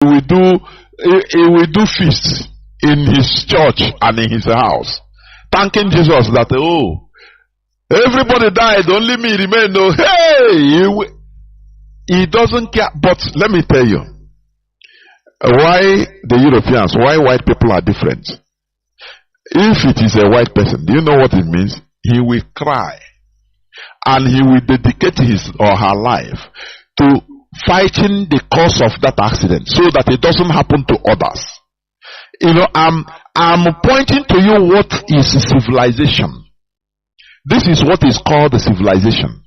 he will do feasts in his church and in his house, thanking Jesus that, oh, everybody died, only me remained. Oh, hey, he doesn't care. But let me tell you why the Europeans, why white people are different. If it is a white person, do you know what it means? He will cry and he will dedicate his or her life to fighting the cause of that accident so that it doesn't happen to others. You know, I'm pointing to you what is civilization. This is what is called the civilization.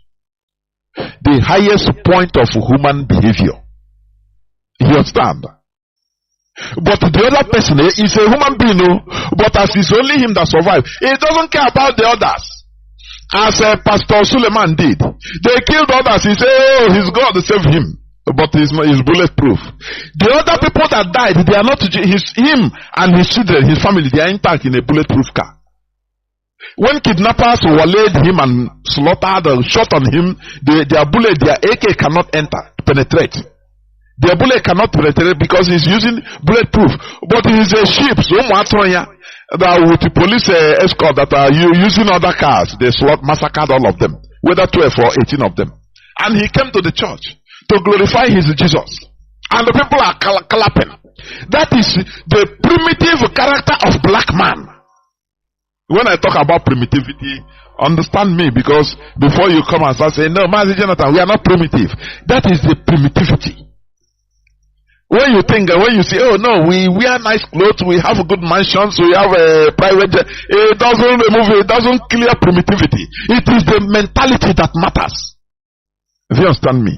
The highest point of human behavior. You understand? But the other person is a human being, but as it's only him that survived, he doesn't care about the others. As Pastor Suleiman did, they killed others. He said, oh, his God saved him, but he's bulletproof. The other people that died, they are not him and his children, his family, they are intact in a bulletproof car. When kidnappers waylaid him and slaughtered or shot on him, their bullet, their AK cannot penetrate. Their bullet cannot penetrate because he's using bulletproof. But he's a sheep, so that with the police escort that are using other cars, they massacred all of them, whether 12 or 18 of them. And he came to the church to glorify his Jesus. And the people are clapping. That is the primitive character of black man. When I talk about primitivity, understand me, because before you come and start saying, no, Mazi Jonathan, we are not primitive. That is the primitivity. When you think, when you say, oh no, we wear nice clothes, we have good mansions, we have a private jet, it doesn't remove, it doesn't clear primitivity. It is the mentality that matters. Do you understand me?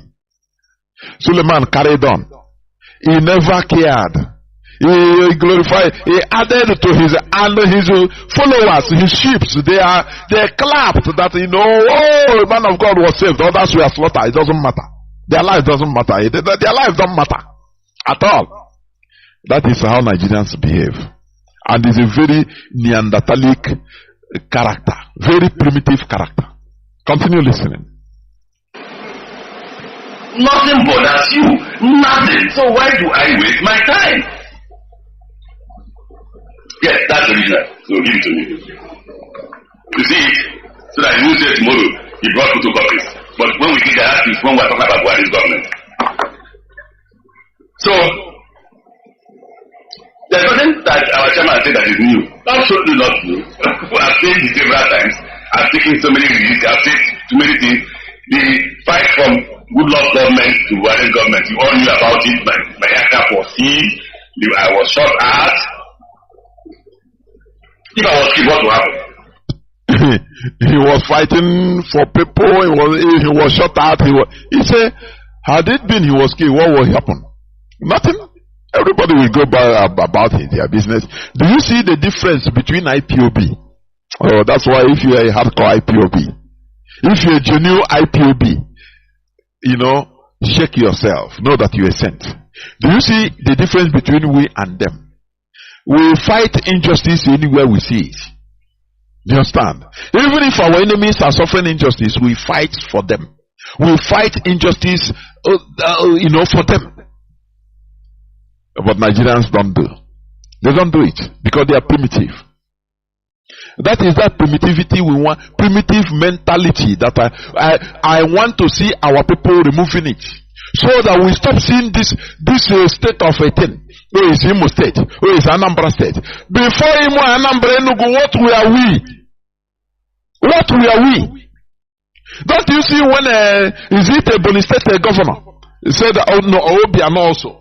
Suleiman carried on. He never cared. He glorified, he added to his, and his followers, his sheep, they clapped that, you know, oh, the man of God was saved, others were slaughtered. It doesn't matter. Their life doesn't matter. Their life don't matter at all. That is how Nigerians behave. And it's a very Neanderthalic character. Very primitive character. Continue listening. Nothing bothers you. Nothing. So why do I waste my time? Yes, that's original. So give it to me. You see it? So that you will say tomorrow he brought photocopies. But when we did that, is when we are talking about Buhari's government. So, there's nothing that our chairman said that is new. Absolutely not new. I've said it several times. I've taken so many risks. I've said too many things. The fight from Goodluck government to Buhari government, you all knew about it. My aircraft was seized. I was shot at. If I was killed, what would happen? He was fighting for people. He was shot at. He said, had it been he was killed, what would happen? Nothing. Everybody will go by about their business. Do you see the difference between IPOB? Oh, that's why if you are a hardcore IPOB, if you're a genuine IPOB, you know, shake yourself. Know that you are sent. Do you see the difference between we and them? We fight injustice anywhere we see it. Do you understand? Even if our enemies are suffering injustice, we fight for them. We fight injustice, you know, for them. But Nigerians don't do. They don't do it because they are primitive. That is that primitivity we want, primitive mentality that I want to see our people removing it, so that we stop seeing this state of a thing. Oh, it's Imo State. Oh, it's Anambra State. Before Imo and Anambra Enugu, what were we? What were we? Don't you see when is it a Boni State governor? He said, oh no, Obiano also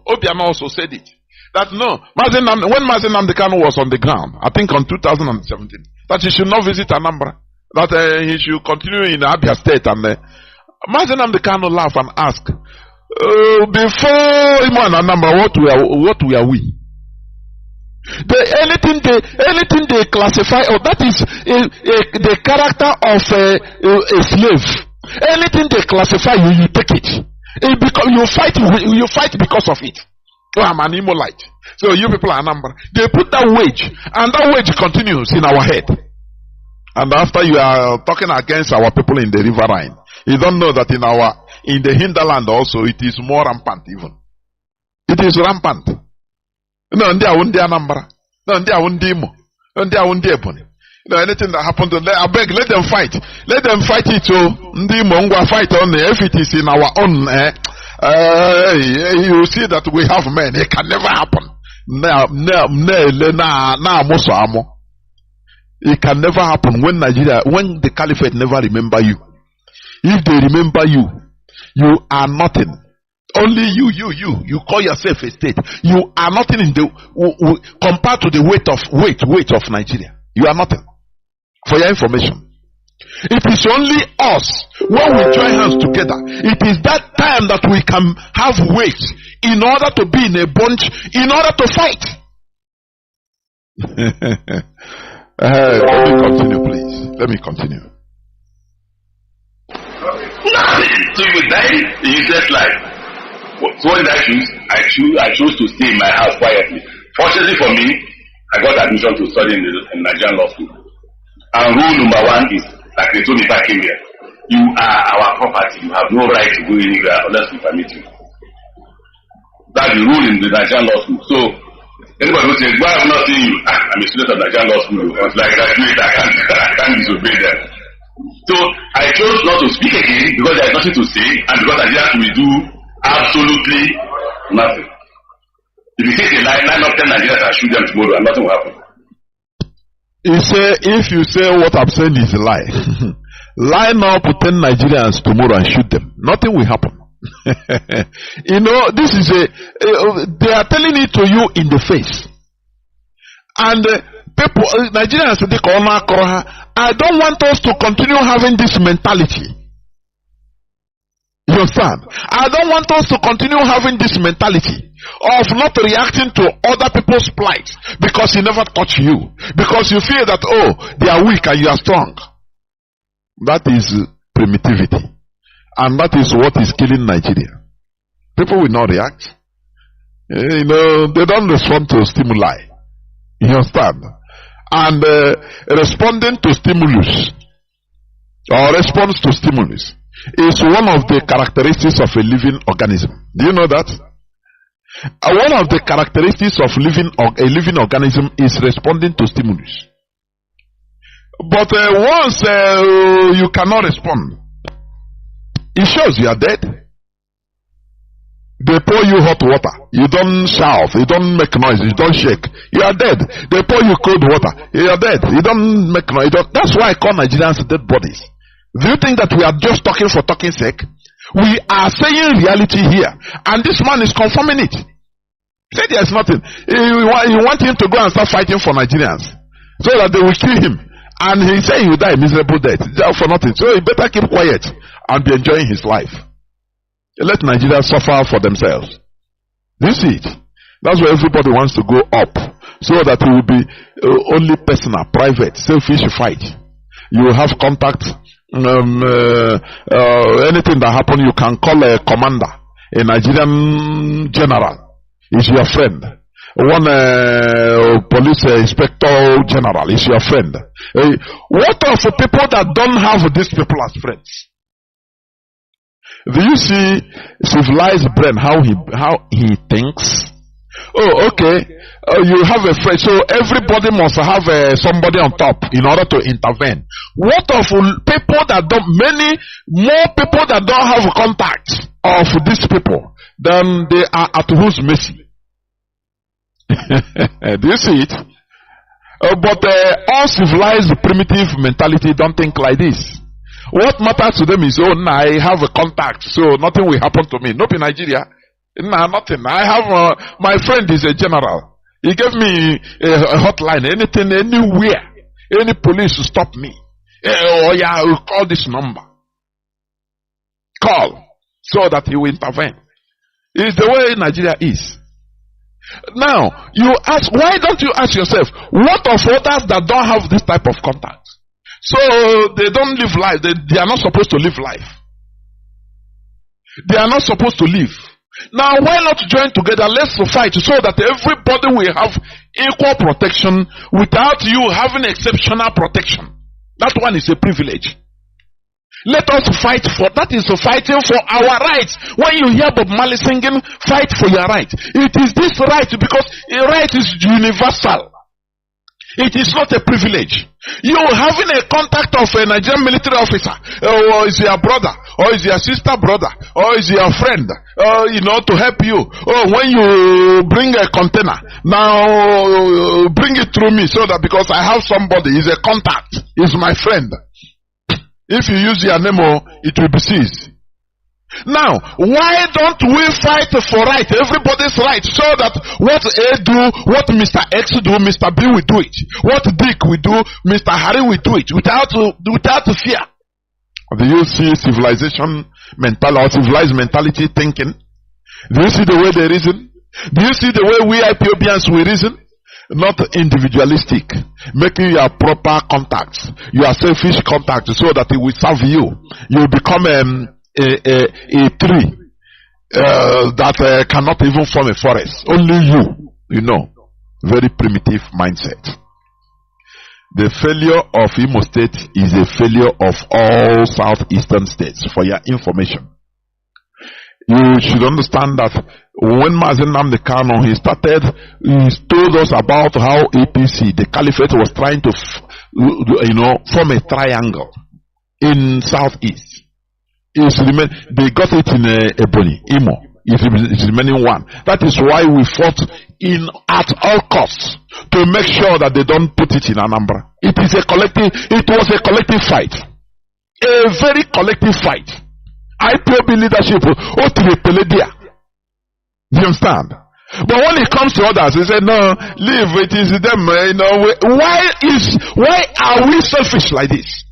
said it. That no, when Mazi Nnamdi Kanu was on the ground, I think on 2017, that he should not visit Anambra, that he should continue in Abia State. And Mazi Nnamdi Kanu laughed and asked, before Imo and Anambra, what were we? Anything they classify, that is the character of a slave. Anything they classify, you take it. You fight because of it. Oh, I'm an Imolite. So you people are Anambra. They put that wage, and that wage continues in our head. And after you are talking against our people in the riverine, you don't know that in the hinterland also it is more rampant even. It is rampant. No, ndị awụ ndị Anambra. No, ndị awụ ndị Imo. No, ndị awụ ndị Ebonyi. Anything that happened to them, I beg, let them fight. Let them fight it. So, ndị Imo ngwa fight on. If it is in our own, you see that we have men. It can never happen. It can never happen when the caliphate never remember you. If they remember you, you are nothing. Only you call yourself a state. You are nothing in the compared to the weight of Nigeria. You are nothing. For your information, it is only us when we join hands together. It is that time that we can have weight in order to be in a bunch, in order to fight. Let me continue, please. Let me continue. Nothing. So you die in useless life. So what did I choose? I chose to stay in my house quietly. Fortunately for me, I got admission to study in Nigerian law school. And rule number one is, like they told me back in here, you are our property. You have no right to go anywhere unless we permit you. That's the rule in the Nigerian law school. So anybody who says, why am I not seeing you? I'm a student of Nigerian law school. It's like I can't disobey them. So I chose not to speak again because there is nothing to say, and because Nigerians will do absolutely nothing. If you say a lie, 9 of 10 Nigerians will shoot them tomorrow and nothing will happen. If you say what I'm saying is a lie, line up 10 Nigerians tomorrow and shoot them. Nothing will happen. You know, this is they are telling it to you in the face. And people, Nigerians, I don't want us to continue having this mentality. You understand? I don't want us to continue having this mentality of not reacting to other people's plight because he never touched you. Because you feel that, oh, they are weak and you are strong. That is primitivity. And that is what is killing Nigeria. People will not react. You know, they don't respond to stimuli. You understand? And responding to stimulus or response to stimulus is one of the characteristics of a living organism. Do you know that? One of the characteristics of a living organism is responding to stimulus. But once you cannot respond, it shows you are dead. They pour you hot water. You don't shout. You don't make noise. You don't shake. You are dead. They pour you cold water. You are dead. You don't make noise. That's why I call Nigerians dead bodies. Do you think that we are just talking for talking sake? We are saying reality here. And this man is confirming it. He said there's nothing. You want him to go and start fighting for Nigerians so that they will kill him. And he said he will die a miserable death. For nothing. So he better keep quiet and be enjoying his life. Let Nigeria suffer for themselves. You see it? That's why everybody wants to go up. So that it will be only personal, private, selfish fight. You will have contact. Anything that happens, you can call a commander. A Nigerian general is your friend. One police inspector general is your friend. What of people that don't have these people as friends? Do you see civilized brain, how he thinks? Oh, okay. You have a friend, so everybody must have somebody on top in order to intervene. What of people that many more people that don't have contact of these people, then they are at whose mercy? Do you see it? But uncivilized primitive mentality don't think like this. What matters to them is, oh, nah, I have a contact, so nothing will happen to me. Nope, in Nigeria, nah, nothing. I have my friend is a general. He gave me a hotline. Anything, anywhere, any police to stop me. Oh yeah, we'll call this number. Call so that he will intervene. It's the way Nigeria is. Now, you ask, why don't you ask yourself, what of others that don't have this type of contact? So they don't live life. They are not supposed to live life. They are not supposed to live. Now, why not join together? Let's fight so that everybody will have equal protection without you having exceptional protection. That one is a privilege. Let us fight for, that is fighting for our rights. When you hear Bob Marley singing, fight for your right. It is this right because a right is universal. It is not a privilege. You having a contact of a Nigerian military officer, or is your brother, or is your sister brother, or is your friend, to help you. Oh, when you bring a container, now bring it through me so that because I have somebody, is a contact, is my friend. If you use your name, it will be seized. Now, why don't we fight for right, everybody's right, so that what A do, what Mr. X do, Mr. B will do it. What Dick will do, Mr. Harry will do it without fear. Do you see civilization mentality, civilized mentality thinking? Do you see the way they reason? Do you see the way we Ethiopians we reason? Not individualistic, making your proper contacts, your selfish contacts, so that it will serve you. You become a tree that cannot even form a forest. Only you, very primitive mindset. The failure of Imo State is a failure of all southeastern states. For your information, you should understand that when Mazi Nnamdi Kanu, he told us about how APC, the caliphate, was trying to, form a triangle in southeast. They got it in Ebony, Imo. It's remaining one. That is why we fought at all costs to make sure that they don't put it in Anambra. It was a collective fight. A very collective fight. IPOB leadership, do you understand? But when it comes to others, they say, no, leave, it is them, why are we selfish like this?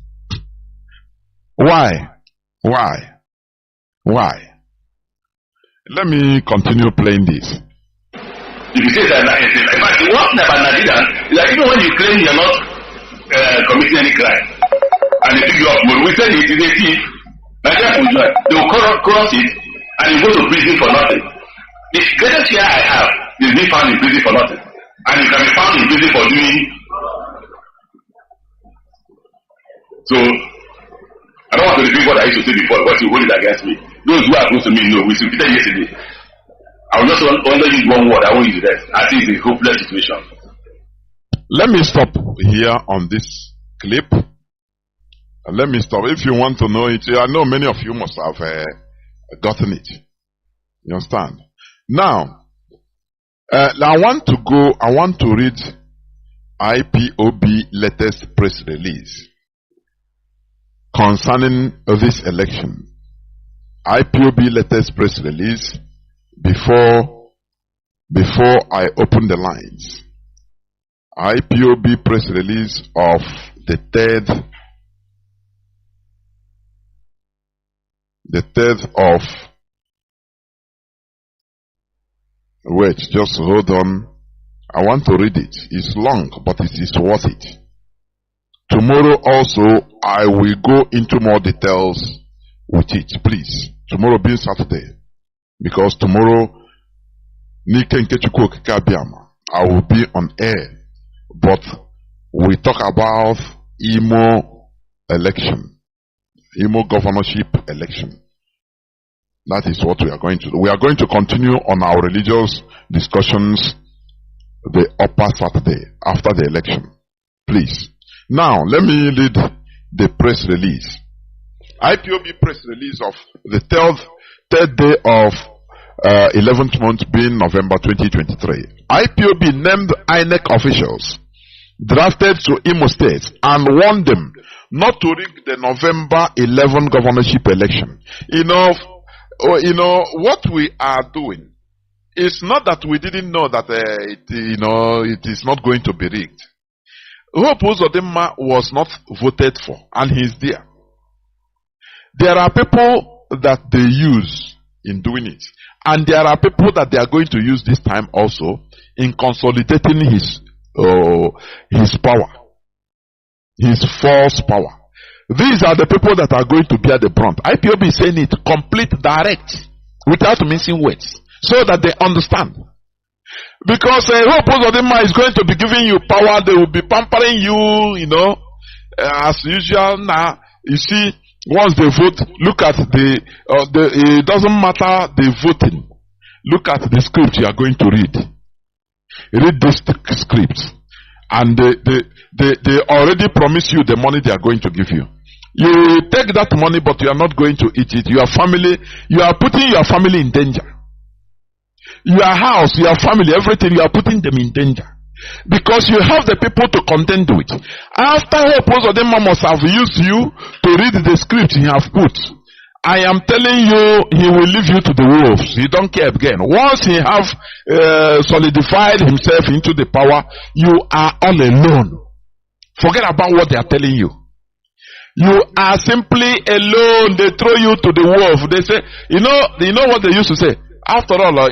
Why? Let me continue playing this. If you say that, in fact, the worst thing about Nigerians is that even when you claim you're not committing any crime, and they pick you up, we say it is a thief, Nigerians will join. They will cross it, and you go to prison for nothing. The greatest fear I have is being found in prison for nothing. And you can be found in prison for doing. So, I don't want to repeat what I used to say before, but you hold it against me. Those who are close to me know. We repeated yesterday. I will just only use one word, I won't use the rest. I think it's a hopeless situation. Let me stop here on this clip. Let me stop. If you want to know it, I know many of you must have gotten it. You understand? Now, I want to read IPOB latest press release concerning this election. IPOB latest press release before I open the lines. IPOB press release of the 3rd of wait, just hold on. I want to read it. It's long, but it is worth it. Tomorrow also, I will go into more details with it, please. Tomorrow being Saturday. Because tomorrow, I will be on air. But we talk about Imo election. Imo governorship election. That is what we are going to do. We are going to continue on our religious discussions the upper Saturday after the election. Please. Now, let me read the press release. IPOB press release of the third day of 11th month being November 2023. IPOB named INEC officials drafted to Imo State and warned them not to rig the November 11 governorship election. What we are doing is not that we didn't know that it is not going to be rigged. Hope Uzodimma was not voted for, and he's there. There are people that they use in doing it, and there are people that they are going to use this time also in consolidating his power, his false power. These are the people that are going to bear the brunt. IPOB is saying it complete, direct, without mincing words, so that they understand. Because Hope Uzodimma is going to be giving you power, they will be pampering you, as usual. Now, you see, Once they vote, look at it doesn't matter the voting. Look at the script you are going to read. Read this script. And they already promise you the money they are going to give you. You take that money, but you are not going to eat it. Your family, you are putting your family in danger. Your house, your family, everything, you are putting them in danger. Because you have the people to contend with. After Opozodema must have used you to read the script he have put, I am telling you, he will leave you to the wolves. He don't care again. Once he have solidified himself into the power, you are all alone. Forget about what they are telling you. You are simply alone. They throw you to the wolf. They say, you know what they used to say? After all, I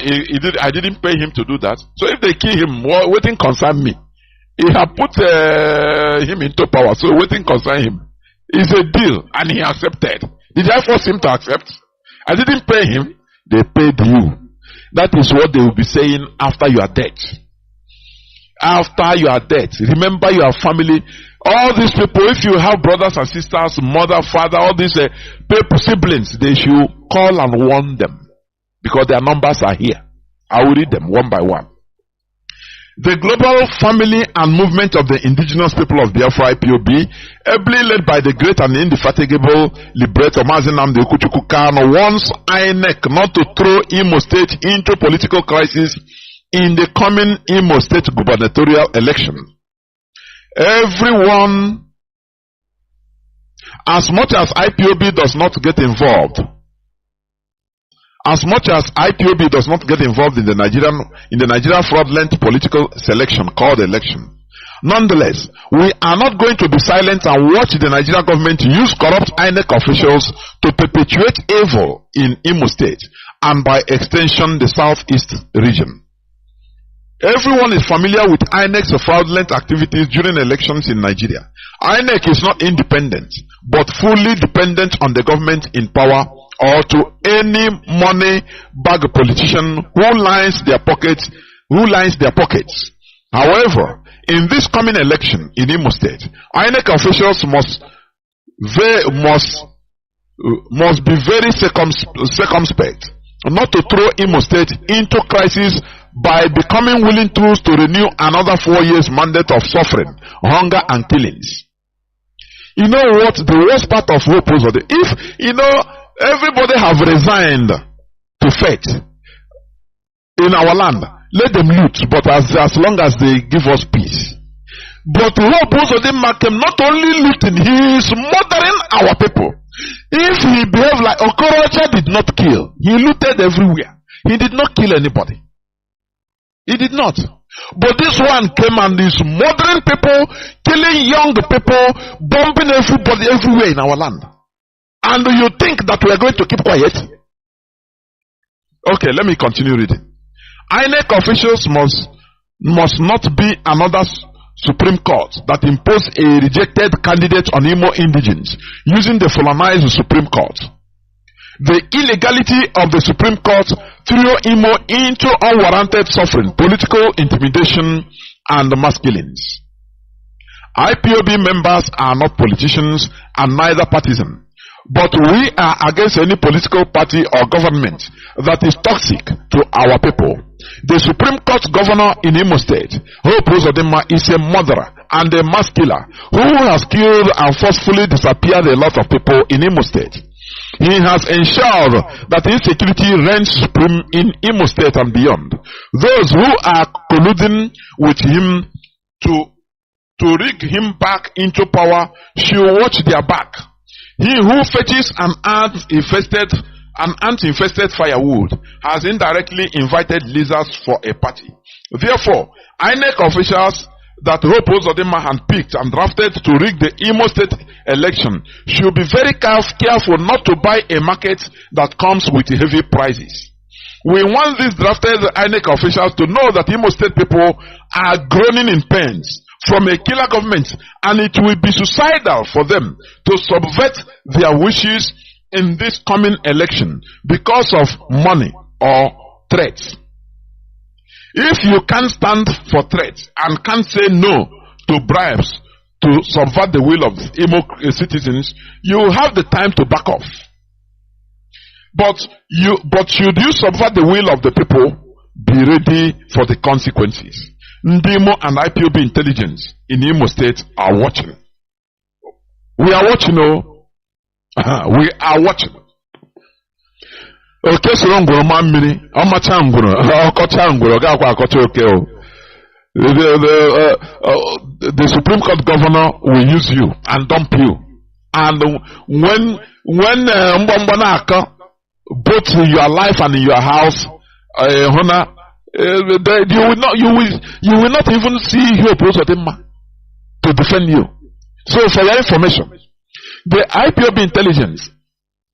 didn't pay him to do that. So if they kill him, waiting concern me. He have put him into power, so waiting concern him. It's a deal, and he accepted. Did I force him to accept? I didn't pay him. They paid you. That is what they will be saying after your death. After your death, remember your family. All these people, if you have brothers and sisters, mother, father, all these people, siblings, they should call and warn them. Because their numbers are here. I will read them one by one. The global family and movement of the indigenous people of Biafra IPOB, ably led by the great and indefatigable liberator Mazi Nnamdi Kanu, wants INEC not to throw Imo State into political crisis in the coming Imo State gubernatorial election. Everyone, as much as IPOB does not get involved, as much as IPOB does not get involved in the Nigerian fraudulent political selection called election, nonetheless, we are not going to be silent and watch the Nigerian government use corrupt INEC officials to perpetuate evil in Imo State and by extension the Southeast region. Everyone is familiar with INEC's fraudulent activities during elections in Nigeria. INEC is not independent, but fully dependent on the government in power or to any money bag politician who lines their pockets. However, in this coming election in Imo State, INEC officials must be very circumspect not to throw Imo State into crisis by becoming willing troops to renew another 4 years mandate of suffering, hunger and killings. You know what the worst part of hope was? If everybody have resigned to fate in our land, let them loot, but as long as they give us peace. But hope was not only looting, he is murdering our people. If he behaved like Okorocha did not kill, he looted everywhere. He did not kill anybody. He did not. But this one came and is murdering people, killing young people, bombing everybody everywhere in our land. And you think that we are going to keep quiet? Okay, let me continue reading. INEC officials must not be another Supreme Court that impose a rejected candidate on Imo indigents using the Fulanized Supreme Court. The illegality of the Supreme Court threw Imo into unwarranted suffering, political intimidation, and mass killings. IPOB members are not politicians and neither partisan, but we are against any political party or government that is toxic to our people. The Supreme Court governor in Imo State, Hope Uzodinma, is a murderer and a mass killer who has killed and forcefully disappeared a lot of people in Imo State. He has ensured that insecurity reigns supreme in Imo State and beyond. Those who are colluding with him to rig him back into power should watch their back. He who fetches an ant-infested firewood has indirectly invited lizards for a party. Therefore, INEC officials that Hope Uzodinma handpicked and drafted to rig the Imo State election should be very careful not to buy a market that comes with heavy prices. We want these drafted INEC officials to know that Imo State people are groaning in pains from a killer government, and it will be suicidal for them to subvert their wishes in this coming election because of money or threats. If you can't stand for threats and can't say no to bribes to subvert the will of Imo citizens, you have the time to back off. But should you subvert the will of the people, be ready for the consequences. Ndimo and IPOB intelligence in Imo State are watching. We are watching, we are watching. Okay, so long go man mini, amacha nguro, okocha nguro, ga kwa akocha okay o. The Supreme Court governor will use you and dump you. And when both in your life and in your house, you will not even see your to defend you. So for your information, the IPOB intelligence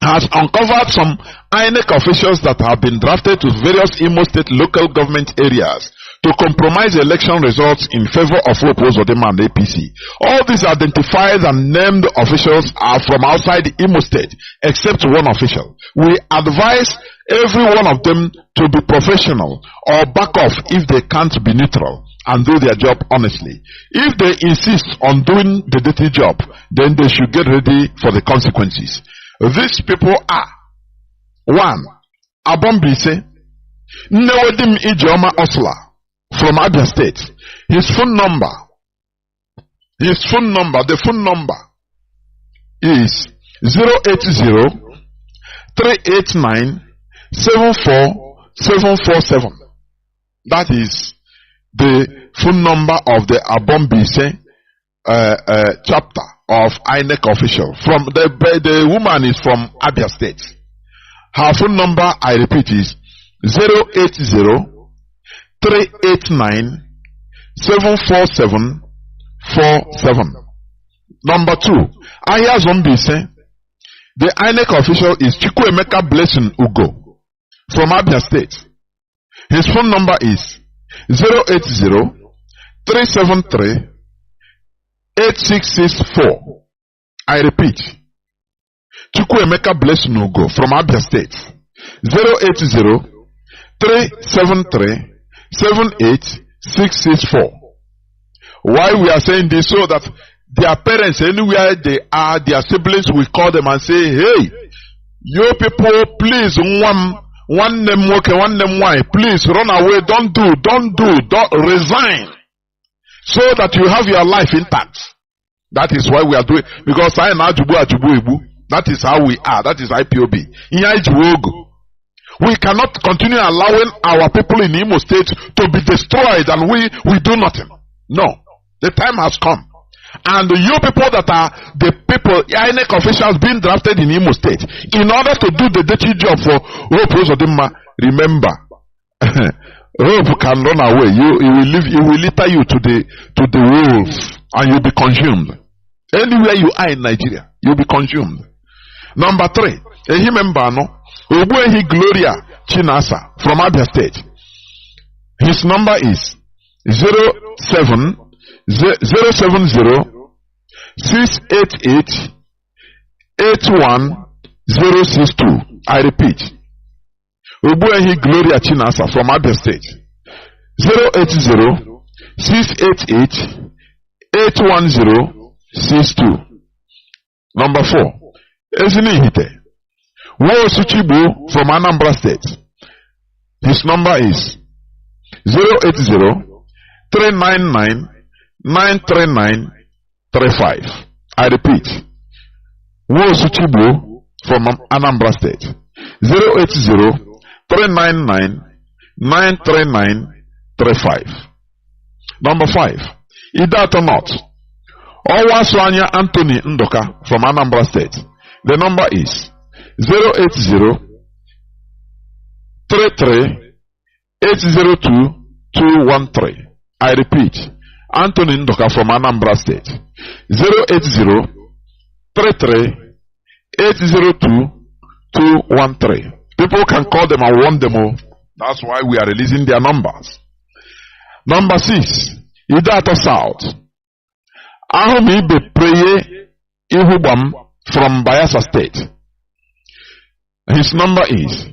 has uncovered some INEC officials that have been drafted to various Imo State local government areas to compromise election results in favor of Hope Uzodinma and APC. All these identified and named officials are from outside Imo State, except one official. We advise every one of them to be professional or back off if they can't be neutral and do their job honestly. If they insist on doing the dirty job, then they should get ready for the consequences. These people are: 1. Abombise Nnewedim Ijeoma Osla from Abia State. The phone number is 080-389-74747. That is the phone number of the Abombise chapter of INEC official. From the woman is from Abia State. Her phone number, I repeat, is 080-389-74747. Number 2, Aya Zombise. The INEC official is Chukwuemeka Blessing Ugo from Abia State. His phone number is 080-373-8664. I repeat, Chukwuemeka Blessing Ugo from Abia State. 080-373-78664. Why we are saying this? So that their parents, anywhere they are, their siblings will call them and say, hey, you people, please, one name work, one name why, please run away, don't resign, so that you have your life intact. That is why we are doing, because I am Ajubu. That is how we are. That is IPOB. We cannot continue allowing our people in Imo State to be destroyed and we do nothing. No. The time has come. And you people that are the people, INEC officials being drafted in Imo State, in order to do the dirty job for Hope Uzodinma, remember, Hope can run away. It will litter you to the wolves and you'll be consumed. Anywhere you are in Nigeria, you'll be consumed. Number 3, Ogbuehi Gloria Chinasa from Abia State. His number is 070-688-81062. I repeat, Ogbuehi Gloria Chinasa from Abia State. 080-688-81062. Number 4, Ezinihite Wosuchibu from Anambra State. His number is 080-399-93935. I repeat, Wosuchibu from Anambra State. 080-399-93935. Number 5, Idato North Owaswanya Anthony Ndoka from Anambra State. The number is 080-33-802-213. I repeat, Anthony Ndoka from Anambra State. 080-33-802-213. People can call them and warn them all. That's why we are releasing their numbers. Number 6, Idato South. Ahumi Bepreye Ihubam from Bayelsa State. His number is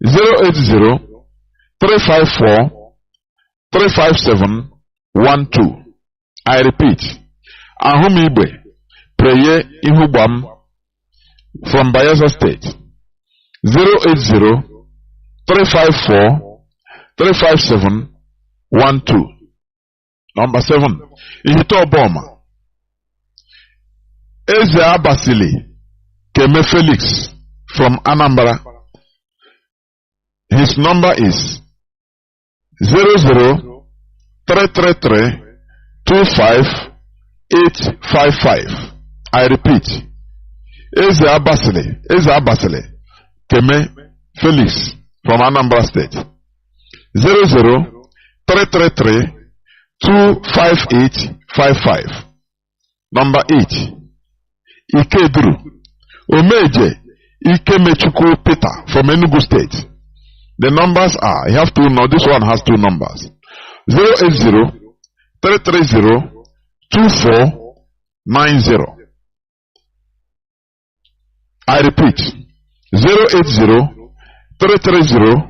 080-354-35712. I repeat, Ahumigbe Preye Ihubam from Bayelsa State. 080 354 357 12. Number 7. Ihito Boma. Eze Abasili Keme Felix from Anambra. His number is 00 333 25855. I repeat. Eze Abasili Keme Felix from Anambra State. 00 333 25855. Number 8. Ikedru Omeje Ikemechukwu Peter from Enugu State. The numbers are, you have two, now this one has two numbers. 080 330 2490. I repeat, 080 330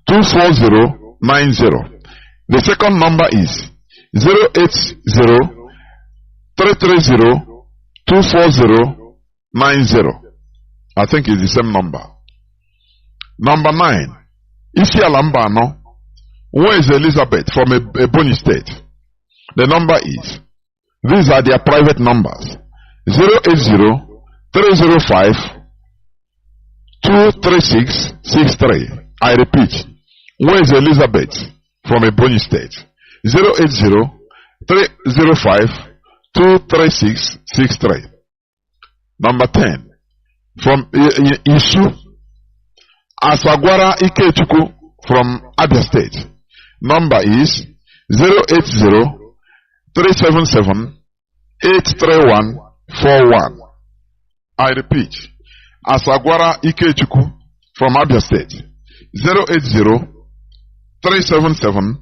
24090. The second number is 080 330 24090. I think it's the same number. Number 9. Isi Alambano. Where is Elizabeth from Ebonyi State? The number is, these are their private numbers. 080 305 23663. I repeat, where is Elizabeth from Ebonyi State? 080 305 23663. Number 10. From Isu Asagwara Ikechukwu from Abia State. Number is 080 377 83141. I repeat, Asagwara Ikechukwu from Abia State. 080 377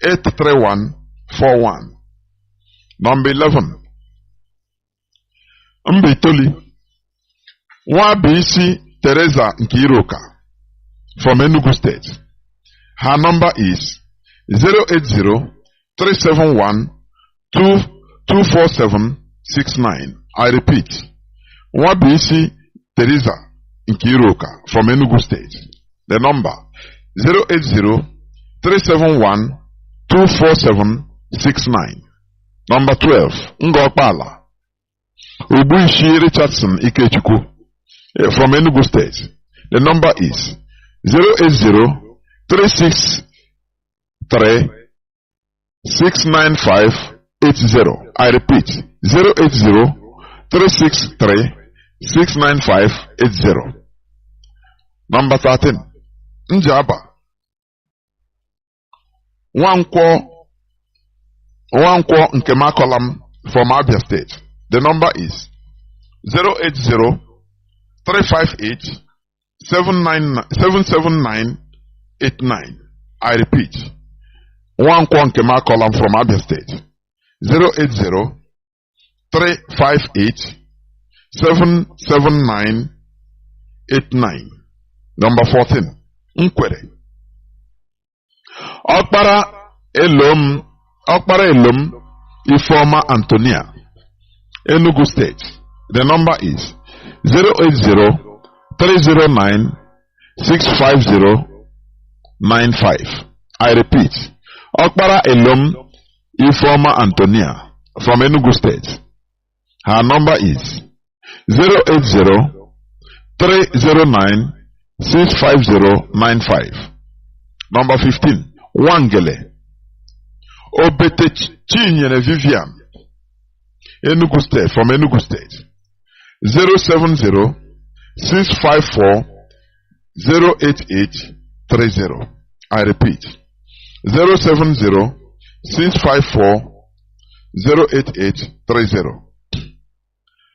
83141. Number 11. Mbitoli Nwabisi Teresa Nkiruka from Enugu State. Her number is 080 371 24769. I repeat, Nwabisi Teresa Nkiruka from Enugu State. The number 080 371 24769. Number 12. Ngokpala Ubuishi Richardson Ikechukwu from Enugu State. The number is 080 363 69580. I repeat, 080 363 69580. Number 13. Njaba Nwankwo Nkemakolam from Abia State. The number is 080 358 77989. I repeat, Nwankwo Nkemakolam from Abia State. 080 358 77989. Number 14. Nkwere Okpara Elom Ifeoma Antonia, Enugu State. The number is 080 309 65095. I repeat, Okpara Elom Ifeoma Antonia from Enugu State. Her number is 080 309 65095. Number 15. Wangele Obete Chinyere Vivian, Enugu State, from Enugu State. 070 654 08830. I repeat, 070 654 08830.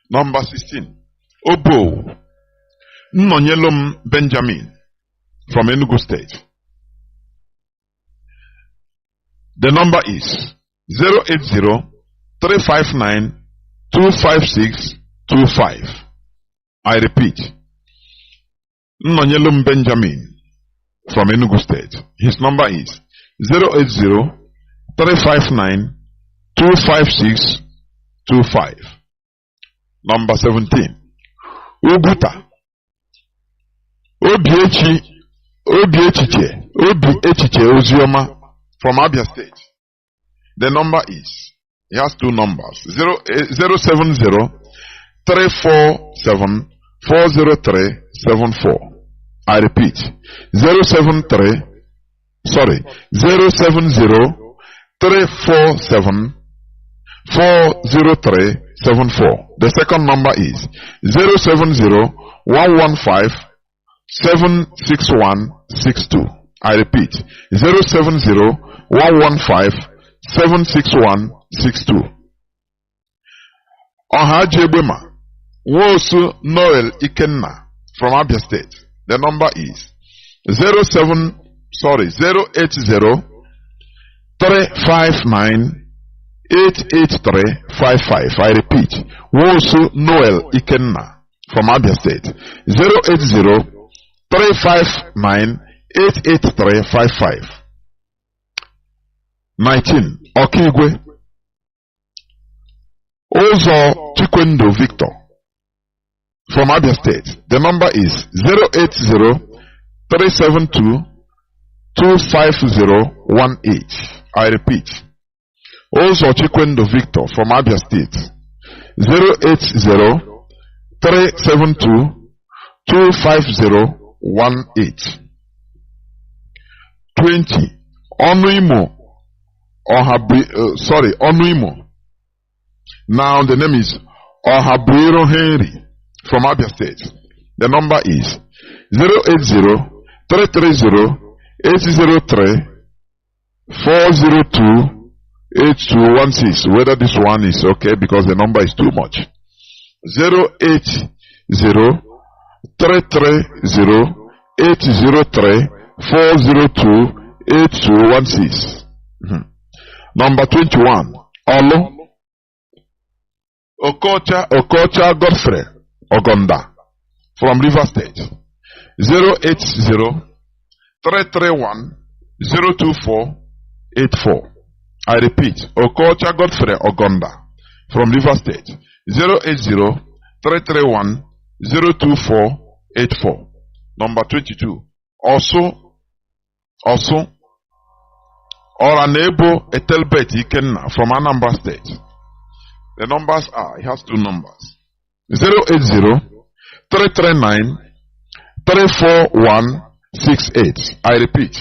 Number 16. Obo Nnonyelum Benjamin from Enugu State. The number is 080 359 25625. I repeat, Nnonyelum Benjamin from Enugu State. His number is 080 359 256 25. Number 17. Uguta. Obi Echiche Ozioma from Abia State. The number is, he has two numbers, 070 347 40374. I repeat, 070 347 40374. The second number is 070 115 76162. I repeat, 070 115 76162. Ohajebema Wosu Noel Ikenna from Abia State. The number is 080 359 88355. I repeat, Wosu Noel Ikenna from Abia State. 080 359 88355. 19. Okigwe Ozo Chinedu Victor from Abia State. The number is 080 372 25018. I repeat, Ozo Chinedu Victor from Abia State. 080 372 25018. 20. Onuimo Onuimo. Now the name is Ohabuiro Henry from Abia State. The number is 080 330 803 402 8216. Whether this one is okay because the number is too much. 080 330 803 402 8216. Number 21. Olo Okocha Godfrey Ogonda from River State. 080 331 02484. I repeat, Okocha Godfrey Ogonda from River State. 080 331 02484. Number 22. Also Oranebo Etelbet Ikenna from Anambra State. The numbers are, he has two numbers. 080 339 34168. I repeat,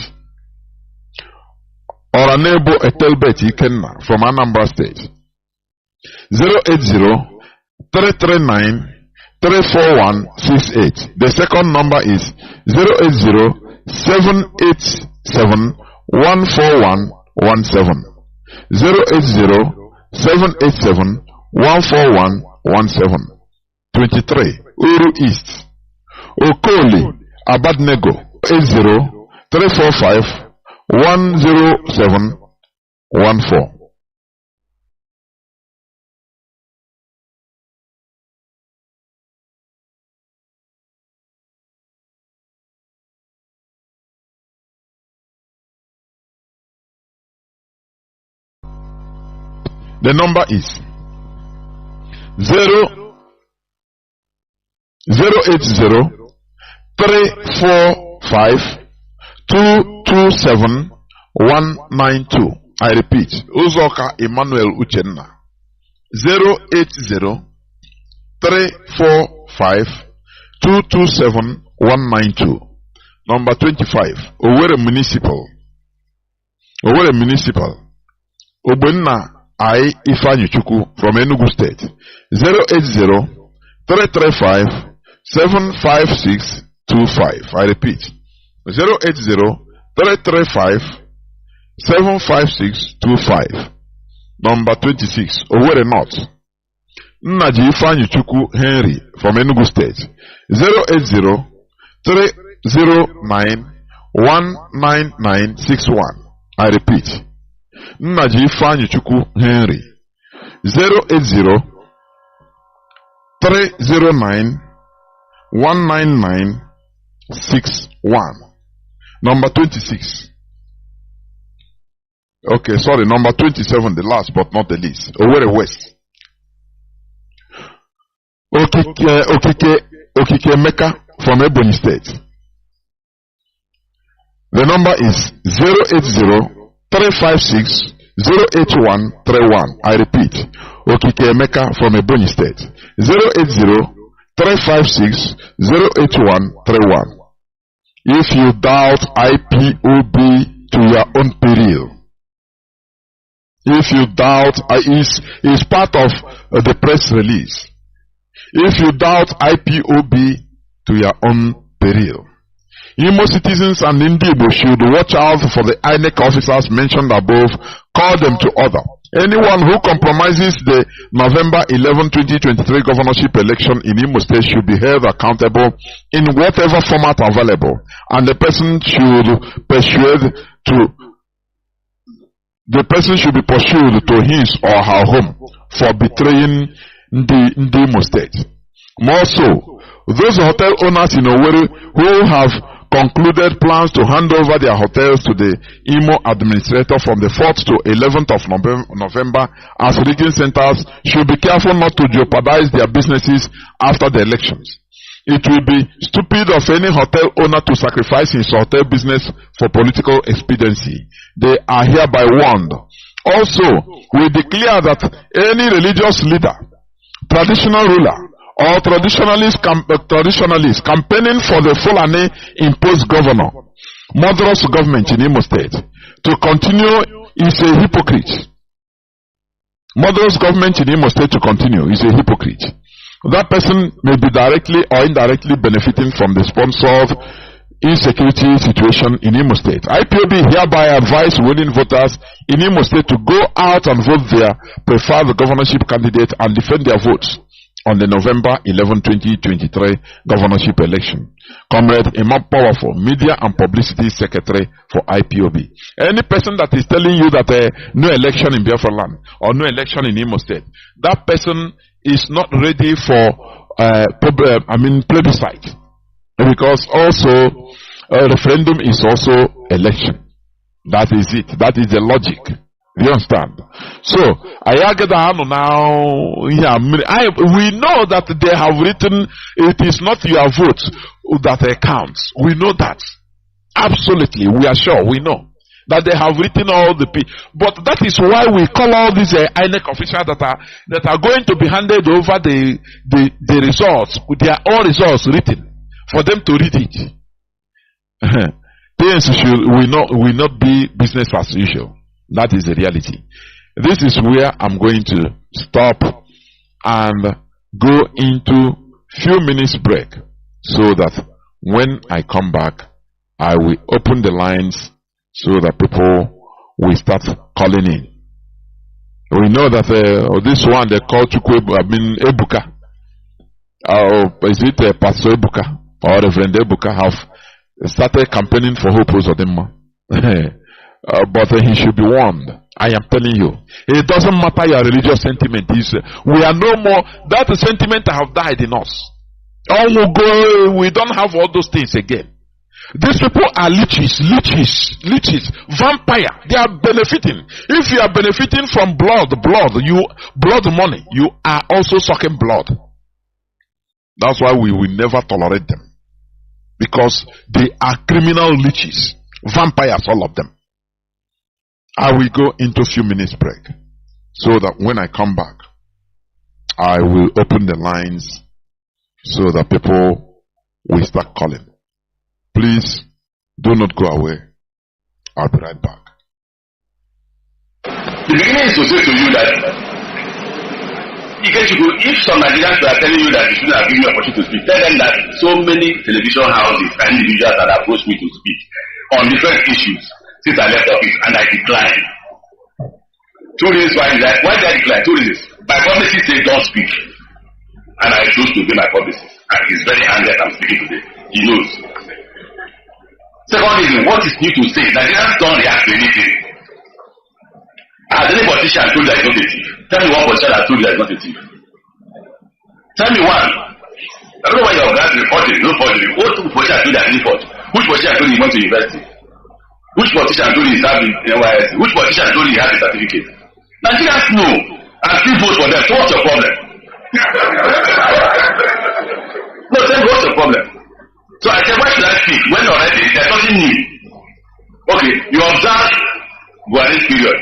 Oranebo Etelbet Ikenna from Anambra State. 080 339 34168. The second number is 080 787 14117. 080 787 14117. 23. Uru East. Okoli Abadnego. 80 345 10714. The number is 080 345 227 192. I repeat, Uzoka Emmanuel Uchenna. 080 345 227 192. Number 25. Owerri Municipal. Obenna I Ifeanyi Chukwu from Enugu State. 080 335 75625. I repeat, 080 335 75625. Number 26. Owerri North. Nnaji Ifeanyi Chukwu Henry from Enugu State. 080 309 19961. I repeat, Nnaji Ifeanyi Chukwu Henry. 080 309 19961. Number 26. Okay, sorry, number 27, the last but not the least. Owerri West. Okike Mecca from Ebonyi State. The number is 080-356-08131. I repeat, Okike Mecca from Ebonyi State. 080-356-08131. If you doubt IPOB to your own peril, if you doubt, is part of the press release. If you doubt IPOB to your own peril. Imo citizens and Ndibo should watch out for the INEC officers mentioned above. Call them to order. Anyone who compromises the November 11, 2023 governorship election in Imo State should be held accountable in whatever format available, and the person should be pursued to his or her home for betraying the Imo State. More so, those hotel owners in Owerri who have concluded plans to hand over their hotels to the Imo administrator from the 4th to 11th of November as rigging centers should be careful not to jeopardize their businesses after the elections. It will be stupid of any hotel owner to sacrifice his hotel business for political expediency. They are hereby warned. Also, we declare that any religious leader, traditional ruler, or traditionalist campaigning for the Fulani imposed governor, murderous government in Imo State, to continue is a hypocrite. Murderous government in Imo State to continue is a hypocrite. That person may be directly or indirectly benefiting from the sponsored insecurity situation in Imo State. IPOB hereby advise willing voters in Imo State to go out and vote their preferred governorship candidate and defend their votes on the November 11, 2023 governorship election. Comrade Imam Powerful, Media and Publicity Secretary for IPOB. Any person that is telling you that no election in Biafra land or no election in Imo State, that person is not ready for plebiscite. Because also referendum is also election. That is it. That is the logic. You understand? So, we know that they have written, it is not your vote that counts. We know that. Absolutely. We are sure. We know that they have written all the people. But that is why we call all these INEC officials that are going to be handed over the results, with their own results written, for them to read it. Things will not be business as usual. That is the reality. This is where I'm going to stop and go into few minutes break, so that when I come back, I will open the lines so that people will start calling in. We know that this one they call Ebuka. Is it Pastor Ebuka or Reverend Ebuka have started campaigning for Hope Uzodimma? But he should be warned. I am telling you, it doesn't matter your religious sentiment. We are no more. That sentiment have died in us. We don't have all those things again. These people are leeches, vampire. They are benefiting. If you are benefiting from blood money, you are also sucking blood. That's why we will never tolerate them, because they are criminal leeches, vampires, all of them. I will go into a few minutes break, so that when I come back, I will open the lines so that people will start calling. Please do not go away. I'll be right back. The beginning is to say to you that if some Nigerians are telling you that you shouldn't have given you opportunity to speak, tell them that so many television houses and individuals that approached me to speak on different issues since I left office, and I declined. 2 reasons why did I decline? 2 reasons. My publicist said don't speak, and I chose to be my publicist, and he's very angry that I'm speaking today. He knows. Second reason, what is new to say? Nigerians don't react to anything. Has any politician told you that he's not a thief? Tell me one politician that told you that he's not a thief. Tell me one. I don't know why your guys reporting, no forgery. What politician told you that he's not? Which politician told you he went to university? Which politician told you he served in NYSC? Which politician told you he had a certificate? Nigerians know and still vote for them. So what's your problem? No, then what's the problem? So I said, why should I speak when already there's nothing new? Okay, you observe Buhari's period.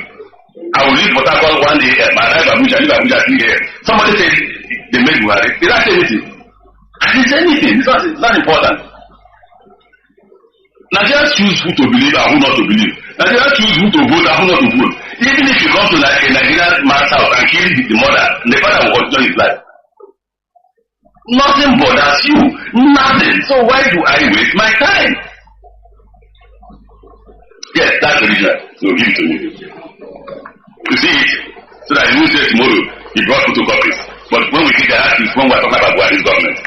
I will leave Port Harcourt 1 a.m. I arrive at Abuja, I leave Abuja 3 a.m. Somebody said they made Buhari. Did I say anything? I didn't say anything. It's not important. Nigerians choose who to believe and who not to believe. Nigerians choose who to vote and who not to vote. Even if you come to like a Nigerian man's house and kill the mother, the father will continue his life. Nothing bothers you. Nothing. So why do I waste my time? Yes, that's the reason. So give it to me. You see it? So that you will say tomorrow he brought photocopies. But when we think that is when we are talking about Buhari's government.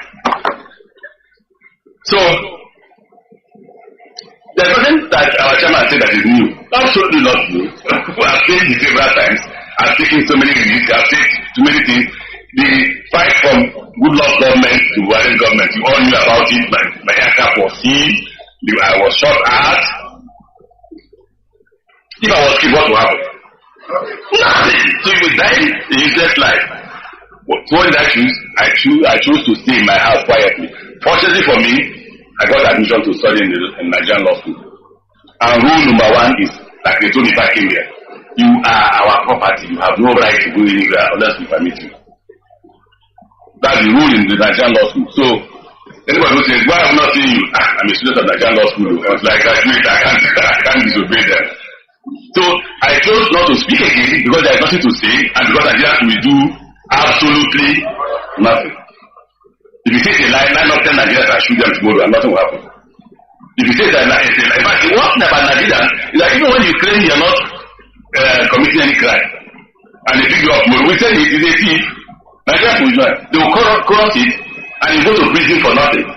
So there's nothing that our chairman said that is new. Absolutely not new. I've said it several times. I've taken so many risks. I've said too many things. The fight from Goodluck government to Buhari's government, you all knew about it. My aircraft was seized. I was shot at. If I was killed, what would happen? Nothing. So you would die a useless life. So what did I choose? I chose to stay in my house quietly. Fortunately for me, I got admission to study in Nigerian law school. And rule number 1 is, like they told me if I came here, you are our property. You have no right to go anywhere unless we permit you. That's the rule in the Nigerian law school. So anybody who says, why have I not seen you? I'm a student of Nigerian law school. I was like, I can't disobey them. So I chose not to speak again because there is nothing to say and because Nigerians will do absolutely nothing. If you say a lie, 9 of 10 Nigerians will shoot them tomorrow and nothing will happen. If you say that it's a lie, in fact, the worst thing about Nigerians is that even when you claim you're not committing any crime and they pick you up tomorrow, we say it is a thief. Nigerians will join. They will cross it and you go to prison for nothing.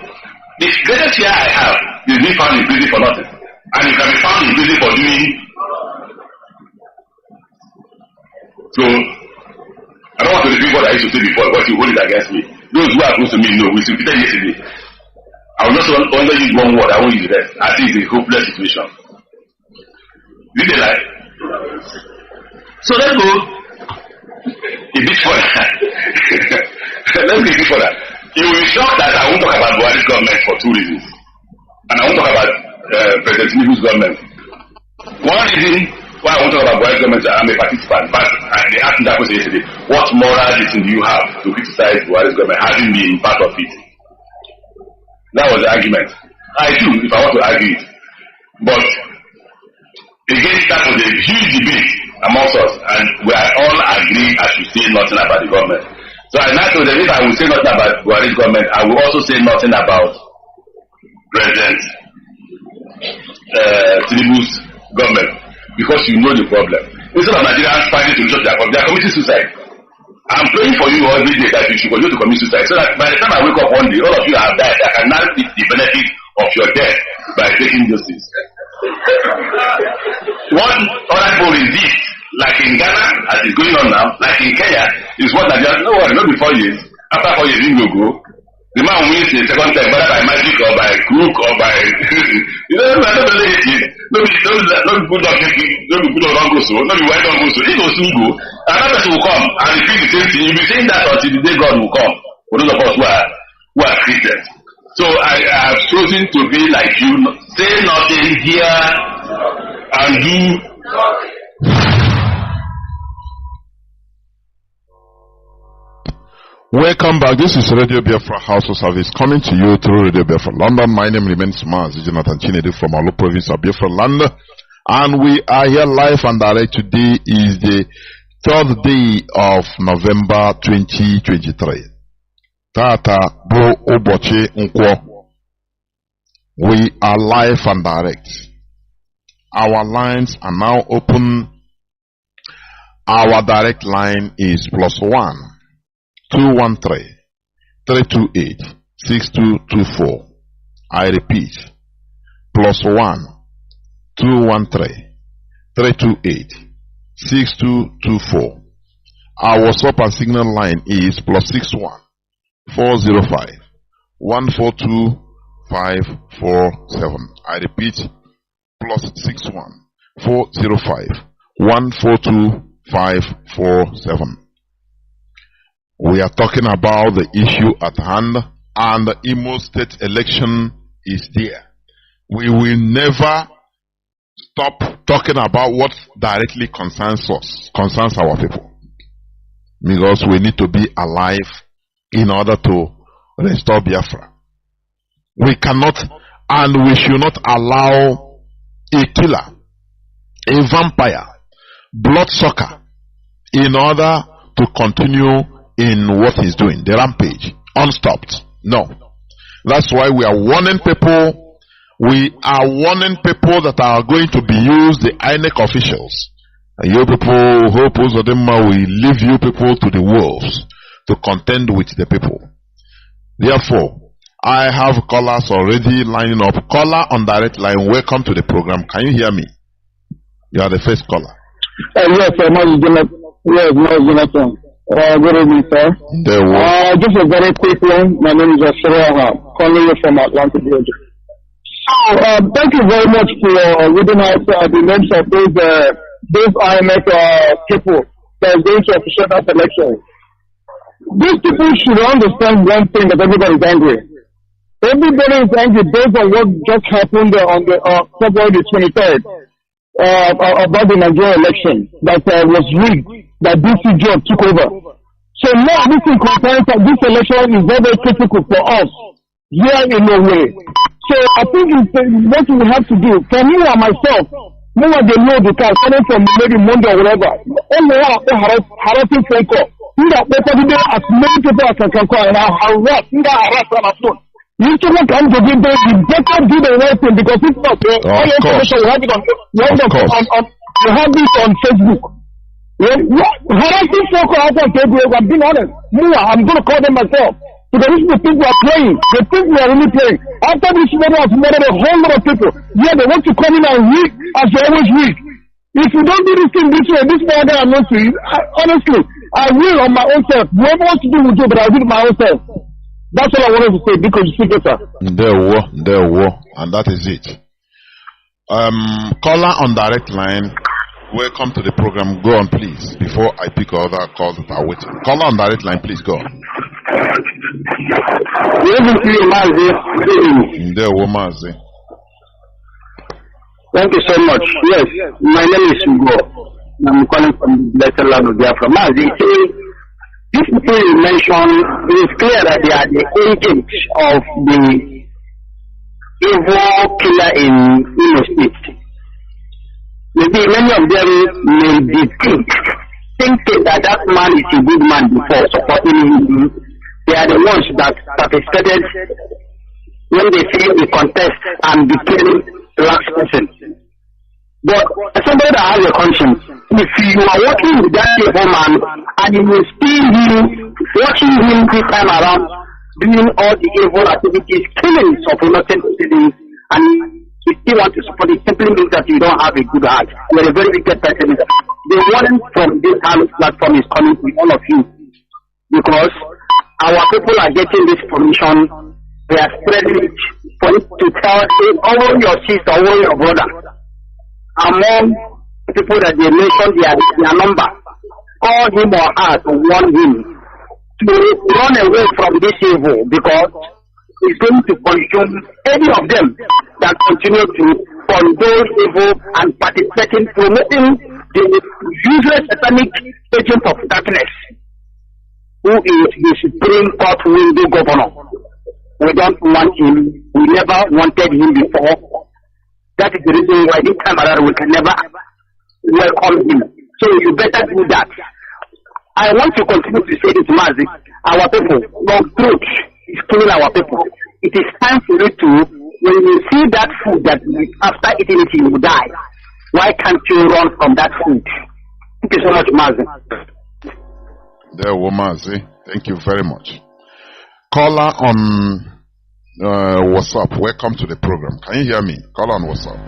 The greatest fear I have is being found in prison for nothing. And you can be found in prison for doing. So, I don't want to repeat what I used to say before, but you hold it against me. Those who are close to me know, we repeated yesterday. I will just only use one word, I won't use the rest. I think it's a hopeless situation. Did they lie? So let's go a bit further. Let's go a bit further. You will be shocked that I won't talk about Buhari's government for 2 reasons. And I won't talk about President Chinedu's government. One reason why I won't talk about Buhari's government is I'm a participant. But they asked me that question yesterday. What moral reason do you have to criticize Buhari's government having been part of it? That was the argument. I do, if I want to argue it. But again, that was a huge debate amongst us, and we are all agreed I should say nothing about the government. So I now told them if I will say nothing about Buhari's government, I will also say nothing about President Tinubu's government, because you know the problem. Instead of Nigerians finding solutions to their problem, they are committing suicide. I'm praying for you every day that you should continue to commit suicide, so that by the time I wake up one day, all of you have died. I can now reap the benefit of your death by taking justice. What other goal is this? Like in Ghana, as it's going on now, like in Kenya, is what Nigerians, no worry, not before years. After 4 years, you will go. The man wins the second time, whether by magic or by crook or by you know, I don't really hate it. No people don't take it, no people don't go so, no people don't go so. It will soon go. Another person will come and repeat the same thing. You'll be saying that until the day God will come. For those of us who are Christians. So I have chosen to be like you, say nothing, hear and do. Welcome back. This is Radio Biafra HAUSA-SERVICE coming to you through Radio Biafra London. My name remains Mazi, Chinedu from our province of Biafra land. And we are here live and direct. Today is the 3rd day of November 2023. Tata Bro Oboche Nkwo. We are live and direct. Our lines are now open. Our direct line is +1 213 328 6224. I repeat, +1 213 328 6224. Our WhatsApp and Signal line is +61 405 142 547. I repeat, +61 405 142 547. We are talking about the issue at hand, and the Imo State election is there. We will never stop talking about what directly concerns us, concerns our people. Because we need to be alive in order to restore Biafra. We cannot and we should not allow a killer, a vampire, bloodsucker, in order to continue in what he's doing, the rampage, unstopped. No. That's why we are warning people. We are warning people that are going to be used, the INEC officials. And you people, hope Uzodema will leave you people to the wolves to contend with the people. Therefore, I have callers already lining up. Caller on direct line, welcome to the program. Can you hear me? You are the first caller. Yes, Mazi. Yes, Mazi. Good evening, sir. Just a very quick one. My name is Asura, calling you from Atlanta, Georgia. So, thank you very much for reading out the names of those IMF people that are going to officiate that election. These people should understand one thing, that everybody is angry. Everybody is angry based on what just happened on the February the 23rd about the Nigerian election that was rigged, that DC job took over. So now this election is very, very critical for us here in a way. So I think what we have to do, for me and myself, no one they know the car coming from maybe Monday or whatever. Only one harassing phone call. You know, as many people as I can call and harass on the phone. You shouldn't come to give them, you better do the right thing, because it's not all your information. We have it on Facebook. Harassing phone call out on Facebook, I'm being honest. I'm going to call them myself. Because these people are playing. They think we are really playing. After this murder has murdered a whole lot of people. Yeah, they want to come in and read as they always read. If you don't do this thing this way, this murder I'm not to you, honestly, I will on my own self. Whoever wants to do will do, but I'll do it my own self. That's all I wanted to say, because you see better. There were, and that is it. Caller on direct line, welcome to the program. Go on, please, before I pick other calls that are waiting. Caller on direct line, please go on. Mazi. Thank you so much. Yes, my name is Hugo. I'm calling from the blessed land of Biafra. Mazi, these people you mentioned, it is clear that they are the agents of the evil killer in Imo State. Maybe many of them may be thinking that that man is a good man before supporting him. They are the ones that participated when they say the contest and became the last person. But somebody that has a conscience, if you are working with that evil man and you will see him, watching him this time around, doing all the evil activities, killing of innocent citizens, and you still want to support it, simply means that you don't have a good heart. You are a very wicked person. The warning from this platform is coming to all of you, because our people are getting this permission. They are spreading it for it to tell over your sister, over your brother. Among people that they mentioned their number, call him or her to warn him to run away from this evil, because it's going to consume any of them that continue to condone evil and participating, promoting the useless satanic agent of darkness, who is the Supreme Court window governor. We don't want him. We never wanted him before. That is the reason why this time around we can never welcome him. So you better do that. I want to continue to say this, Mazi. Our people, long truth is killing our people. It is time for you to, when you see that food that after eating it you will die, why can't you run from that food? Thank you so much, Mazi. There, Mazi. Thank you very much. Caller on WhatsApp, welcome to the program. Can you hear me? Caller on WhatsApp.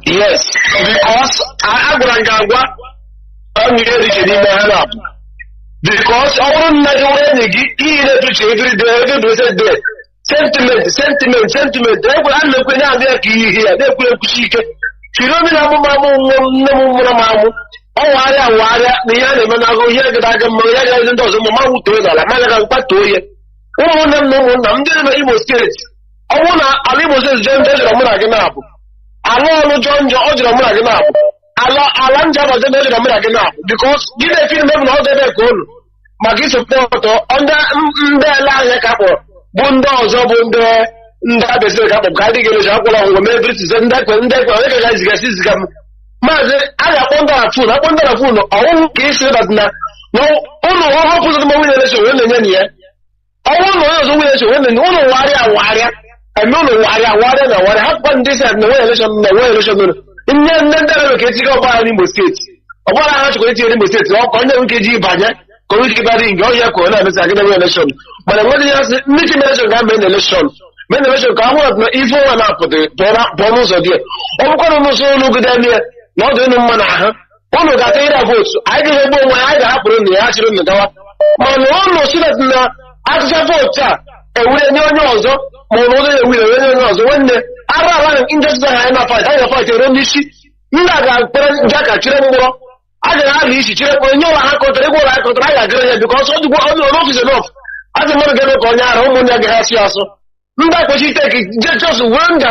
Yes, because I agwa because our every day. Sentiment. They will look at their key here. They will seek it. Philomena Mamu. Oh, I the animal here that I can Moya and does a Mamu to the Malaga Patoya. Oh, no, Imo States. I want to Alimo says John Raganap. I know John George Raganap. Alan Java Raganap because you feel them not that cool. Magi support under the line couple. Bunda ọzọ bụ ndị abesịrị ka akpọ ka adịghị elecha akwụla ngwa mee british ndekwa onye ka zigasị ziga m maazị a ga-akpọ ndara fon ọnwụ ka isi bat na ụlọ ọhụpụzụ ma nwunye elecha onwe na-enye na ya ọnwụ na onye ọzọ nwunye elecha onwe na-enye ụlọ warịa eme ụlọ warịa na warịa hapụkwa ndị sị na nwunye elecha nụrụ nne ndị arebe ka etinye ọgbara n'Imo steeti ọgbara ha chọkwara itinye n'Imo steeti ọ ka onye nwoke ji ịbanye ka onye ike bara nke ọhịa ka ọ na-emesi aga na elekshọn mana nwere ya sị ndị chi elekshọn ga-eme na elekshọn ka ahụ na ife ụwa na-apụta pụọ n'ụzọ dị ọ bụkwara n'ụzọ ụlọ ugide eme na ọdụ ịnụ mma na ahụ ụnụ ga-ata ire vootu anyị ga-egbu onwe anyị ga-ahapụrụ na ya chịrị nụ gawa mana ụnụ sinet na atụcha vootu a ewure nye onye ọzọ ma ọ na ụzọ ewure nye onye ọzọ nwanne ara injestị ha anyị na fait anyị ga-fait ero n'isi ndị a ga-akpere nje aka chịrị mgbọrọ a ga-agha isi chịrị mkpọrọ nye ụlọ ha kọtara ego ụlọ ha kọtara a ga-agara ya bikọ ọsọ dịgbo onye ọlọfiz nọf azị mmadụ ga-eme ka onye ara ụmụnne agaghị asị asụ ndị akpọchi iteki jejọs wee nga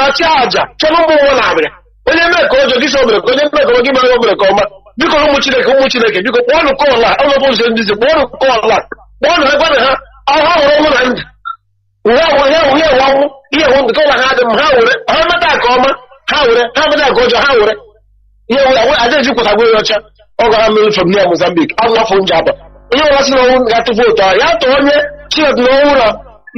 ha chi aja chọrọ ụmụ nwa na abịa onye mee ka ọjọọ gị sọ mere ka onye mee ka gị mere mere ka ọma biko ụmụ chineke biko kpọọnụ kọọla ọlọfọs ndị kpọọnụ kọọla kpọọnụ ha gwara ha ọha hụrụ ọnwụ na ndụ ihe nwanwụ ihe nwụ nke ụlọ ha dị m ha mata ka ọma ha mata ka ọjọọ ha were ihe were adịghị kwụtagbo ya ọcha ọ gara mmiri from near Mozambique afọ njaba onye ọra sị na ọnwụ ga-atụ vootu ahụ ya tụọ onye Chinedu na ọnwụ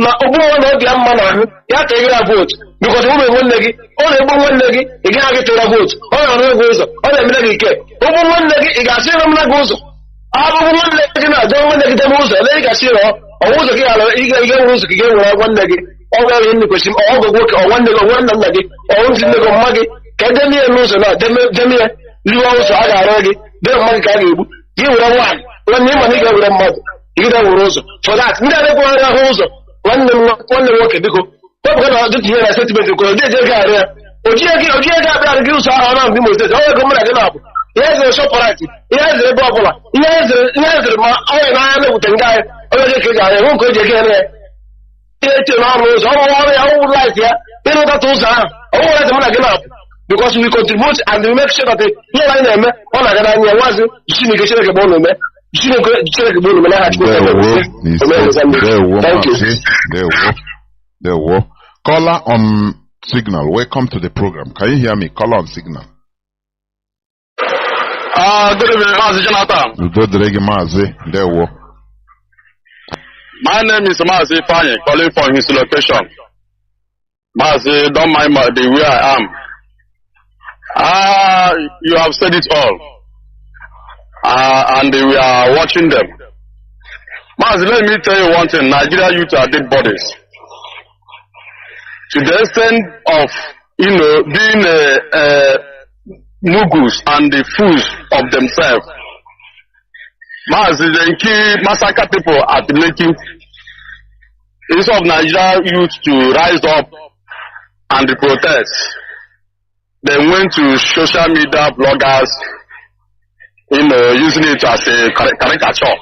na ogbunwa na obi ya mma na ahụ ya ka ịgara vootu bikọta ụmụ nwanne gị ọ na-egbu nwanne gị ị gaghị agị tụra vootu ọ na-arụ ego ụzọ ọ na-emere gị ike ogbu nwanne gị ị ga-asị ịrụ mna gị ụzọ abụghị nwanne gị na-ajọ nwanne gị debe ụzọ ele ị ga-asị ịrọ ọnwụ ụzọ gị ala ị ga-enwere ụzọ ka ị ga-enwere nwanne gị ọ gaghị ihe kwesị ọgọ nwoke ọ nwanne gị ọ nwanne nna gị ọnwụ ntị nne gị mma gị ka edeme ihe n'ụzọ na deme ya riwe ụzọ a ga-arụ gị dee mmadụ ka a ga-egbu gị were nwaanyị nwanne ịma na ị ga-ewere mmadụ ịgide were ụzọ for that ndị adịkwagharị ahụ ụzọ nwanne m nwoke biko wepụga na ọdụ tinye na setiment kwere oji eje ego arị ya oji ego abịara gị ụzọ ahụ na Imo steeti ọ ego mụ na gị na-abụ ihe ezere shọpụrati ihe ezere ebe ọbụla ihe ezere ma ọnya n'anya na-ewute nga anyị onye je ka eji arị nwe nke o ji ego ere ya ihe eche n'ọnụ ụzọ ọrụ ya ọwụ laịt ya ịrụtata ụzọ ahụ ọwụ laịt mụ na gị na-abụ because we contribute and we make sure that ihe anyị na-eme ọ na-aga n'anya nwazi Chineke Chineke bụ ụlọ mee Chineke bụ ụlọ mee na There were. Caller on signal. Welcome to the program. Can you hear me? Caller on signal. Good evening, Mazi Jonathan. Good Mazi. There were. My name is Mazi Fanyi, calling from his location. Mazi, don't mind the way I am. You have said it all. And we are watching them. Mazi, let me tell you one thing. Nigeria youth are dead bodies. To the extent of, being mugus and the fools of themselves. Mazi, they massacre people at Lekki. Instead of Nigeria youth to rise up and protest, they went to social media bloggers, using it as a caricature.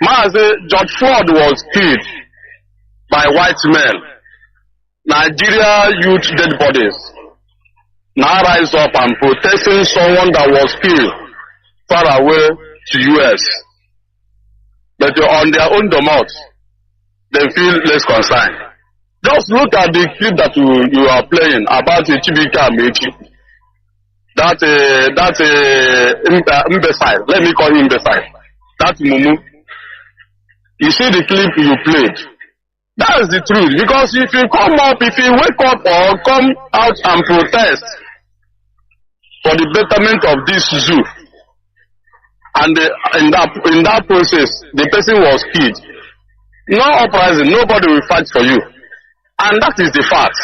Mazi, George Floyd was killed by white men. Nigeria youth dead bodies now rise up and protesting someone that was killed far away to US. But on their own domot, they feel less concerned. Just look at the clip that you are playing about Chibika Mechi. That imbecile, let me call him imbecile. That Mumu. You see the clip you played. That is the truth. Because if you wake up or come out and protest for the betterment of this zoo, and in that process, the person was killed. No uprising, nobody will fight for you. And that is the fact.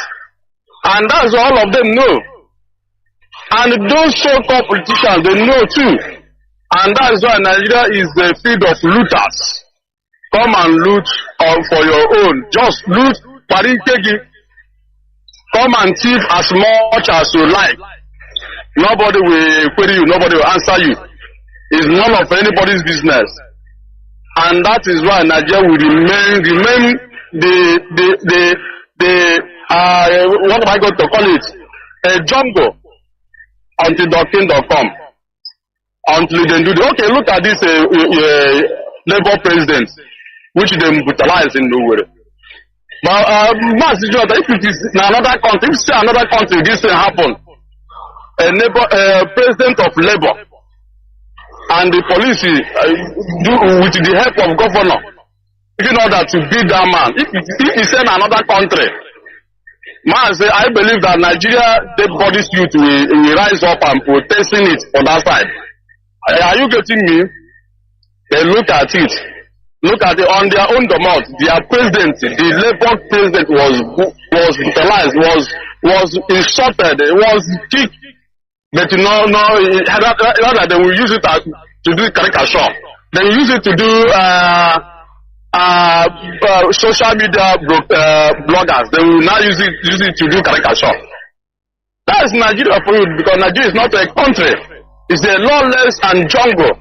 And that's all of them know. And those so-called politicians, they know too. And that's why Nigeria is the field of looters. Come and loot for your own. Just loot, come and thief as much as you like. Nobody will query you, nobody will answer you. It's none of anybody's business. And that is why Nigeria will remain what am I going to call it? A jungle until the kingdom come. Until they do okay, look at this Labour president, which they brutalize in the world. But Mazi, if it is in another country, if say another country, this thing happen. A president of Labour and the police do with the help of governor, in order to beat that man. If he send another country, Mazi, I believe that Nigeria dead bodies youth will rise up and protesting it on that side. Are you getting me? They look at it. Look at it on their own domot. Their president, the Labour president was brutalized, was insulted, was kicked. But rather they will use it to do caricature. They will use it to do social media bloggers. They will now use it to do caricature. That is Nigeria for you, because Nigeria is not a country. It's a lawless and jungle.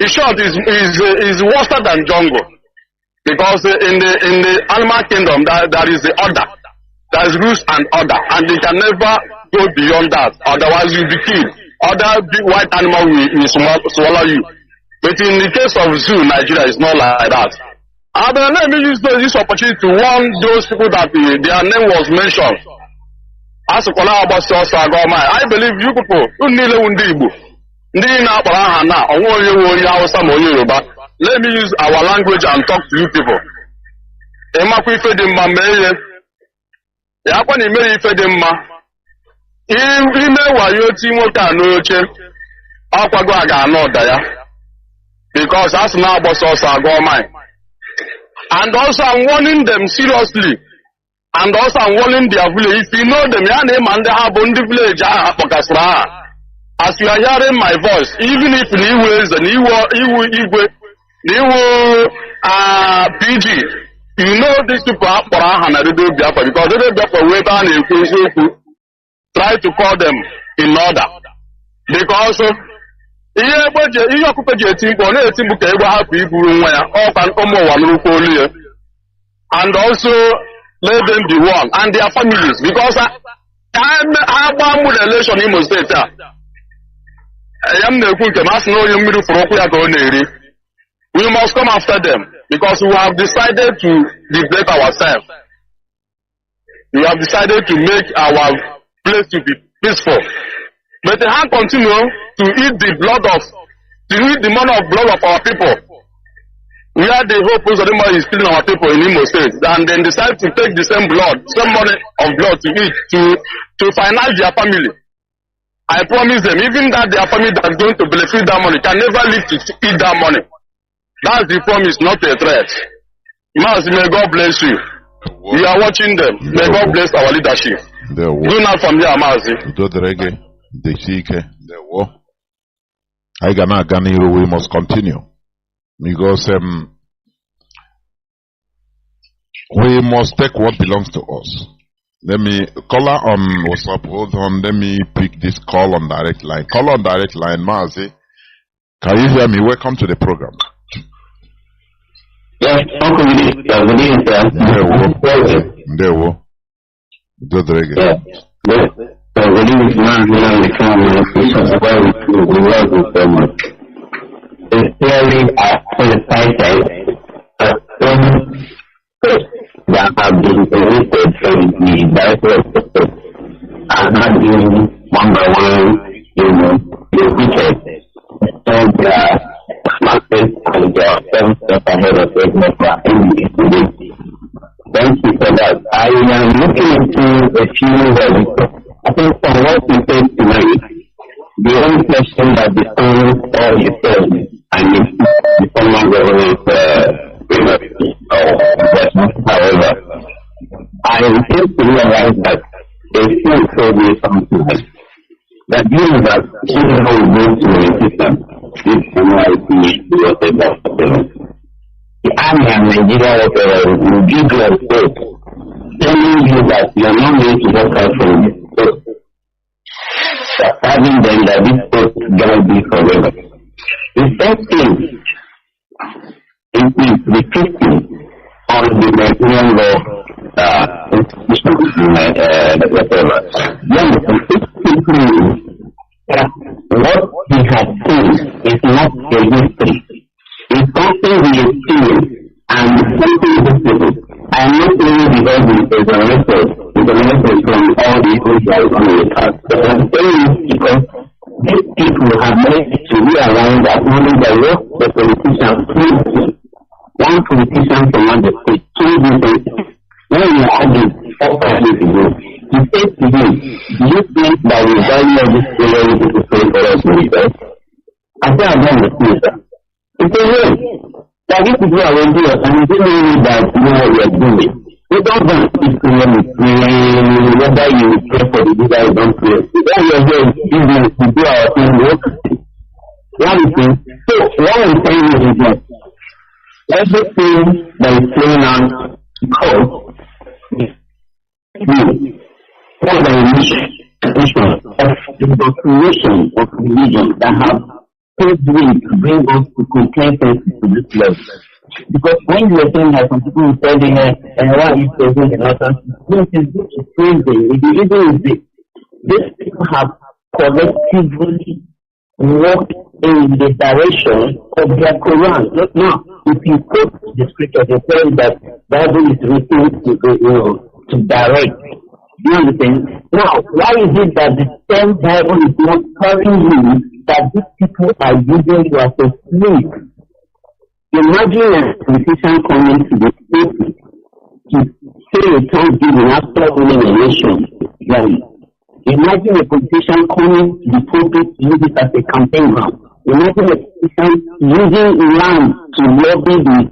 In short, is worse than jungle, because in the animal kingdom there is the order, there is rules and order, and they can never go beyond that. Otherwise, you'll be killed. Other big white animal will swallow you. But in the case of zoo, Nigeria is not like that. And then let me use this opportunity to warn those people that their name was mentioned. As a I believe you people who need Igbo. Let me use our language and talk to you people. Because that's now and also I'm warning them seriously. And also I'm warning their village. If you know them, village. As you are hearing my voice, even if Niwe is the PG, you know these people are Biafra, because they Biafra way down in try to call them in order. Because and also let them be one and their families, because I have one relation in Imo State. We must come after them, because we have decided to liberate ourselves. We have decided to make our place to be peaceful. But they have continued to eat the money of blood of our people. We are the whole person that is killing our people in Imo State, and then decide to take the same money of blood to eat, to finance their family. I promise them, even that their family that is going to benefit that money can never live to eat that money. That's the promise, not a threat. Mazi, may God bless you. We are watching them. May God bless our leadership. Do not from here, Mazi. We must continue, because we must take what belongs to us. Let me caller on WhatsApp. Hold on. Let me pick this call on direct line. Call on direct line, Mazi. Can you hear me? Welcome to the program. Yes, Uncle Willie. Good evening, sir. There we go. Good reggae. Yes. Good evening, man. We love you so much. It's clearly excited that have been elected from the Biafra are not being one by one, defeated. So they are market and they are 7 steps ahead of Biafra today. Thank you for that. I am looking into a few ways. I think from what you said tonight, the only question that becomes all you said I came to realize that a few told me something like that means that even though we go to a system, this NYC, whatever, the army and Nigeria, whatever, will give you a quote telling you that you are not going to work out from this post. Having them that this post cannot be forever. The first thing is reflecting on the Nigerian law institution, whatever. Then the first thing that what he has seen is not a history. It's something he has seen and something visible. I am not saying because it is a record from all the issues that are on the past. But I'm saying it because these people have managed to realize that only the work the politicians do. One politician from the state told me that when you argued 4 years ago, he said to him, do you think that the value of this area is to pay for us in the I said, I don't understand that. He said, yes. That if people are ready and you don't know that you know what you're doing. You don't want to speak to them whether you pray for the leader or don't pray. When you're here in business to do our thing, work. One thing. So what I'm saying is that everything that is playing out because for the mission of the creation of religion that have paved way to bring us to complacency to this level. Because when you are saying that some people will tell them, and why is present in other things is good to praise them. The reason is this. These people have collectively walked in the direction of their Quran. Look now, if you quote the scripture, they tell you that Bible is written to direct. You understand? Now, why is it that the same Bible is not telling you that these people are using you as a slave? Imagine a politician coming to the state to say a thanksgiving after winning a nation. Imagine a politician coming to the pulpit to use it as a campaign ground. Imagine a politician using land to lobby the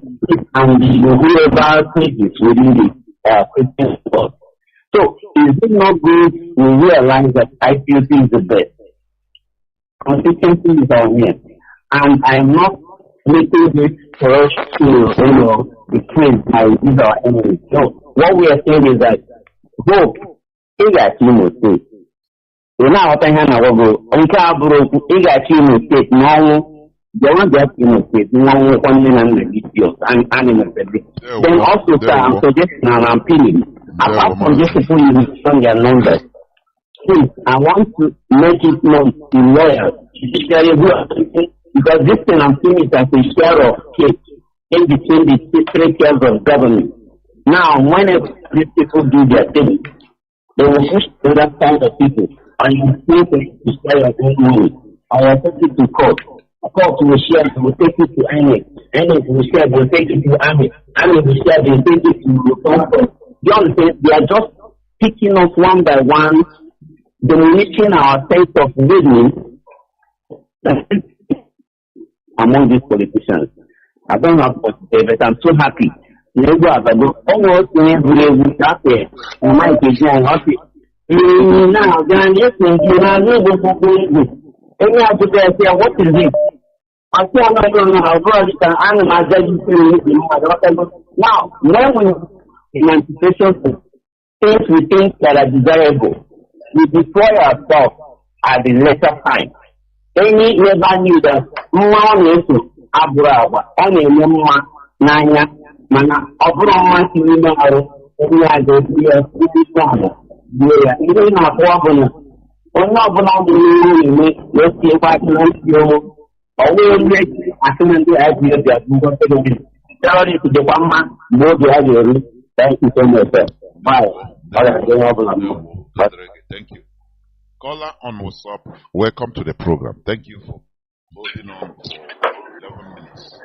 and whoever preaches within the Christian world. So, is it not good to realize that IPOC is the best? Consistency is our name. And I'm not making this for us to be praised by these our enemies. No, what we are saying is that hope is at Imo State. We're not open hand and go. We got Imo State. No, they want that Imo State. No, only and animals. Then also, sir, I'm suggesting and I'm appealing. Apart from just people you understand their numbers, please, I want to make it known to lawyers, because this thing I'm seeing is as a share of cake in between the 3 tiers of government. Now, whenever these people do their thing, they will push to that side of people, and you think to share your own money, or you take it to court. A court will share, they will take it to INEC. INEC will share, they will take it to Army. Army will share, they will take it to the conference. You understand? They are just picking us one by one, diminishing our sense of living among these politicians. I don't know what to say, but I'm so happy. You know, I go almost every after my kitchen office. Now, then, yes, you know, any of the guys say, what is it? I say, I don't know how God can animal judge. Now, when we emancipation things we think that are desirable, we destroy ourselves at the later time. Any never knew that money to Abrawa, only Nanya, Mana, Abraham, even a problem. When not belonging, let's see if I can you always make a similar idea that we got to the one man, no, the idea. Thank you so much, sir. Bye. Thank you. Caller on WhatsApp, welcome to the program. Thank you for holding on for 11 minutes.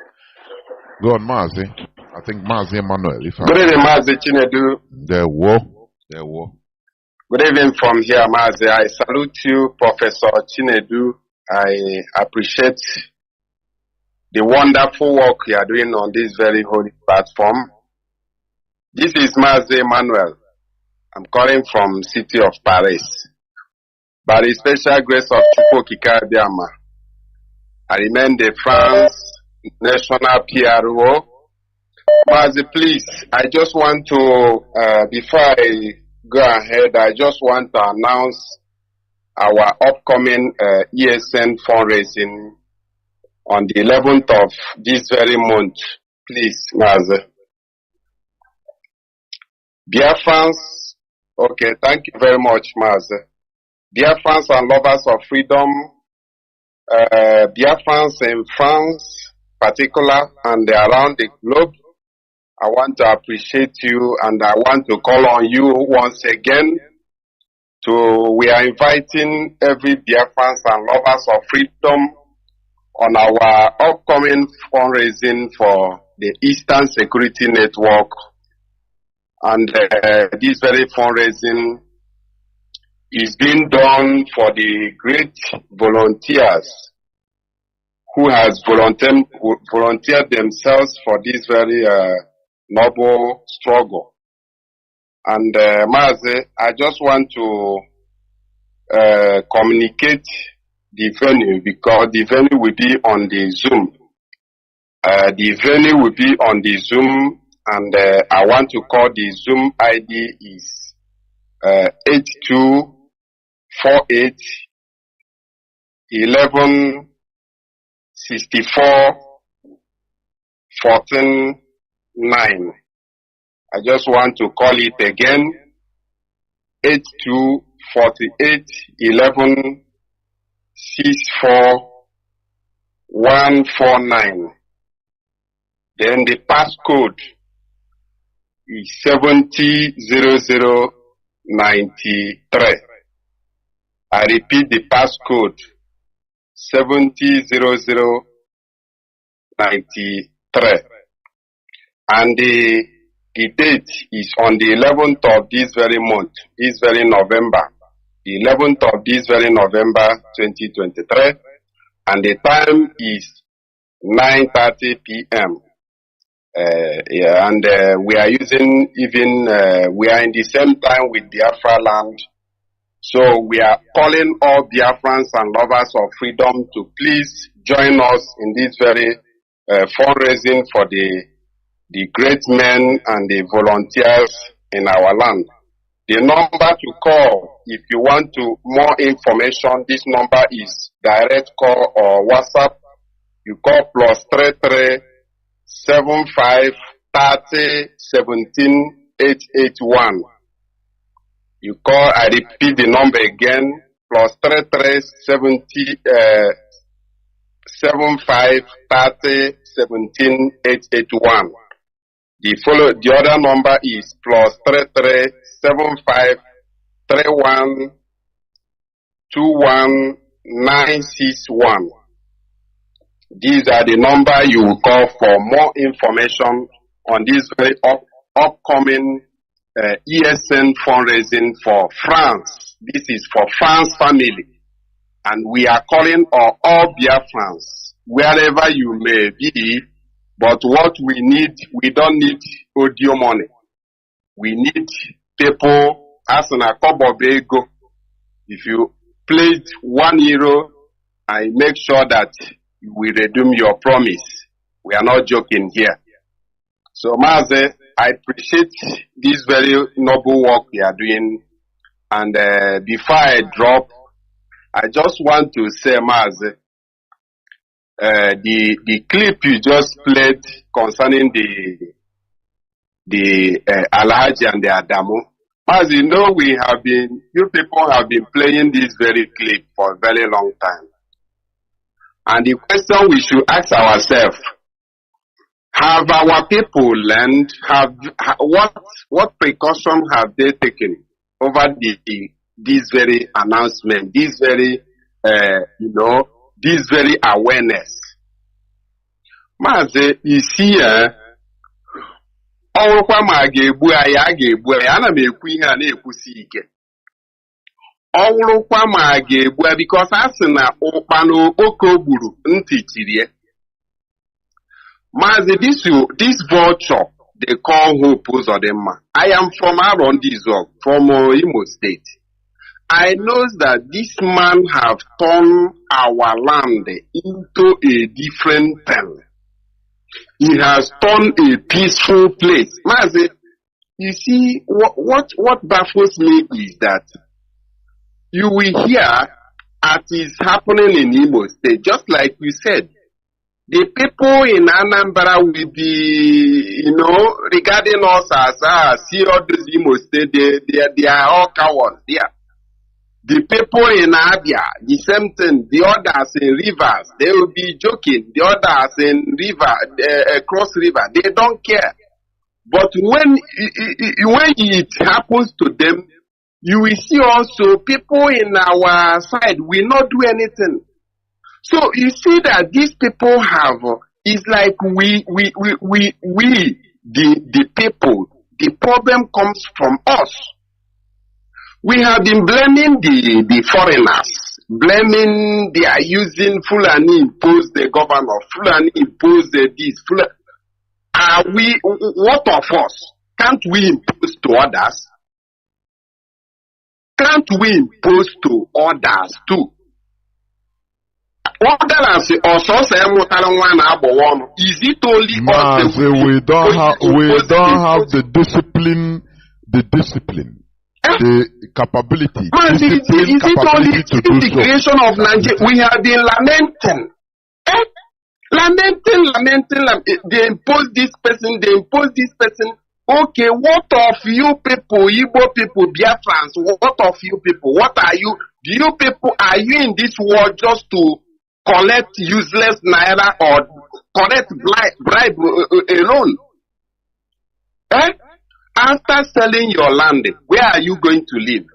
Go on, Mazi. I think Mazi Emmanuel. Good evening, Mazi Chinedu. There were. Good evening from here, Mazi. I salute you, Professor Chinedu. I appreciate the wonderful work you are doing on this very holy platform. This is Mazi Emmanuel I'm calling from city of Paris. By the special grace of Chukwu Biama, I remain the France national PRO. Mazi, please, I just want to, before I go ahead, I just want to announce our upcoming ESN fundraising on the 11th of this very month. Please, Mazi. Biafrans, okay, thank you very much, Mazi. Biafrans and lovers of freedom, Biafrans in France, particular, and around the globe, I want to appreciate you, and I want to call on you once again we are inviting every Biafrans and lovers of freedom on our upcoming fundraising for the Eastern Security Network. And this very fundraising is being done for the great volunteers who has volunteered themselves for this very noble struggle. And Mazi, I just want to communicate the venue, because the venue will be on the Zoom. The venue will be on the Zoom, and I want to call the Zoom ID is 8248 11 64 14 9. I just want to call it again, 8248 11 64 149. Then the passcode is 700093. I repeat the passcode, 700093. And the date is on the 11th of this very month, this very November, the 11th of this very November 2023, and the time is 9:30 p.m. And we are using we are in the same time with Biafra land. So we are calling all Biafrans and lovers of freedom to please join us in this very fundraising for the great men and the volunteers in our land. The number to call if you want to more information, this number is direct call or WhatsApp. You call +33 75 30 17 881. You call, I repeat the number again, +33 75 30 17 881. The other number is +33 75 31 21 961. These are the number you will call for more information on this very upcoming ESN fundraising for France. This is for France family. And we are calling all Biafrans, wherever you may be. But what we need, we don't need audio money. We need people as an akobobego. If you pledge €1, I make sure that we redeem your promise. We are not joking here. So Mazi, I appreciate this very noble work we are doing. And before I drop, I just want to say, Mazi, the clip you just played concerning the Alhaji and the Adamu. As you know, you people have been playing this very clip for a very long time. And the question we should ask ourselves, have our people learned, what precaution have they taken over this very announcement, this very, this very awareness? Mazi, you see, ọwụkwa ma a ga-egbu anyị, ana m ekwu ihe a na-ekwusi ike. Ọwụrụkwa ma a ga-egbu because a sị na ụkpana oko gburu ntị chiri ya. Mazi, this vulture, they call Hope Uzodinma. I am from Arondizog, from Imo State. I know that this man have turned our land into a different thing. He has turned a peaceful place. Mazi, you see, what baffles me is that you will hear as is happening in Imo State, just like you said. The people in Anambra will be, regarding us as see all those Imo State, they are all cowards there. The people in Abia, the same thing. The others in rivers, they will be joking. The others in cross river, they don't care. But when it happens to them, you will see also people in our side will not do anything. So you see that these people have, it's like we, the people, the problem comes from us. We have been blaming the foreigners, blaming they are using Fulani impose the governor, Fulani impose this, Fulani. Are we, what of us? Can't we impose to others? Can't we impose to others too? Is it only us? We don't have the discipline, the capability, Man, is it only to do the so. creation of Nigeria? We have been lamenting. Lamenting. They impose this person, Okay, what of you people, Igbo people, Biafrans? What of you people? What are you? Do you people, are you in this world just to collect useless naira or collect bribe alone? After selling your land, where are you going to live?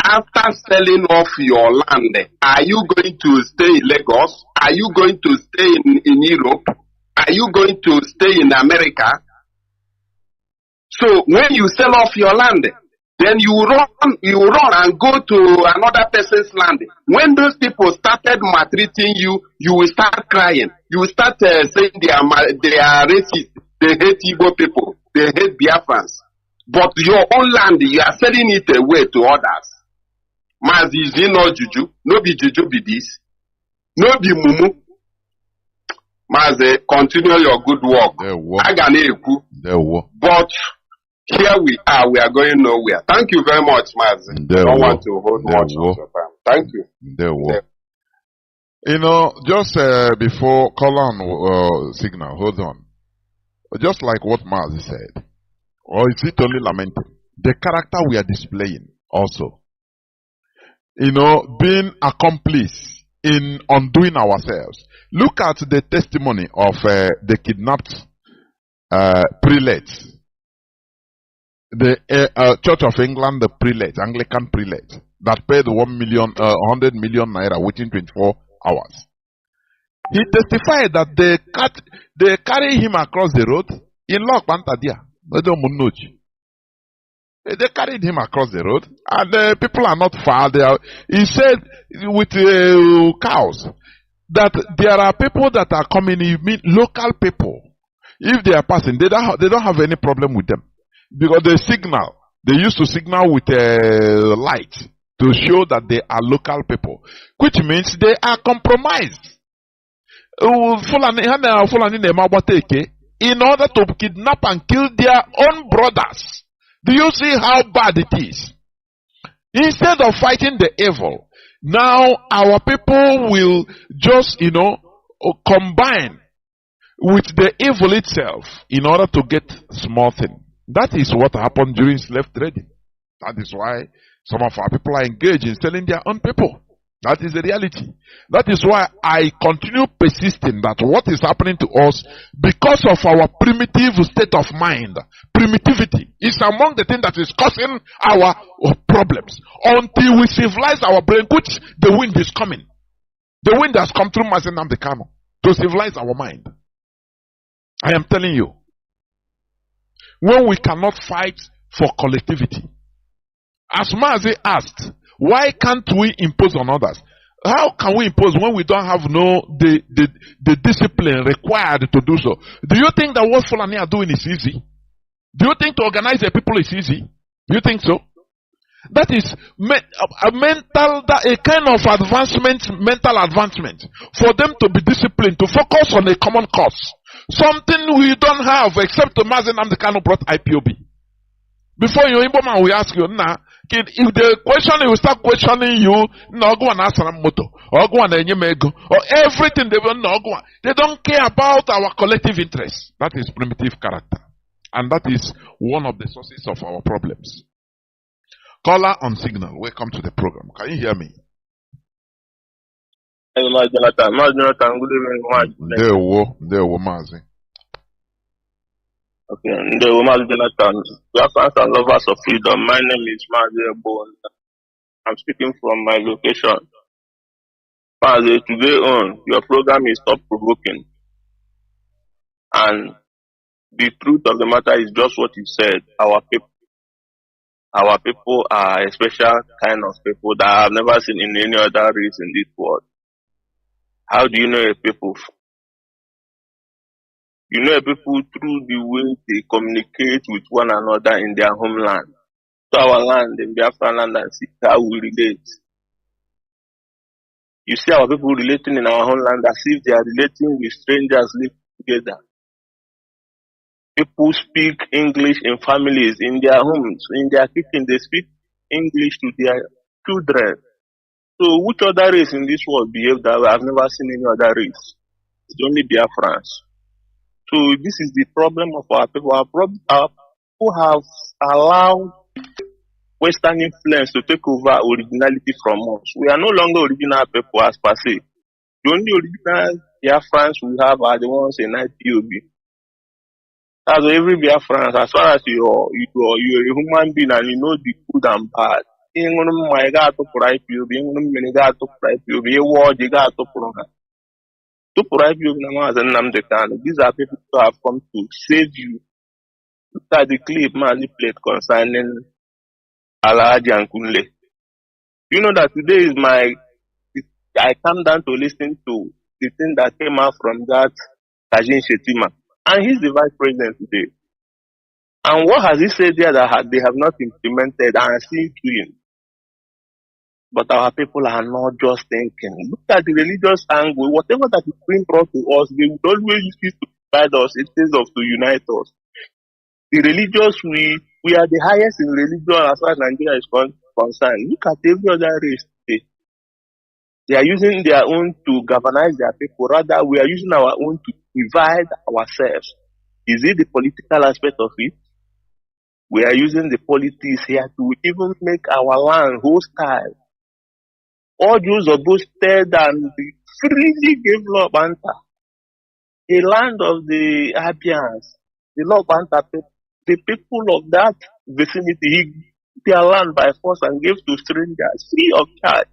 After selling off your land, are you going to stay in Lagos? Are you going to stay in Europe? Are you going to stay in America? So when you sell off your land, then you run and go to another person's land. When those people started maltreating you, you will start crying. You will start saying they are racist. They hate Igbo people. They hate Biafrans. But your own land, you are selling it away to others. Mazi, is it no juju? No be juju be this. No be mumu. Mazi, continue your good work. But here we are going nowhere. Thank you very much, Mazi. I don't want to hold much of your time. Thank you. Just before call on signal, hold on. Just like what Mazi said, or is it only lamenting? The character we are displaying also. Being accomplice in undoing ourselves. Look at the testimony of the kidnapped prelates. The Church of England, the prelate, Anglican prelate, that paid 100 million naira within 24 hours. He testified that they carry him across the road in Lok Bantadia. They carried him across the road, and people are not far. He said with cows that there are people that are coming. You mean local people? If they are passing, they don't have any problem with them because they used to signal with a light to show that they are local people, which means they are compromised. In order to kidnap and kill their own brothers. Do you see how bad it is? Instead of fighting the evil, now our people will just, combine with the evil itself in order to get small thing. That is what happened during slave trading. That is why some of our people are engaged in selling their own people. That is the reality. That is why I continue persisting that what is happening to us, because of our primitive state of mind, primitivity is among the things that is causing our problems. Until we civilize our brain, which the wind is coming. The wind has come through Mazi Nnamdi Kanu to civilize our mind. I am telling you. When we cannot fight for collectivity. As Mazi asked, why can't we impose on others? how can we impose when we don't have the discipline required to do so? Do you think that what Fulani are doing is easy? Do you think to organize the people is easy? Do you think so? That is a kind of advancement, mental advancement, for them to be disciplined, to focus on a common cause. Something we don't have except the Mazi Nnamdi Kanu brought IPOB. Before you, Igbo man will ask you, nah, if the question will start questioning you, no go and ask moto, or go and enyemego, or everything they will not go. They don't care about our collective interests. That is primitive character. And that is one of the sources of our problems. Caller on signal, welcome to the program. Can you hear me? Hey, Jonathan, good evening. There were Mazi. Okay, Jonathan, Biafrans and lovers of freedom. My name is Mazi. I'm speaking from my location. Mazi, today on, your program is Stop Provoking. And the truth of the matter is just what you said. Our people are a special kind of people that I have never seen in any other race in this world. How do you know a people? You know a people through the way they communicate with one another in their homeland. To our land, in Biafra land, and see how we relate. You see our people relating in our homeland as if they are relating with strangers living together. People speak English in families, in their homes, in their kitchen. They speak English to their children. So which other race in this world behave that way? I've never seen any other race. It's only Biafrans. So this is the problem of our people. Our people have allowed Western influence to take over originality from us. We are no longer original people as per se. The only original Biafrans we have are the ones in IPOB. As every Biafran, as far as you're a human being and you know the good and bad. These are people who have come to save you. Look at the clip Mazi played concerning Alhaji and Kunle. You know that today is I come down to listen to the thing that came out from that Tajin Shetima. And he's the vice president today. And what has he said there that they have not implemented and are still doing? But our people are not just thinking. Look at the religious angle. Whatever that is being brought to us, they would always use to divide us instead of to unite us. The religious, we are the highest in religion as far as Nigeria is concerned. Look at every other race today. They are using their own to galvanize their people. Rather, we are using our own to divide ourselves. Is it the political aspect of it? We are using the politics here to even make our land hostile. All Jews are boasted and freely gave law Banta, a land of the Abians, the law Banta, the people of that vicinity, he gave their land by force and gave to strangers free of charge.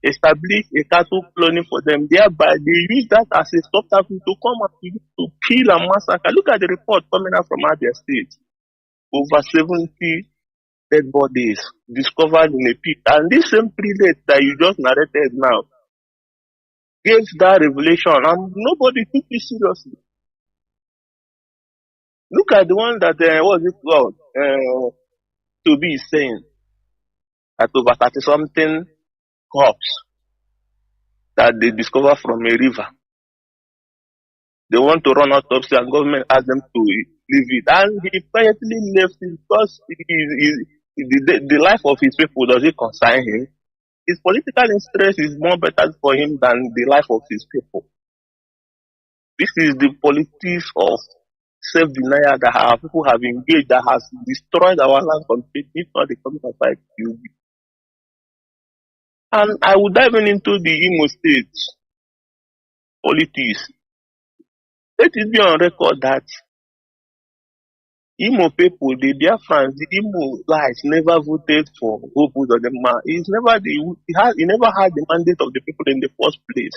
Establish a cattle colony for them. Thereby, they use that as a subterfuge to come and to kill and massacre. Look at the report coming out from Abia State. Over 70 dead bodies discovered in a pit. And this same prelate that you just narrated now gave that revelation, and nobody took it seriously. Look at the one that what is it called? To be saying that over 30 something corpse that they discover from a river. They want to run autopsy and government asked them to leave it. And he quietly left it because the life of his people doesn't concern him. His political interest is more better for him than the life of his people. This is the politics of self-denial that our people have engaged that has destroyed our land completely, if not the coming of IPOB. And I will dive into the Imo State politics. Let it be on record that Imo people, the Biafrans, the Imo lights never voted for Opus or the man. He never had the mandate of the people in the first place.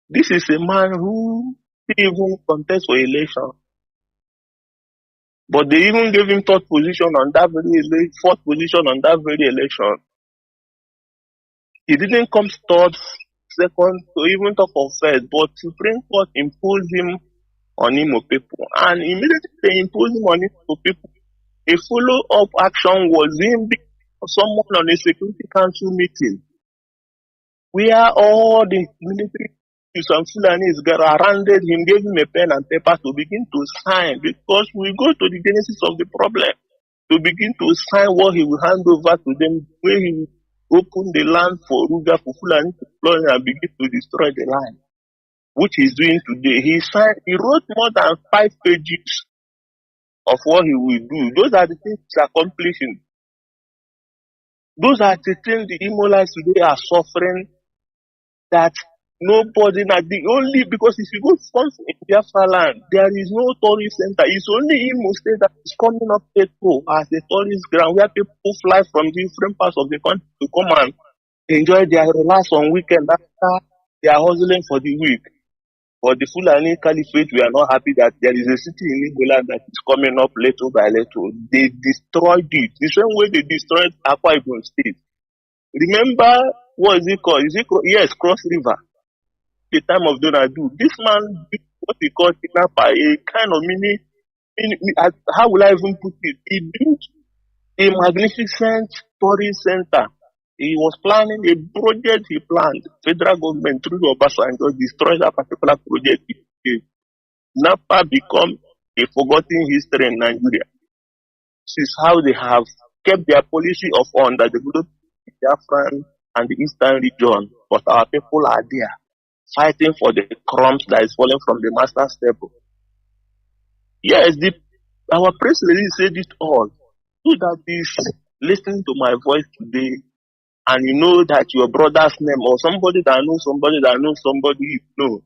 This is a man who didn't even contest for election. But they even gave him fourth position on that very election. He didn't come third, second, to even talk of first, but Supreme Court imposed him on Imo people. And immediately they imposed him on Imo people, a follow-up action was him being someone on a Security Council meeting where all the military and Fulanis surrounded him, gave him a pen and paper to begin to sign, because we go to the genesis of the problem, to begin to sign what he will hand over to them, where he will open the land for Ruga, for Fulani to flood and begin to destroy the land, which he's doing today. He wrote more than 5 pages of what he will do. Those are the things he's accomplishing. Those are the things the Imolites today are suffering, that nobody, not the only, because if you go once in Biafra land, there is no tourist center. It's only Imo State that is coming up as a tourist ground where people fly from different parts of the country to come and enjoy their relax on weekend after they are hustling for the week. For the Fulani Caliphate, we are not happy that there is a city in Igbo land that is coming up little by little. They destroyed it. The same way they destroyed Akwa Ibom State. Remember, what is it called? Yes, Cross River. The time of Donadu. This man did what he called kidnapper, a kind of how will I even put it? He built a magnificent tourist center. He was planning a project he planned. Federal government through Obasanjo destroyed that particular project. Napa become a forgotten history in Nigeria. This is how they have kept their policy of underdeveloped Biafran and the eastern region. But our people are there, fighting for the crumbs that is falling from the master's table. Yes, our press release said it all. So that is listening to my voice today, and you know that your brother's name or somebody that knows somebody that knows somebody you know,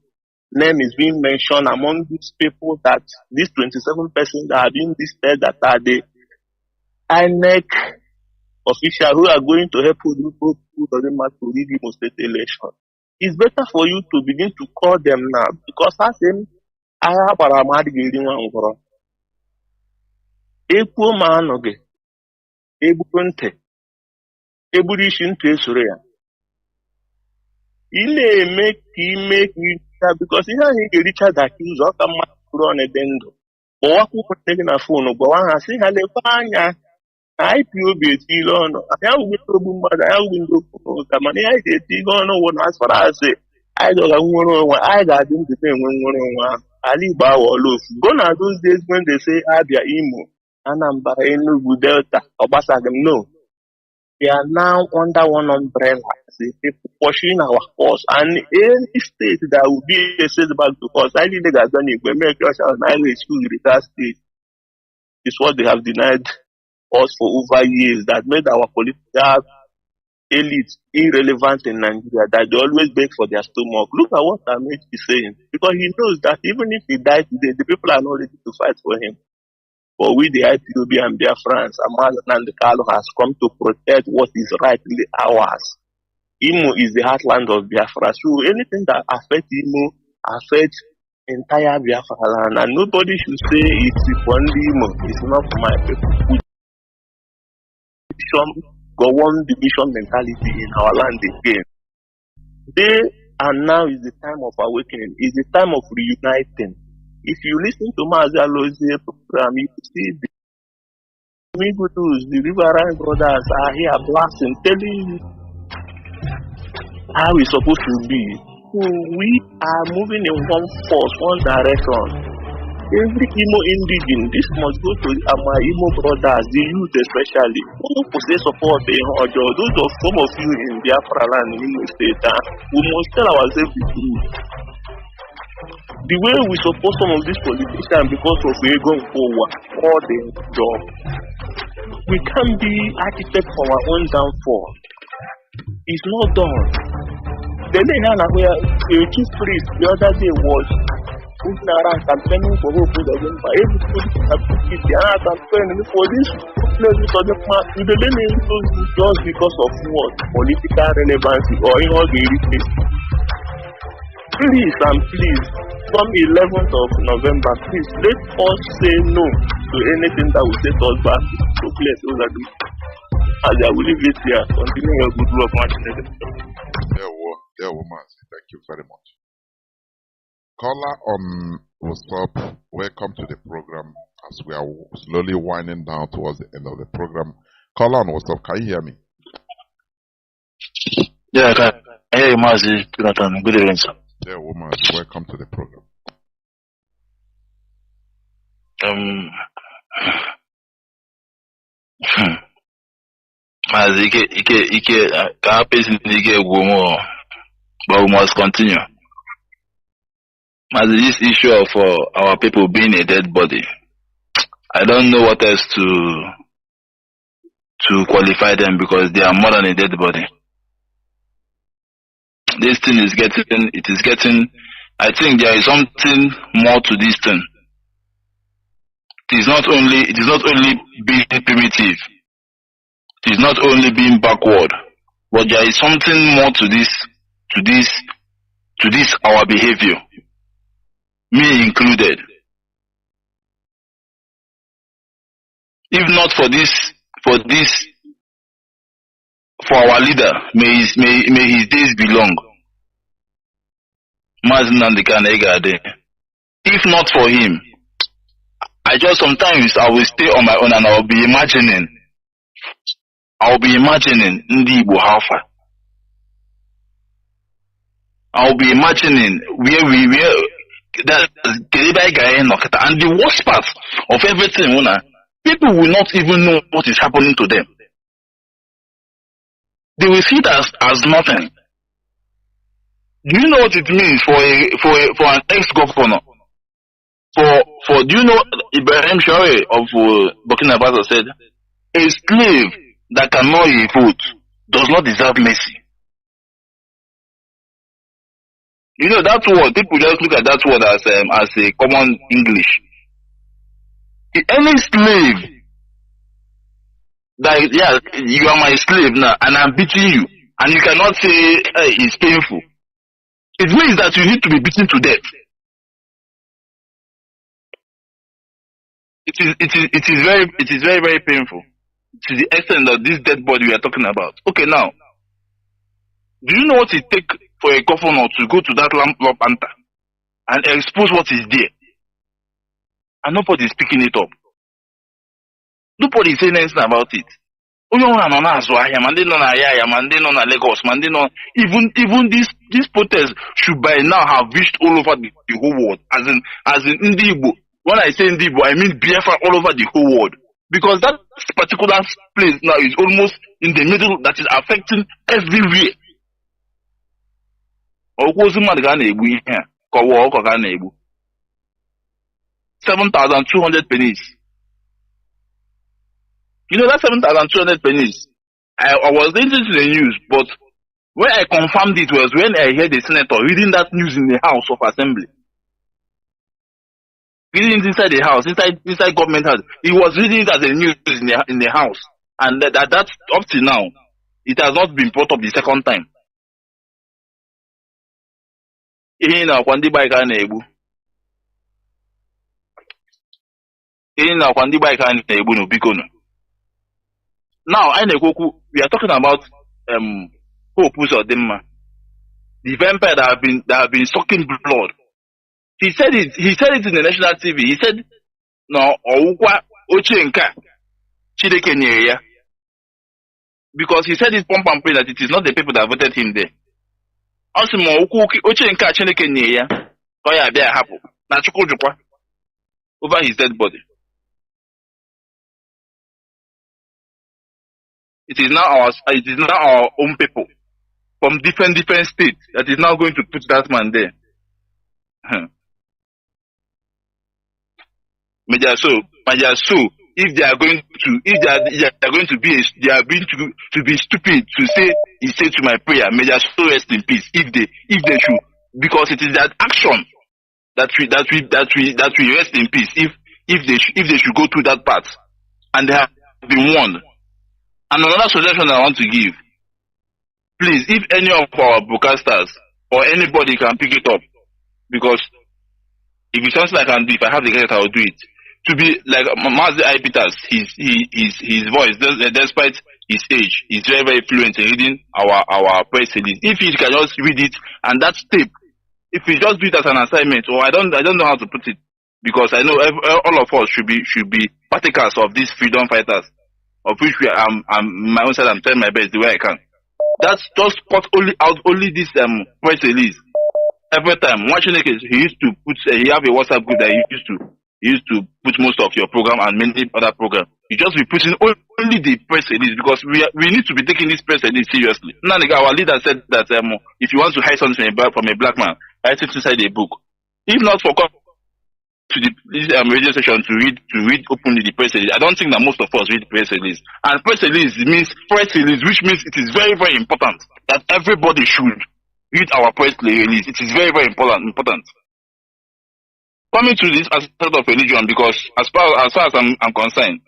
name is being mentioned among these people, that these 27 persons that are being listed, that are the INEC officials who are going to help you who doesn't matter to lead the state election. It's better for you to begin to call them now, because as in I have a mad getting one for Equal man okay. Ebukunte. Eburishin Tesurea. He make you, because he has a Richard that he's up a on a dendo. Or what could take a phone, but one has seen Halefania. I feel be on. I have window, but I have window. The money I did, you don't know what as far as I say. I don't know I got into the same one. Ali Bao or Luf. Gone are those days when they say Abia Imo, Anambra, Enugu, Delta, Obasagam. No. They are now under one umbrella. People pursuing our cause, and any state that will be a setback to us, I think they have done it. When make us annihilate school in that state, is what they have denied us for over years. That made our political elite irrelevant in Nigeria. That they always beg for their stomach. Look at what Ahmed is saying, because he knows that even if he dies today, the people are not ready to fight for him. But we, the IPOB and Biafrans, Nnamdi Kanu has come to protect what is rightly ours. Imo is the heartland of Biafra. So anything that affects Imo affects entire Biafra land. And nobody should say it's only Imo. It's not for my people. Go one division mentality in our land again. They and now is the time of awakening. It's the time of reuniting. If you listen to Mazi program, you see the Riverine brothers are here blasting, telling you how it's supposed to be. So we are moving in one force, one direction. Every Imo indigene, this must go to our Imo brothers, the youth especially. Who possess support in Ojo, those of some of you in Biafra land in Imo State, we must tell ourselves the truth. The way we support some of these politicians because of we going forward or the job, we can be architects for our own downfall. It's not done. The day where the chief priest the other day was moving around campaigning for hope for everybody have to keep the other campaigning for this place with other man. The lane just because of what? Political relevancy or in all the replace. Please and please, from 11th of November, please let us say no to anything that will set us back to place. Mazi, I will leave it here. Continue your good work, Martin. There, Mazi. Thank you very much. Caller on WhatsApp, welcome to the program as we are slowly winding down towards the end of the program. Caller on WhatsApp, can you hear me? Yeah, I can. Hey, Mazi, good evening, sir. Yeah, Mazi, welcome to the program. Mazi, but we must continue. Mazi, this issue of our people being a dead body, I don't know what else to qualify them because they are more than a dead body. This thing is getting, I think there is something more to this thing. It is not only being primitive. It is not only being backward, but there is something more to this our behavior. Me included. If not for our leader, may his days be long. Mazi Nnamdi. If not for him, sometimes I will stay on my own and I will be imagining Ndi Igbo how far. I will be imagining where that and the worst part of everything, people will not even know what is happening to them. They will see it as nothing. Do you know what it means for an ex-governor? Do you know Ibrahim Traore of Burkina Faso said, a slave that cannot vote does not deserve mercy. You know that word, people just look at that word as a common English. Any slave that, yeah, you are my slave now and I'm beating you and you cannot say it's painful. It means that you need to be beaten to death. It is very, very painful to the extent that this dead body we are talking about. Okay, now, do you know what it takes for a governor to go to that lamp panther and expose what is there? And nobody is picking it up. Nobody is saying anything about it. Even these protests should by now have reached all over the whole world. As in Igbo. When I say Igbo, I mean Biafra all over the whole world. Because that particular place now is almost in the middle that is affecting everywhere. 7,200 pennies. You know that 7,200 pennies? I was listening to the news, but where I confirmed it was when I heard the senator reading that news in the House of Assembly. Reading it inside the house, inside government house. He was reading it as a news in the house. And that up till now, it has not been brought up the second time. Now, we are talking about Hope Uzodimma, the vampire that have been sucking blood. He said it in the national TV. He said, no, because he said it pump and pray that it is not the people that voted him there. Over his dead body. It is now our own people from different states that is now going to put that man there. If they are going to be stupid to say he said to my prayer, may their soul rest in peace. If they should, because it is that action that we rest in peace. If they should go through that path, and they have been warned. And another suggestion I want to give, please, if any of our broadcasters or anybody can pick it up, because if it's something I can do, if I have the gadget, I will do it. To be like Mazi I. Peters, his voice, despite his age, is very, very fluent in reading our press release. If he can just read it and that tape, if he just do it as an assignment, or I don't know how to put it, because I know all of us should be partakers of these freedom fighters, of which I'm my own side, I'm trying my best the way I can. That's just cut only this press release. Every time watching it, he used to put he have a WhatsApp group that he used to put most of your program and many other programs. You just be putting only the press release, because we need to be taking this press release seriously. Nnamdi, our leader, said that if you want to hide something from a black man, write it inside a book. If not for to this radio station to read openly the press release, I don't think that most of us read press release. And press release means press release, which means it is very, very important that everybody should read our press release. It is very, very important. Coming to this aspect of religion, because as far as I'm concerned,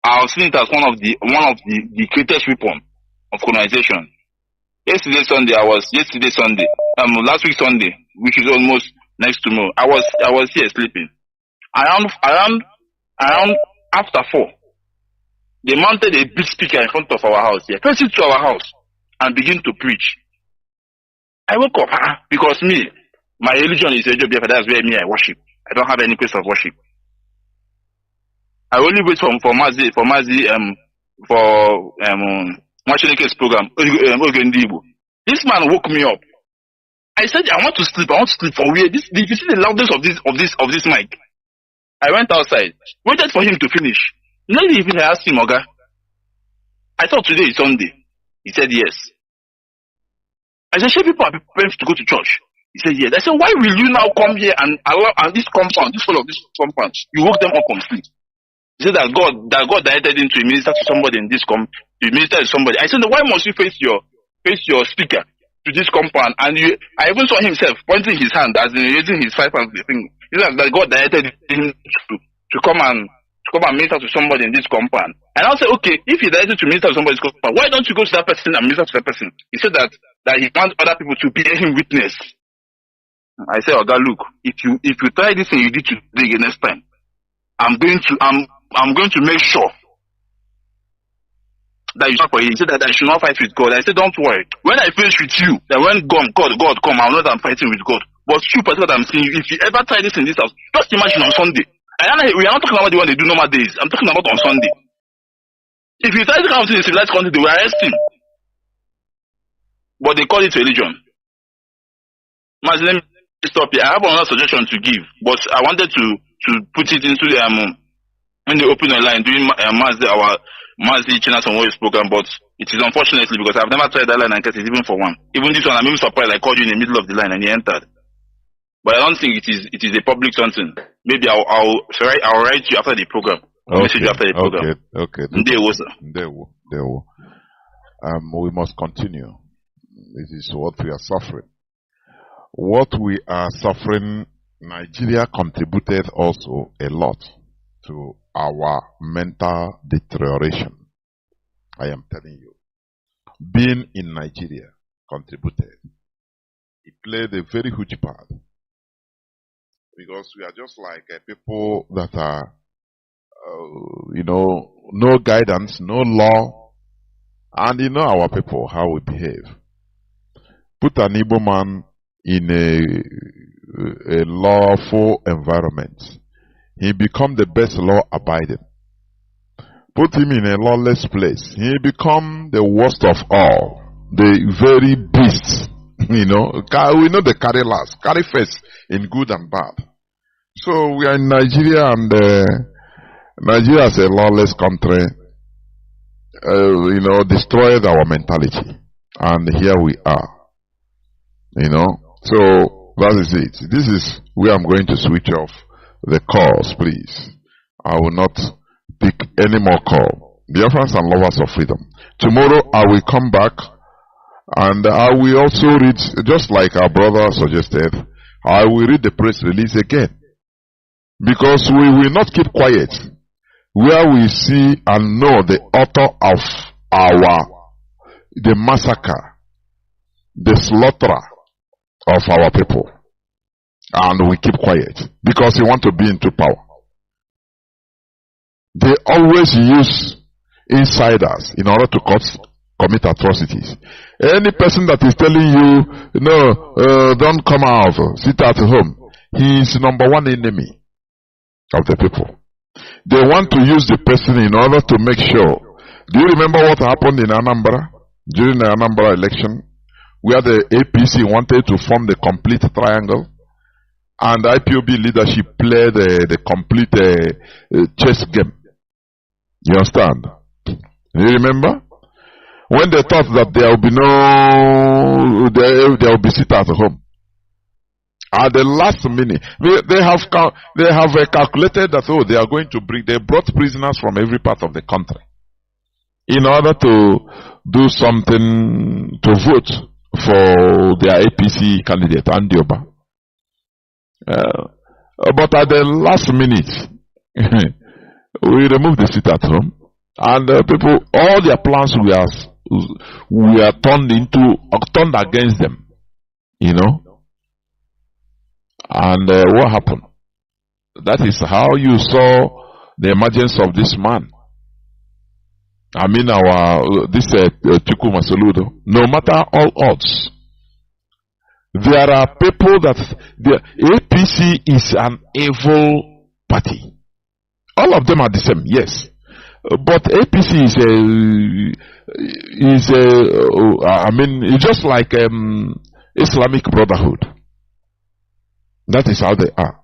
I've seen it as one of the greatest weapon of colonization. Last week Sunday, which is almost next tomorrow, I was here sleeping. Around after 4, they mounted a big speaker in front of our house here, facing to our house, and begin to preach. I woke up because my religion is Biafra. That's where I worship. I don't have any place of worship. I only wait for Mazi Machinike's program. This man woke me up. I said, I want to sleep for where this. Did you see the loudness of this mic? I went outside, waited for him to finish. Then I asked him, Oga, I thought today is Sunday. He said yes. I said, should people are preparing to go to church? He said yes. I said, why will you now come here and allow this compound, this compound, you woke them up on sleep? He said that God directed him to minister to somebody in this to minister to somebody. I said, why must you face your speaker to this compound? And I even saw himself pointing his hand as in raising his 5 hands. He said that God directed him to come and minister to somebody in this compound. And I said, okay, if he directed to minister to somebody's compound, why don't you go to that person and minister to that person? He said that he wants other people to bear him witness. I said, Oga, look, if you try this thing you did today again next time, I'm going to make sure that you talk for him. He said that I should not fight with God. I said, don't worry. When I finish with you, then when God come, I'll know that I'm fighting with God. But you, what I'm saying, if you ever try this in this house, just imagine on Sunday. We are not talking about the one they do normal days. I'm talking about on Sunday. If you try to come to the civilized country, they will arrest him. But they call it religion. Mazi, let me stop here. I have another suggestion to give, but I wanted to put it into the when they open the line during our Mazi Chinedu program, but it is unfortunately because I've never tried that line and get it even for one. Even this one, I'm even surprised I called you in the middle of the line and you entered. But I don't think it is a public something. Maybe I'll write you after the program. I'll message you after the program. Okay. We must continue. This is what we are suffering. What we are suffering, Nigeria contributed also a lot to our mental deterioration. I am telling you. Being in Nigeria contributed. It played a very huge part. Because we are just like people that are, no guidance, no law. And our people, how we behave. Put an Igbo man in a lawful environment. He become the best law abiding. Put him in a lawless place. He become the worst of all. The very beast. We know they carry last, carry first in good and bad. So we are in Nigeria, and Nigeria is a lawless country. Destroyed our mentality, and here we are. So that is it. This is where I'm going to switch off the calls, please. I will not pick any more call. Biafrans and lovers of freedom. Tomorrow I will come back. And I will also read, just like our brother suggested, I will read the press release again. Because we will not keep quiet. Where we see and know the author of the massacre, the slaughter of our people. And we keep quiet. Because we want to be into power. They always use insiders in order to commit atrocities. Any person that is telling you, no, don't come out, sit at home, he is number one enemy of the people. They want to use the person in order to make sure. Do you remember what happened in Anambra during the Anambra election, where the APC wanted to form the complete triangle, and the IPOB leadership played the complete chess game? You understand? Do you remember? When they thought that there will be there will be sit at home. At the last minute, they have calculated that, they are going to they brought prisoners from every part of the country in order to do something, to vote for their APC candidate, Andioba. But at the last minute, we removed the sit at home, and people, all their plans were turned against them, And what happened? That is how you saw the emergence of this man. I mean, this Chukwu Masoludo. No matter all odds, there are people that the APC is an evil party. All of them are the same, yes. But APC it's just like Islamic Brotherhood. That is how they are.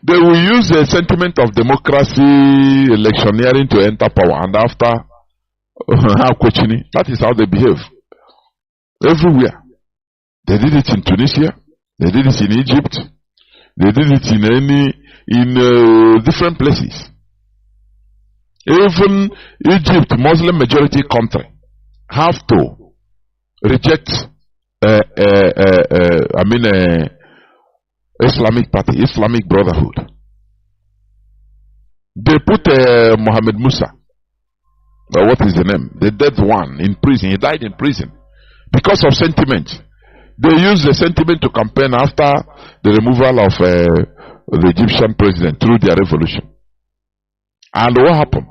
They will use the sentiment of democracy, electioneering to enter power, and after that is how they behave. Everywhere. They did it in Tunisia, they did it in Egypt, they did it in different places. Even Egypt, Muslim majority country, have to reject Islamic party, Islamic Brotherhood. They put Mohammed Musa, what is the name? The dead one, in prison. He died in prison because of sentiment. They used the sentiment to campaign after the removal of the Egyptian president through their revolution. And what happened?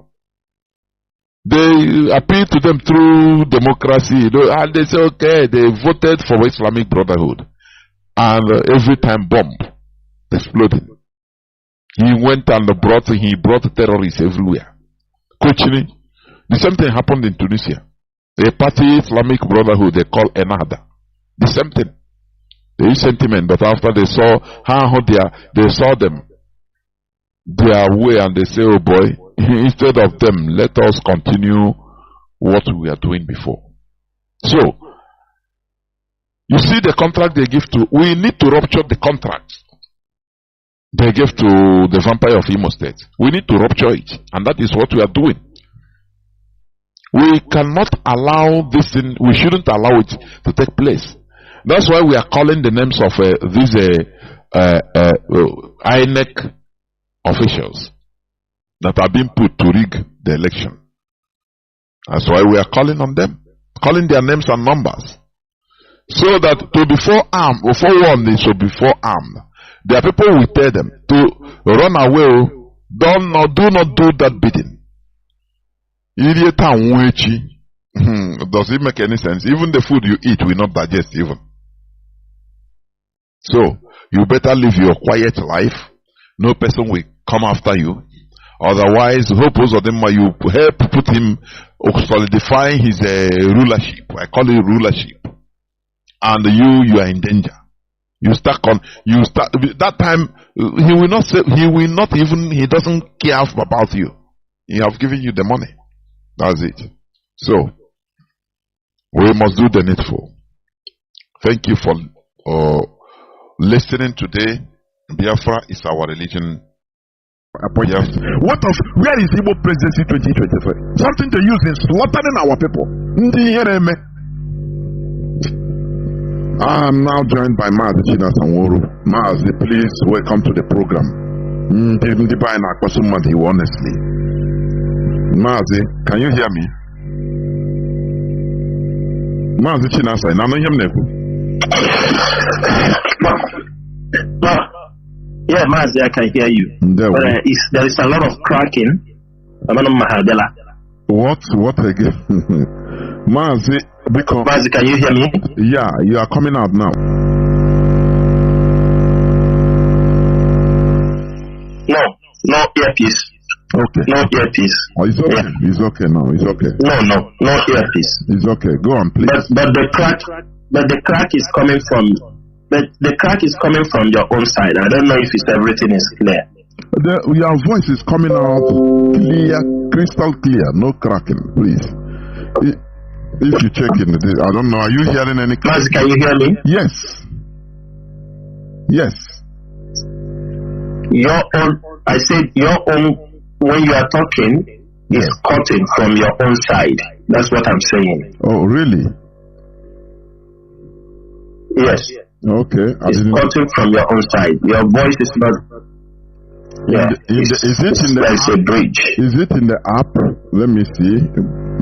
They appealed to them through democracy, and they say, okay, they voted for Islamic Brotherhood. And every time bomb exploded. He went and brought terrorists everywhere. Coaching. The same thing happened in Tunisia. A party, Islamic Brotherhood, they call Ennahda. The same thing. They use sentiment, but after they saw they saw them their way, and they say, oh boy, instead of them, let us continue what we are doing before. So, you see the contract they give to, we need to rupture the contract they gave to the vampire of Imo State. We need to rupture it, and that is what we are doing. We cannot allow this thing, we shouldn't allow it to take place. That's why we are calling the names of these INEC officials that are being put to rig the election. That's why we are calling on them, calling their names and numbers. So that to be forearmed, or forewarned, they should be forearmed. There are people will tell them to run away, do not do that bidding. Does it make any sense? Even the food you eat will not digest even. So, you better live your quiet life. No person will come after you. Otherwise, you help put him solidifying his rulership. I call it rulership. And you are in danger. That time, he doesn't care about you. He has given you the money. That's it. So, we must do the needful. Thank you for listening today. Biafra is our religion. Where is Igbo presidency 2023? Something to use in slaughtering our people. I am now joined by Mazi Chinedu. Mazi, please welcome to the program. Honestly. Mazi, can you hear me? Mazi Chinedu, I don't hear me. Yeah, Mazi, I can hear you. There is a lot of cracking. What again? Mazi, because Mazi, can you hear me? Yeah, you are coming out now. No earpiece. Okay. No earpiece. Oh, it's okay. Yeah. It's okay now. It's okay. No earpiece. It's okay. Go on, please. But the crack is coming from the crack is coming from your own side. I don't know if everything is clear. Your voice is coming out clear, crystal clear, no cracking, please. If you check in, I don't know, are you hearing any cracking? Can you hear me? Yes. Yes. Your own, I said your own, when you are talking, is cutting from your own side. That's what I'm saying. Oh, really? Yes. Okay. It's cutting from your own side. Your voice is not. Yeah. Is it in the app? A bridge. Is it in the app? Let me see.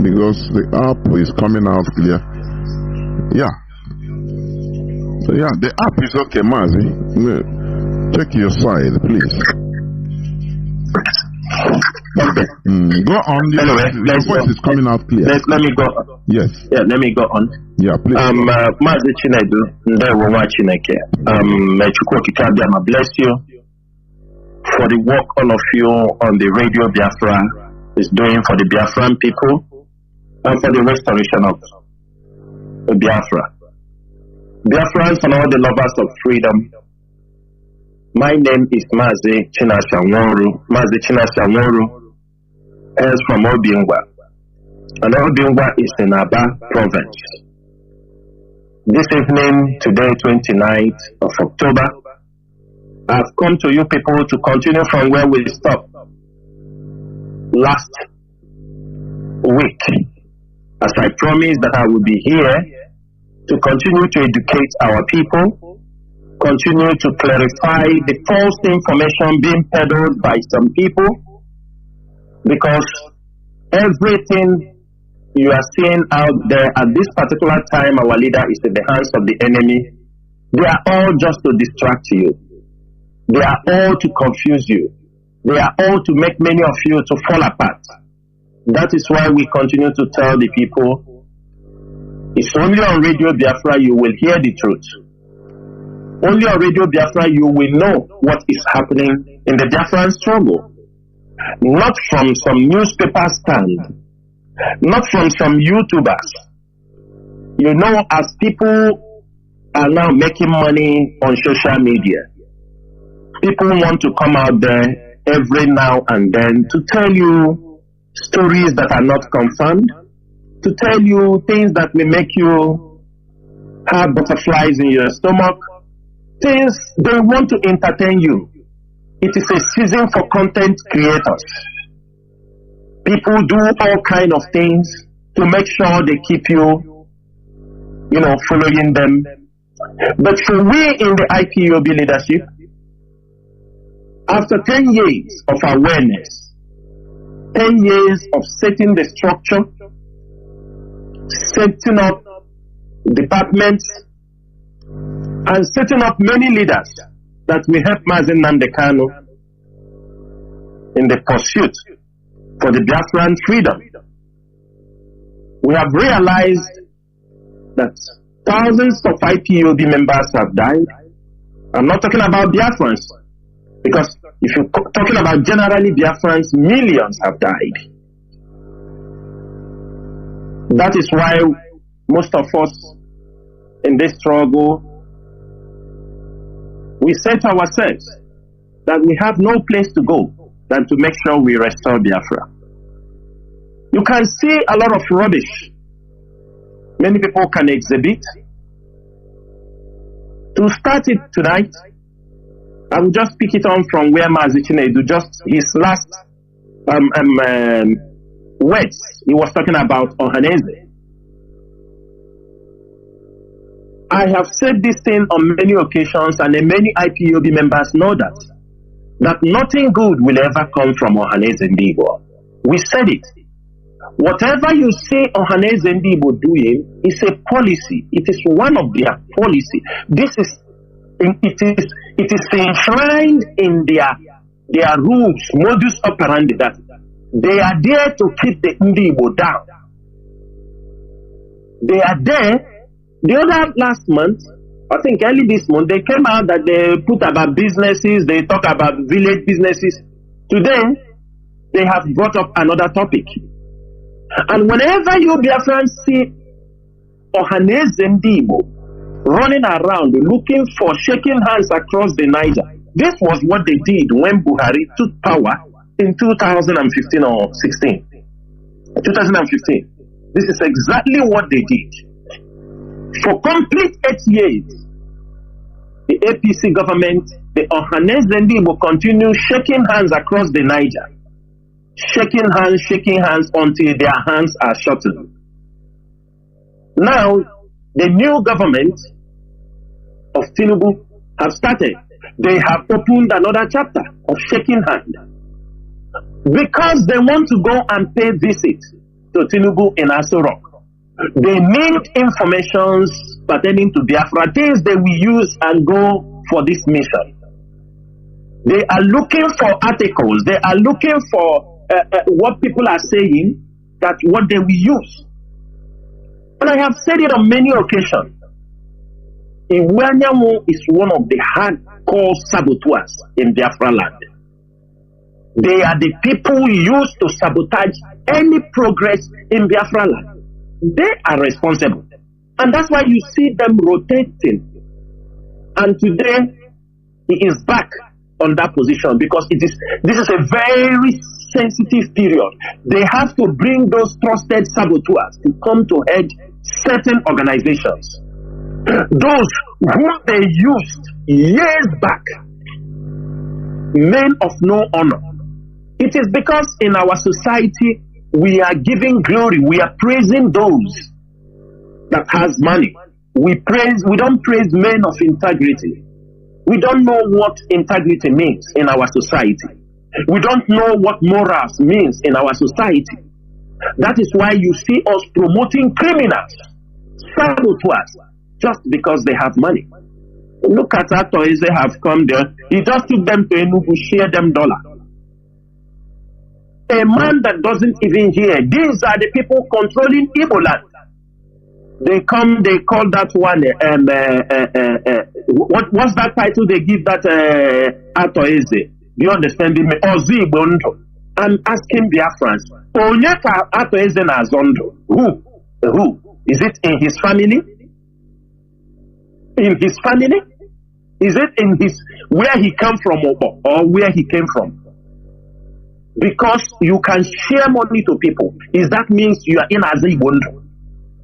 Because the app is coming out clear. Yeah. So yeah, the app is okay, Mazi. Check your side, please. Okay. Go on. Anyway, your voice is coming out clear. Let me go. Yes. Yeah, let me go on. Yeah, please. Mazi Chinedu, Ndewo wa Chineke. Chukwu Okike Abịama bless you for the work all of you on the Radio Biafra is doing for the Biafran people and for the restoration of Biafra. Biafrans and all the lovers of freedom, my name is Mazi Chinashanworu. Mazi Chinashanworu is from Obingwa. And Obingwa is in Aba province. This evening, today, 29th of October, I've come to you people to continue from where we stopped last week. As I promised that I would be here to continue to educate our people, continue to clarify the false information being peddled by some people, because everything you are seeing out there at this particular time, our leader is in the hands of the enemy. They are all just to distract you. They are all to confuse you. They are all to make many of you to fall apart. That is why we continue to tell the people, it's only on Radio Biafra you will hear the truth. Only on Radio Biafra you will know what is happening in the Biafran struggle. Not from some newspaper stand, not from some YouTubers. You know, as people are now making money on social media, people want to come out there every now and then to tell you stories that are not confirmed, to tell you things that may make you have butterflies in your stomach, things they want to entertain you. It is a season for content creators. People do all kinds of things to make sure they keep you, following them. But for we in the IPOB leadership, after 10 years of awareness, 10 years of setting the structure, setting up departments, and setting up many leaders that will help Mazi Nnamdi Kanu in the pursuit for the Biafran freedom, we have realized that thousands of IPOB members have died. I'm not talking about Biafrans, because if you're talking about generally Biafrans, millions have died. That is why most of us in this struggle, we say to ourselves that we have no place to go than to make sure we restore Biafra. You can see a lot of rubbish many people can exhibit. To start it tonight, I will just pick it on from where Mazi Chinedu, just his last words, he was talking about Ohaneze. I have said this thing on many occasions, and many IPOB members know that nothing good will ever come from Ohaneze Ndigbo. We said it. Whatever you say Ohaneze Ndigbo doing is a policy. It is one of their policy. It is enshrined in their rules, modus operandi, that They are there to keep the Igbo down. They are there. The other last month, I think early this month, they came out that they put about businesses, they talk about village businesses. Today, they have brought up another topic. And whenever you Biafrans see Ohaneze Igbo running around looking for shaking hands across the Niger, this was what they did when Buhari took power in 2015 or 16. 2015. This is exactly what they did. For complete 8 years, the APC government, the Ohaneze Igbo continue shaking hands across the Niger. Shaking hands until their hands are shortened. Now, the new government of Tinubu have started. They have opened another chapter of shaking hands because they want to go and pay visit to Tinubu in Aso Rock. They need information pertaining to Biafra, things they will use and go for this mission. They are looking for articles. They are looking for what people are saying, that what they will use. And I have said it on many occasions. Iwanyamu is one of the hardcore saboteurs in Biafra land. They are the people used to sabotage any progress in Biafra land. They are responsible. And that's why you see them rotating. And today, he is back on that position because this is a very sensitive period. They have to bring those trusted saboteurs to come to head certain organizations. Those whom they used years back, men of no honor. It is because in our society we are giving glory, we are praising those that has money. We don't praise men of integrity. We don't know what integrity means in our society. We don't know what morals means in our society. That is why you see us promoting criminals, saboteurs, just because they have money. Look at that toys they have come there. He just took them to Enugu, share them dollar. A man that doesn't even hear. These are the people controlling Igbo land. They come, they call that one, what's that title they give that Atoeze? Do you understand me? Ozibondo. I'm asking Biafrans. Onyeka Atoeze na Zondo. Who? Is it in his family? In his family? Is it in his, where he come from or where he came from? Because you can share money to people. Is that means you are in Azibondo?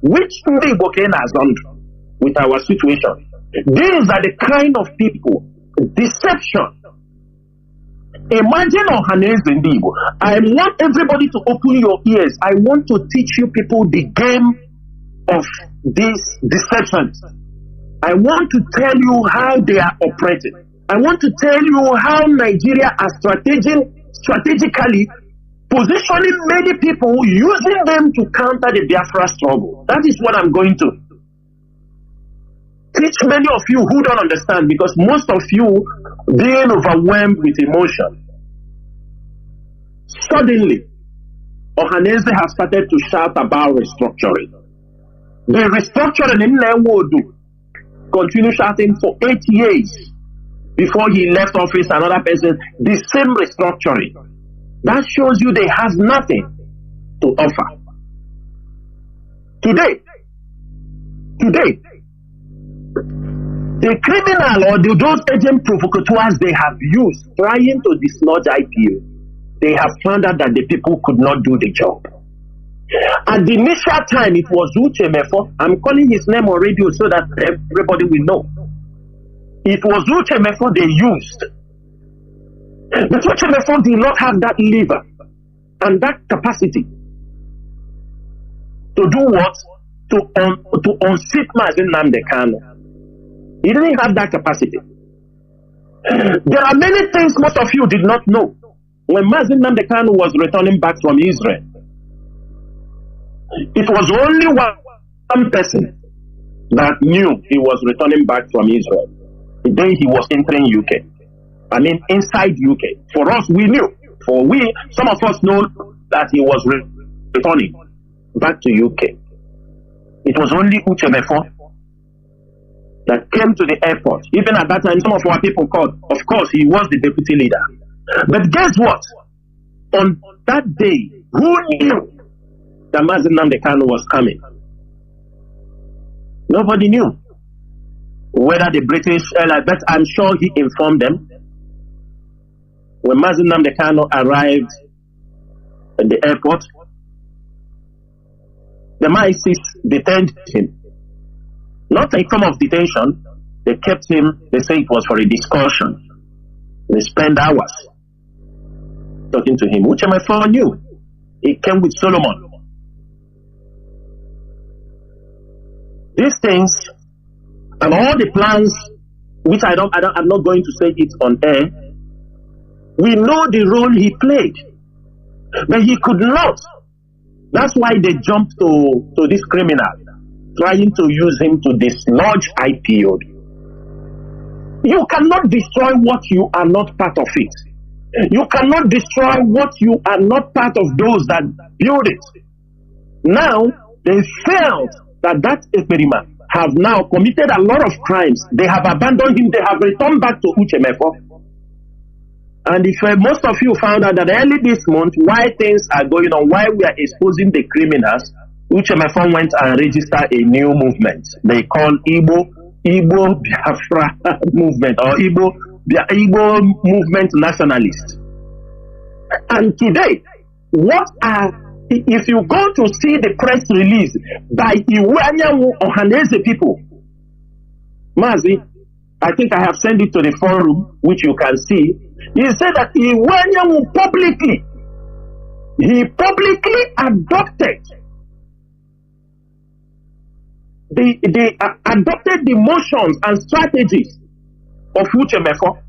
Which Igbo came Azondo with our situation? These are the kind of people. Deception. Imagine Ohaneze Igbo. I want everybody to open your ears. I want to teach you people the game of these deceptions. I want to tell you how they are operating. I want to tell you how Nigeria are strategically positioning many people, using them to counter the Biafra struggle. That is what I'm going to teach many of you who don't understand, because most of you being overwhelmed with emotion. Suddenly, Ohaneze has started to shout about restructuring. The restructuring in Nnewodu continued shouting for 8 years before he left office. Another person, the same restructuring. That shows you they have nothing to offer. Today, the criminal or those agent provocateurs they have used trying to dislodge IPO, they have found out that the people could not do the job. At the initial time, it was Uche Mefo. I'm calling his name on radio so that everybody will know. It was Uche Mefo they used. But Uche Mefo did not have that lever and that capacity to do what? To unseat Mazi Nnamdi Kanu. He didn't have that capacity. There are many things most of you did not know. When Mazi Nnamdi Kanu was returning back from Israel, it was only one person that knew he was returning back from Israel the day he was entering UK. I mean, inside UK. For us, we knew. Some of us know that he was returning back to UK. It was only Uchemefo that came to the airport. Even at that time, some of our people called. Of course, he was the deputy leader. But guess what? On that day, who knew that Mazi Nnamdi Kanu was coming? Nobody knew. Whether the British, but I'm sure he informed them. When Mazi Nnamdi Kanu arrived at the airport, the MI6 detained him. Not a form of detention. They kept him. They say it was for a discussion. They spent hours talking to him, which my phone knew. He came with Solomon. These things and all the plans, which I'm not going to say it on air. We know the role he played, but he could not. That's why they jumped to this criminal, trying to use him to dislodge IPOB. You cannot destroy what you are not part of it. You cannot destroy what you are not part of those that build it. Now, they felt that experiment have now committed a lot of crimes. They have abandoned him. They have returned back to Uchemefo. And if most of you found out that early this month, why things are going on, why we are exposing the criminals, Uchemefo went and registered a new movement. They call Igbo Biafra movement, or Igbo movement nationalist. And today, if you go to see the press release by Iwanyamu Ohanese people, Mazi, I think I have sent it to the forum, which you can see. He said that Iwanyamu publicly adopted they adopted the motions and strategies of Uchemefo,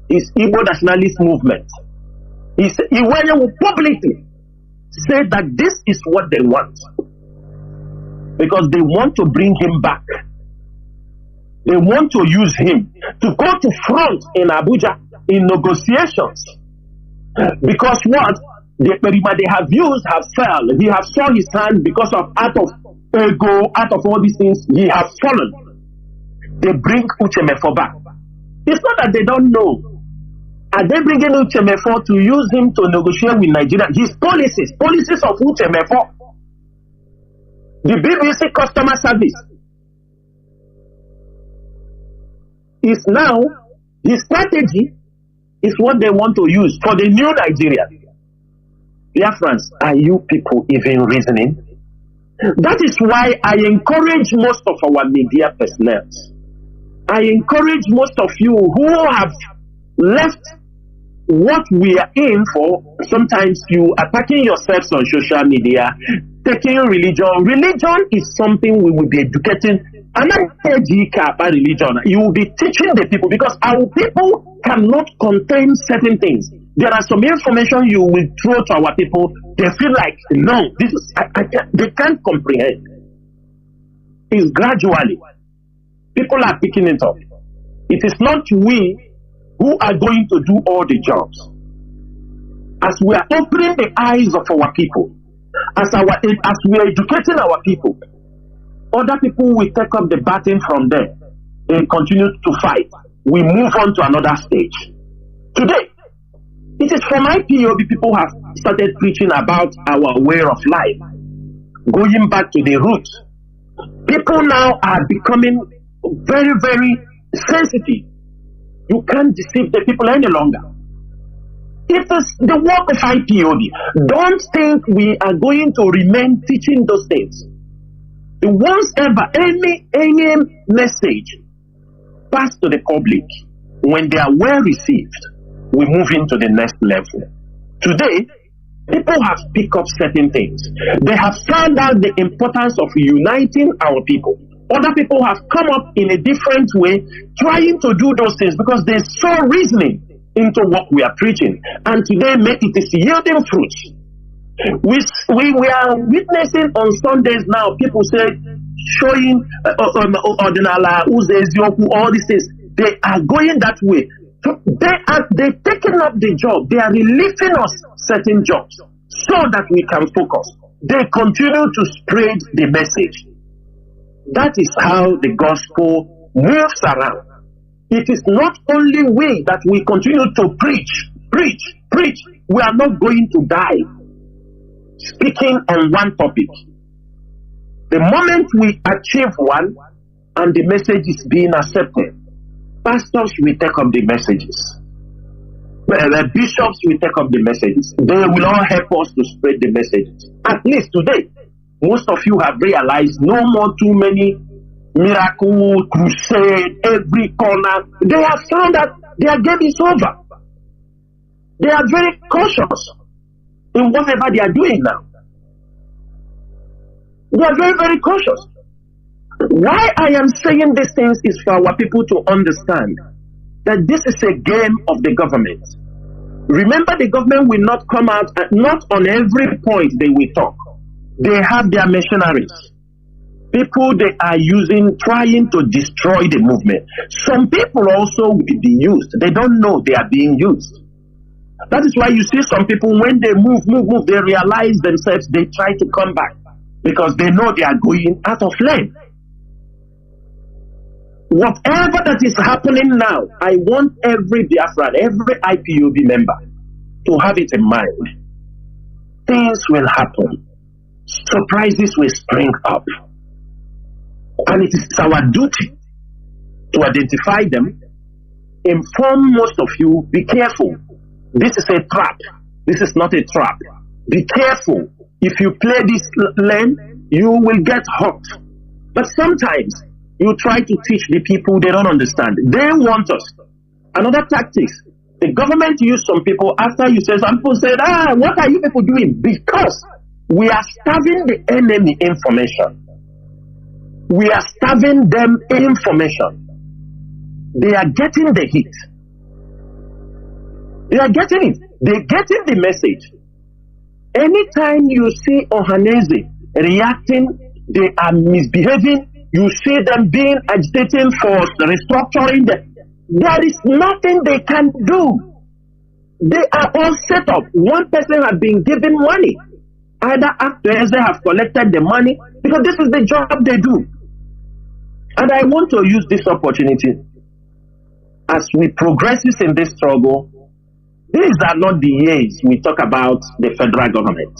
his Igbo nationalist movement. Iwanyamu publicly said that this is what they want, because they want to bring him back. They want to use him to go to front in Abuja in negotiations. Because what the experiment they have used have failed. He has shown his hand because of out of all these things, he has fallen. They bring Uchemefo back. It's not that they don't know. Are they bringing Uchemefo to use him to negotiate with Nigeria? His policies of Uchemefo, the BBC customer service, is now, his strategy is what they want to use for the new Nigeria. Biafrans, are you people even reasoning? That is why I encourage most of our media personnel. I encourage most of you who have left what we are in for. Sometimes you attacking yourselves on social media, taking religion. Religion is something we will be educating. And about religion, you will be teaching the people, because our people cannot contain certain things. There are some information you will throw to our people. They feel like, no, this is they can't comprehend. It's gradually. People are picking it up. It is not we who are going to do all the jobs. As we are opening the eyes of our people, as we are educating our people, other people will take up the baton from there. They continue to fight. We move on to another stage. Today, it is from IPOB people have started preaching about our way of life, going back to the roots. People now are becoming very, very sensitive. You can't deceive the people any longer. It is the work of IPOB. Don't think we are going to remain teaching those things. Once ever any message passed to the public, when they are well received, we move into the next level. Today, people have picked up certain things. They have found out the importance of uniting our people. Other people have come up in a different way, trying to do those things because they saw reasoning into what we are preaching. And today, it is yielding fruits. We are witnessing on Sundays now, people say, showing all these things. They are going that way They're taking up the job. They are relieving us certain jobs so that we can focus. They continue to spread the message. That is how the gospel moves around. It is not only we that we continue to preach. We are not going to die speaking on one topic. The moment we achieve one and the message is being accepted, pastors will take up the messages. The bishops will take up the messages. They will all help us to spread the messages. At least today, most of you have realized no more too many miracle, crusade, every corner. They have found that their game is over. They are very cautious in whatever they are doing now. They are very, very cautious. Why I am saying these things is for our people to understand that this is a game of the government. Remember, the government will not come out, not on every point they will talk. They have their mercenaries. People they are using, trying to destroy the movement. Some people also will be used. They don't know they are being used. That is why you see some people, when they move, they realize themselves, they try to come back because they know they are going out of lane. Whatever that is happening now, I want every Biafran, every IPOB member to have it in mind. Things will happen. Surprises will spring up. And it is our duty to identify them, inform most of you, be careful. This is a trap. This is not a trap. Be careful. If you play this lane, you will get hurt. But sometimes you try to teach the people, they don't understand. They want us. Another tactics. The government use some people after you say, some people said, what are you people doing? Because we are starving the enemy information. We are starving them information. They are getting the hit. They are getting it. They're getting the message. Anytime you see Ohaneze reacting, they are misbehaving, you see them being agitating for restructuring, there is nothing they can do. They are all set up. One person has been given money. Either actors have collected the money, because this is the job they do. And I want to use this opportunity as we progress in this struggle. These are not the years we talk about the federal government.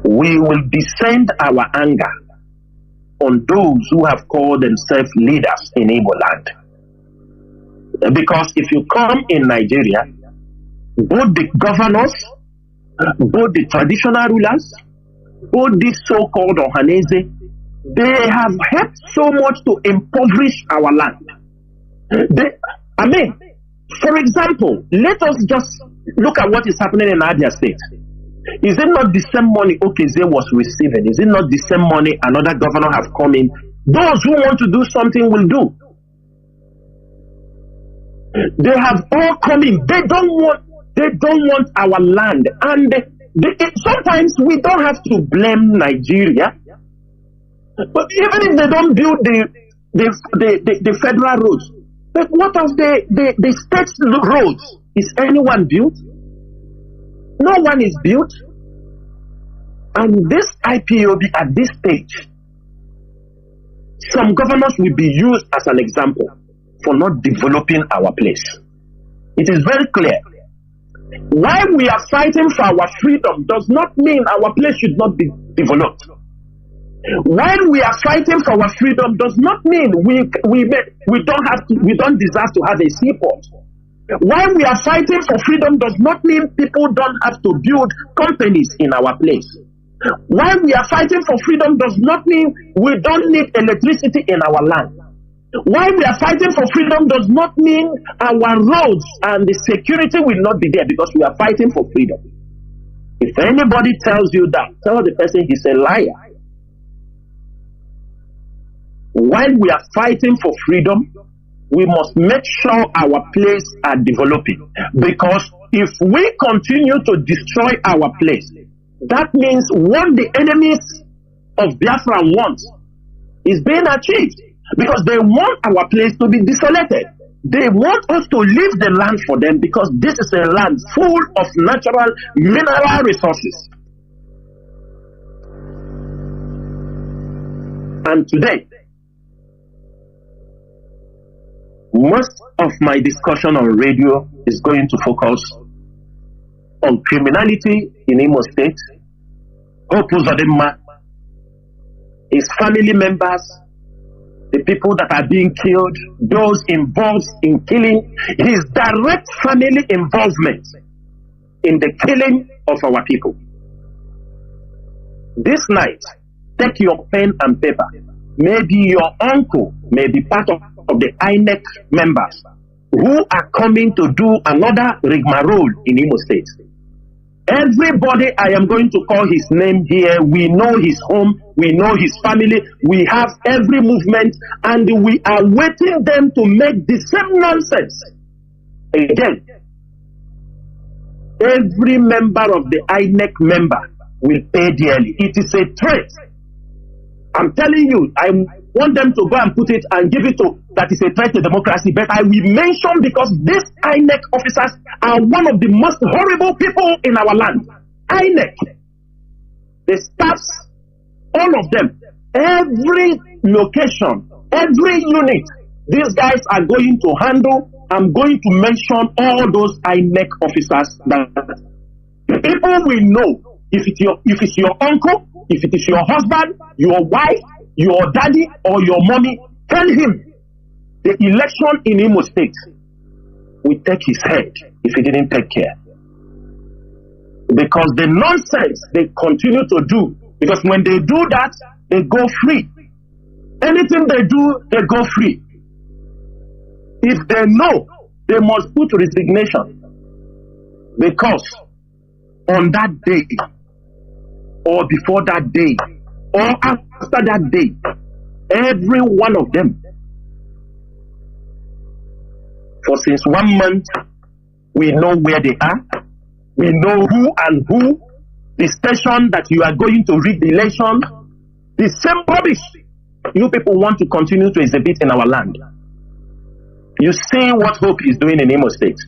We will descend our anger on those who have called themselves leaders in Igbo land. Because if you come in Nigeria, both the governors, both the traditional rulers, both these so-called Ohaneze, they have helped so much to impoverish our land. For example, let us just look at what is happening in Abia State. Is it not the same money Okeze was receiving? Is it not the same money another governor have come in? Those who want to do something will do. They have all come in. They don't want our land. And sometimes we don't have to blame Nigeria. But even if they don't build the federal roads, but what of the state roads? Is anyone built? No one is built. And this IPOB at this stage, some governors will be used as an example for not developing our place. It is very clear. While we are fighting for our freedom does not mean our place should not be developed. While we are fighting for our freedom does not mean we don't deserve to have a seaport. While we are fighting for freedom does not mean people don't have to build companies in our place. While we are fighting for freedom does not mean we don't need electricity in our land. While we are fighting for freedom does not mean our roads and the security will not be there because we are fighting for freedom. If anybody tells you that, tell the person he's a liar. While we are fighting for freedom, we must make sure our place are developing. Because if we continue to destroy our place, that means what the enemies of Biafra want is being achieved. Because they want our place to be desolated. They want us to leave the land for them because this is a land full of natural mineral resources. And today, most of my discussion on radio is going to focus on criminality in Imo State, Hope Uzodimma, his family members, the people that are being killed, those involved in killing, his direct family involvement in the killing of our people. This night, take your pen and paper. Maybe your uncle may be part of the INEC members who are coming to do another rigmarole in Imo State. Everybody I am going to call his name here, we know his home, we know his family, we have every movement, and we are waiting them to make the same nonsense. Again, every member of the INEC member will pay dearly. It is a threat. I'm telling you, I want them to go and put it and give it to that is a threat to democracy, but I will mention because these INEC officers are one of the most horrible people in our land. INEC, the staffs, all of them, every location, every unit, these guys are going to handle. I'm going to mention all those INEC officers that people will know. If it's your uncle, if it is your husband, your wife, your daddy, or your mommy, tell him the election in Imo State will take his head if he didn't take care. Because the nonsense they continue to do, because when they do that, they go free. Anything they do, they go free. If they know, they must put resignation. Because on that day, or before that day, or after that day, every one of them, for since 1 month, we know where they are, we know who and who, the station that you are going to rig the election, the same rubbish you people want to continue to exhibit in our land. You see what Hope is doing in Imo State.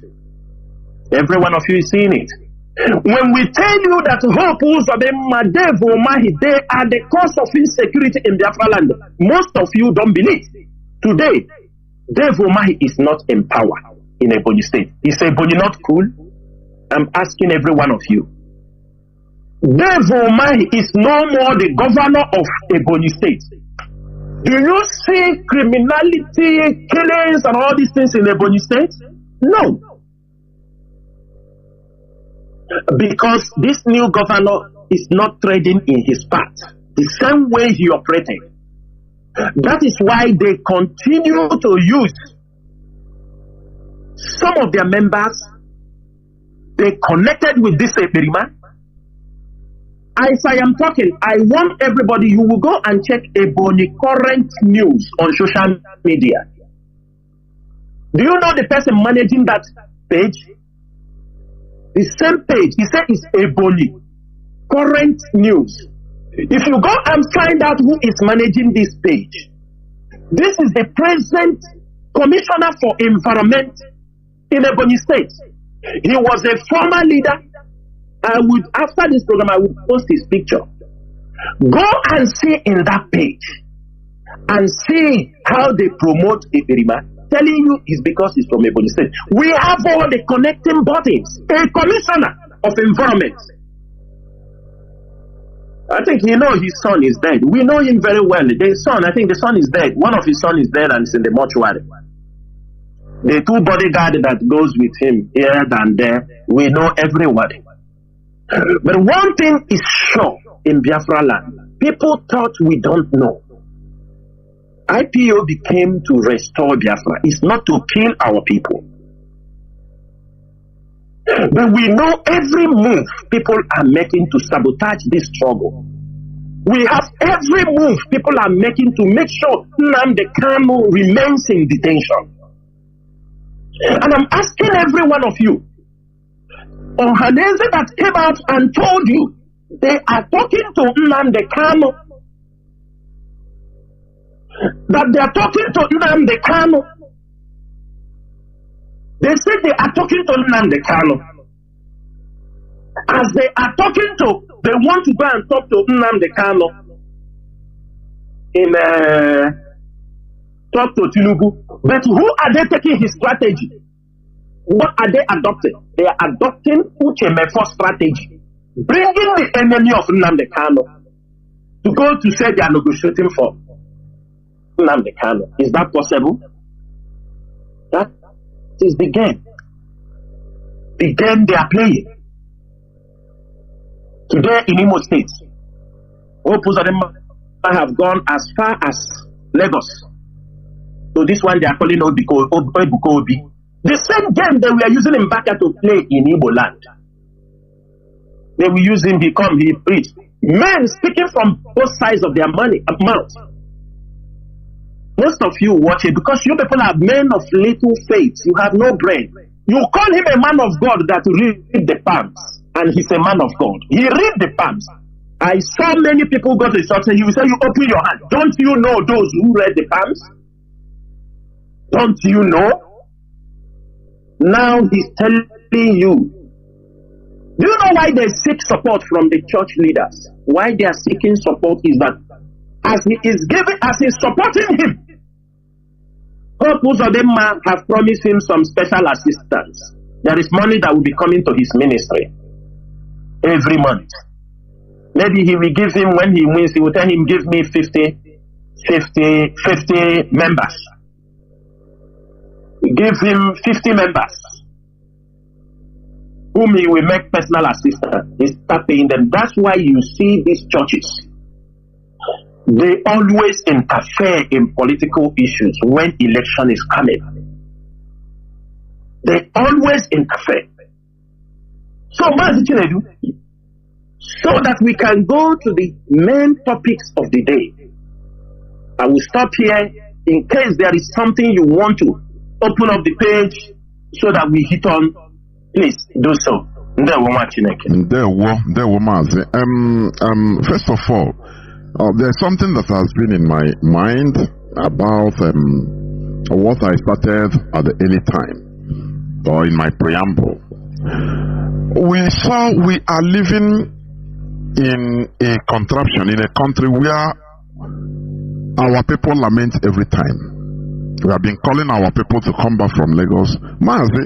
Every one of you is seeing it. When we tell you that Hope Uzodimma, they are the cause of insecurity in Biafra land, most of you don't believe. Today, Dave Umahi is not in power in Ebonyi State. Is Ebonyi not cool? I'm asking every one of you. Dave Umahi is no more the governor of Ebonyi State. Do you see criminality, killings, and all these things in Ebonyi State? No. Because this new governor is not trading in his path the same way he operated. That is why they continue to use some of their members. They connected with this Eperima. As I am talking, I want everybody, you will go and check Ebonyi current news on social media. Do you know the person managing that page? The same page, he said it's Ebonyi current news. If you go and find out who is managing this page, this is the present commissioner for environment in Ebonyi State. He was a former leader. After this program, I will post his picture. Go and see in that page and see how they promote Eperima. Telling you is because it's from Ebonyi State. We have all the connecting bodies. A commissioner of environment. I think you know his son is dead. We know him very well. I think the son is dead. One of his sons is dead and is in the mortuary. The two bodyguards that goes with him here and there, we know everybody. But one thing is sure in Biafra land, people thought we don't know. IPO became to restore Biafra. It's not to kill our people. But we know every move people are making to sabotage this struggle. We have every move people are making to make sure Nnamdi Kanu remains in detention. And I'm asking every one of you, Ohaneze that came out and told you they are talking to Nnamdi Kanu, that they are talking to Nnamdi Kanu They say they are talking to Nnamdi Kanu. As they are talking to, they want to go and talk to Nnamdi Kanu in talk to Chinedu. But who are they taking his strategy? What are they adopting? They are adopting Uchemefo strategy, bringing the enemy of Nnamdi Kanu to go to say they are negotiating for Nnamdi Kanu. Is that possible? That is the game. The game they are playing. Today in Imo State, most of them have gone as far as Lagos. So this one they are calling Obuko Obi. The same game they were using him back to play in Igbo land. They will use him, he preach. Men speaking from both sides of their mouth. Most of you watch it because you people are men of little faith. You have no brain. You call him a man of God that read the palms, and he's a man of God. He read the palms. I saw many people go to the church and he will say, you open your hand. Don't you know those who read the palms? Don't you know? Now he's telling you. Do you know why they seek support from the church leaders? Why they are seeking support is that as he's supporting him, most of them have promised him some special assistance. There is money that will be coming to his ministry every month. Maybe he will give him, when he wins, he will tell him, give me 50 members. Give him 50 members whom he will make personal assistant. He start paying them. That's why you see these churches. They always interfere in political issues when election is coming. They always interfere. So, Mazi Chinedu, so that we can go to the main topics of the day, I will stop here in case there is something you want to open up the page so that we hit on. Please do so. First of all, there's something that has been in my mind about what I started at the early time, or in my preamble. We are living in a contraption, in a country where our people lament every time. We have been calling our people to come back from Lagos. Mazi,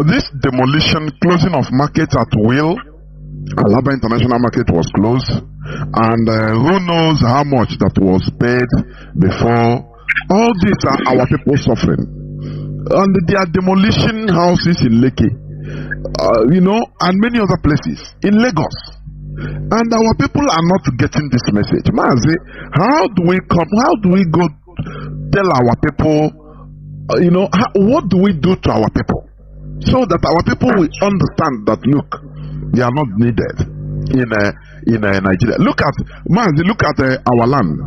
this demolition, closing of markets at will, Alaba International Market was closed, and who knows how much that was paid before. All these are our people suffering, and they are demolishing houses in Lekki, and many other places in Lagos, and our people are not getting this message. Mazi, how do we go tell our people, what do we do to our people so that our people will understand that, look, they are not needed in Nigeria. Look at our land.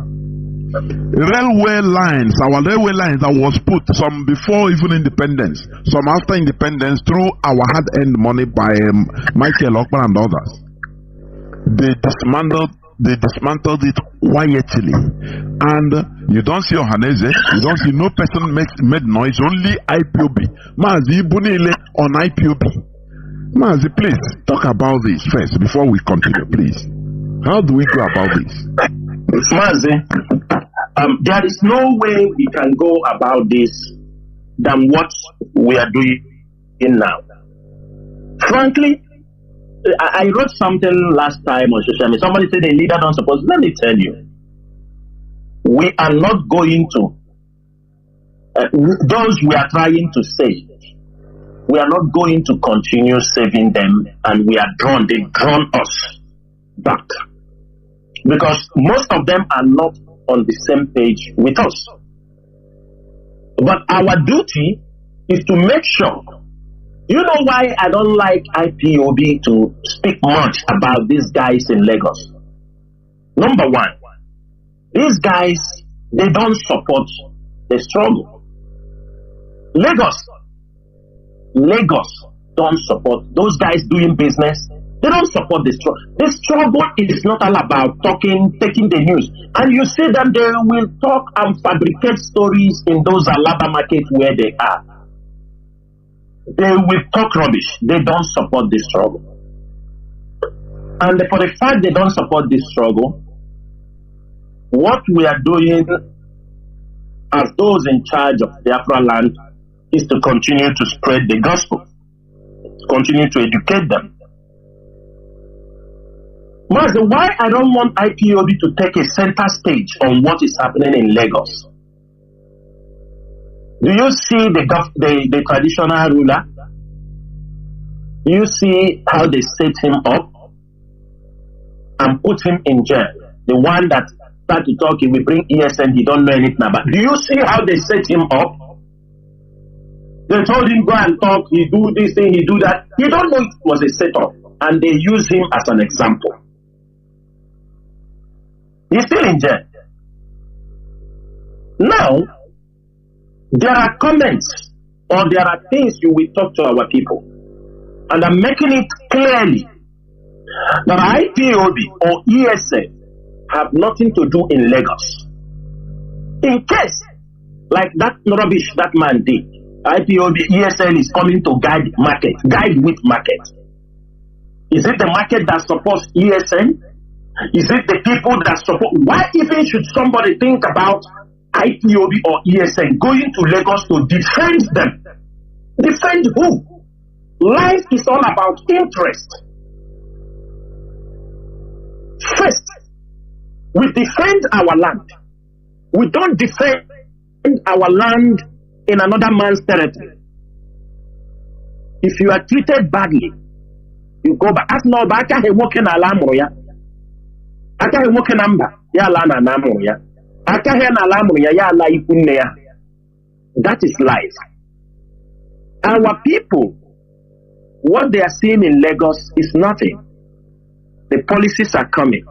Railway lines that was put, some before even independence, some after independence, through our hard-earned money by Michael Okpan and others. They dismantled it quietly, and you don't see Ohaneze, you don't see no person made noise, only IPOB. Mazi Bunile on IPOB. Mazi, please talk about this first before we continue, please. How do we go about this? Mazi, there is no way we can go about this than what we are doing now. Frankly, I wrote something last time on social media. Somebody said a leader don't suppose. Let me tell you, we are not going to, those we are trying to save, we are not going to continue saving them, and they drawn us back. Because most of them are not on the same page with us. But our duty is to make sure. You know why I don't like IPOB to speak much about these guys in Lagos? Number one, these guys, they don't support the struggle. Lagos don't support those guys doing business. They don't support the struggle. The struggle is not all about taking the news. And you see them, they will talk and fabricate stories in those Alaba markets where they are. They will talk rubbish. They don't support this struggle. And for the fact they don't support this struggle, what we are doing as those in charge of Biafra land is to continue to spread the gospel, continue to educate them. Mazi, why I don't want IPOB to take a center stage on what is happening in Lagos? Do you see the traditional ruler? Do you see how they set him up and put him in jail? The one that started to talk, he will bring ESN, he don't know anything about. Do you see how they set him up? They told him, go and talk, he do this thing, he do that. He don't know it was a setup. And they use him as an example. He's still in jail. Now, there are comments or there are things you will talk to our people. And I'm making it clearly that IPOB or ESN have nothing to do in Lagos. In case, like that rubbish that man did, IPOB, ESN is coming to guide market. Guide with market. Is it the market that supports ESN? Is it the people that support? Why even should somebody think about IPOB or ESN going to Lagos to defend them? Defend who? Life is all about interest. First, we defend our land. We don't defend our land in another man's territory. If you are treated badly, you go back. As no back, I walk in Alamoya. I can't walk in Amba. Ya la na namoya. I can't hear Alamoya. Ya la ipunea. That is life. Our people, what they are seeing in Lagos is nothing. The policies are coming.